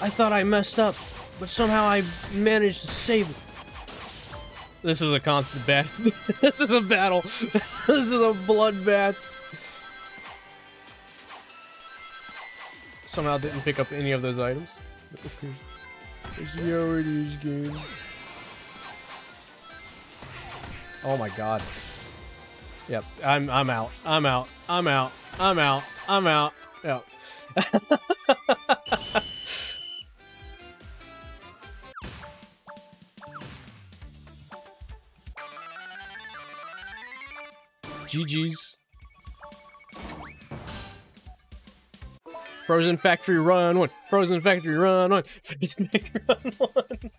I thought I messed up, but somehow I managed to save it. This is a constant battle. This is a battle. This is a bloodbath. Somehow didn't pick up any of those items. Okay. Let's see how it is, game. Oh my god. Yep, I'm out. I'm out. I'm out. I'm out. I'm out. Yep. GG's. Frozen Factory Run 1. Frozen Factory Run 1. Frozen Factory Run 1.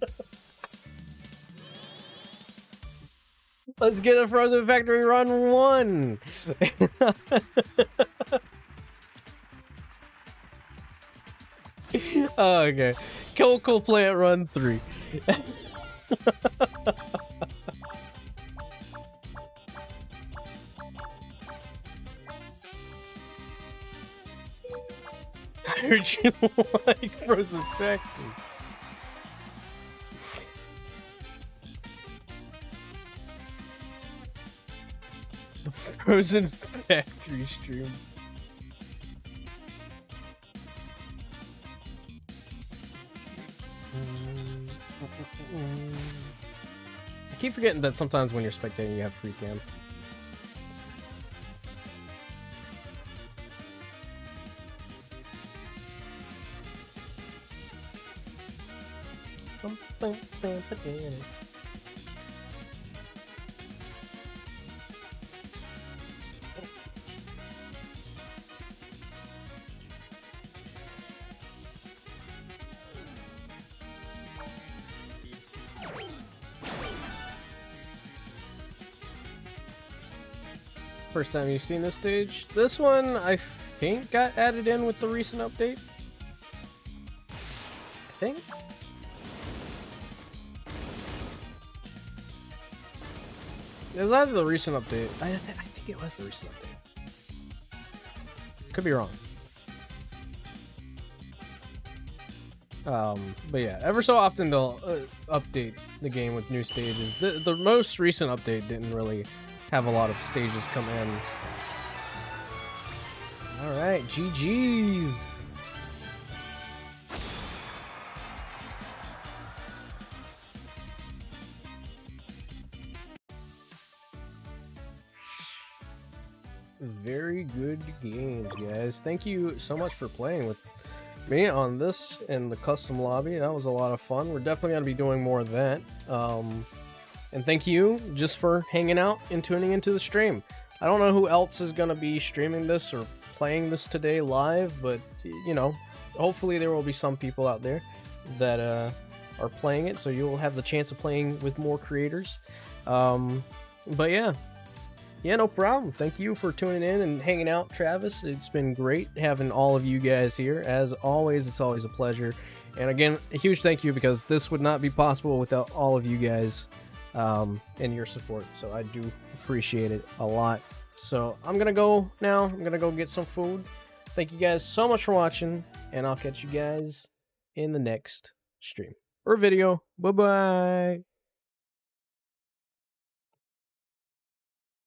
Let's get a Frozen Factory Run 1! Oh, okay. Coco Plant Run 3. I heard you like Frozen Factory. Frozen Factory stream. I keep forgetting that sometimes when you're spectating you have free cam. First time you've seen this stage. This one, I think, got added in with the recent update. I think. It was either the recent update. I think Maybe it was the recent update. Could be wrong. But yeah, ever so often they'll update the game with new stages. The most recent update didn't really have a lot of stages come in. Alright, GG's! Very good games, guys. Thank you so much for playing with me on this in the custom lobby. That was a lot of fun. We're definitely going to be doing more of that. And thank you just for hanging out and tuning into the stream. I don't know who else is going to be streaming this or playing this today live, but, you know, hopefully there will be some people out there that are playing it, so you'll have the chance of playing with more creators. But yeah. Yeah, no problem. Thank you for tuning in and hanging out, Travis. It's been great having all of you guys here. As always, it's always a pleasure. And again, a huge thank you, because this would not be possible without all of you guys and your support. So I do appreciate it a lot. So I'm going to go now. I'm going to go get some food. Thank you guys so much for watching, and I'll catch you guys in the next stream or video. Bye-bye.